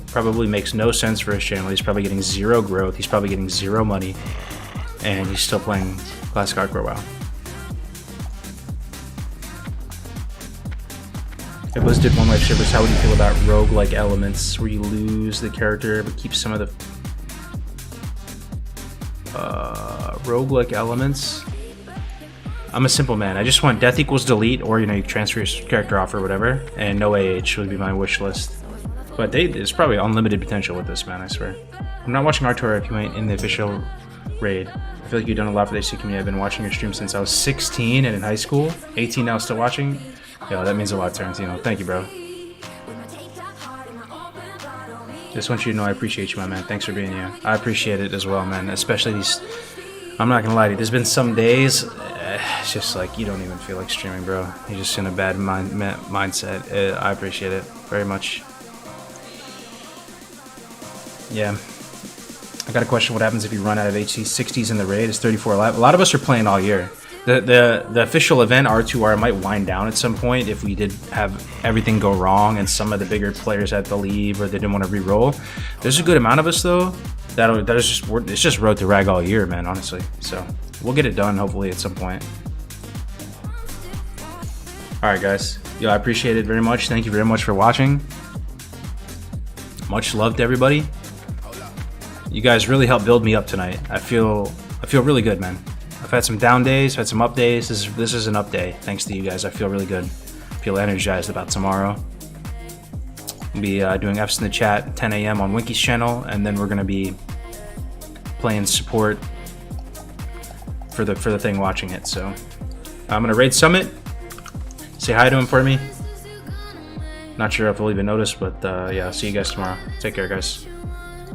Probably makes no sense for his channel. He's probably getting zero growth. He's probably getting zero money. And he's still playing classic hardcore WoW. If Liz did one life service, how would you feel about roguelike elements where you lose the character but keep some of the roguelike elements? I'm a simple man. I just want death equals delete, or you know, you transfer your character off or whatever, and no AH would be my wish list. But there's probably unlimited potential with this, man, I swear. I'm not watching R2R if you ain't in the official raid. I feel like you've done a lot for the HC community. I've been watching your stream since I was 16 and in high school. 18 now, still watching. Yo, that means a lot, Tarantino. Thank you, bro. Just want you to know I appreciate you, my man. Thanks for being here. I appreciate it as well, man. Especially these... I'm not gonna lie to you. There's been some days... it's just like, you don't even feel like streaming, bro. You're just in a bad mindset. I appreciate it very much. Yeah. I got a question. What happens if you run out of HC 60s in the raid? It's 34 alive. A lot of us are playing all year. The official event, R2R, might wind down at some point if we did have everything go wrong and some of the bigger players had to leave or they didn't want to re-roll. There's a good amount of us, though, that is just... It's just road to rag all year, man, honestly. So, we'll get it done, hopefully, at some point. Alright, guys. Yo, I appreciate it very much. Thank you very much for watching. Much love to everybody. You guys really helped build me up tonight. I feel really good, man. I've had some down days, had some up days. This is an up day. Thanks to you guys. I feel really good. I feel energized about tomorrow. We'll be doing F's in the chat 10 a.m. on Winky's channel, and then we're gonna be playing support for the thing, watching it. So I'm gonna raid Summit. Say hi to him for me. Not sure if he'll even notice, but yeah, I'll see you guys tomorrow. Take care, guys.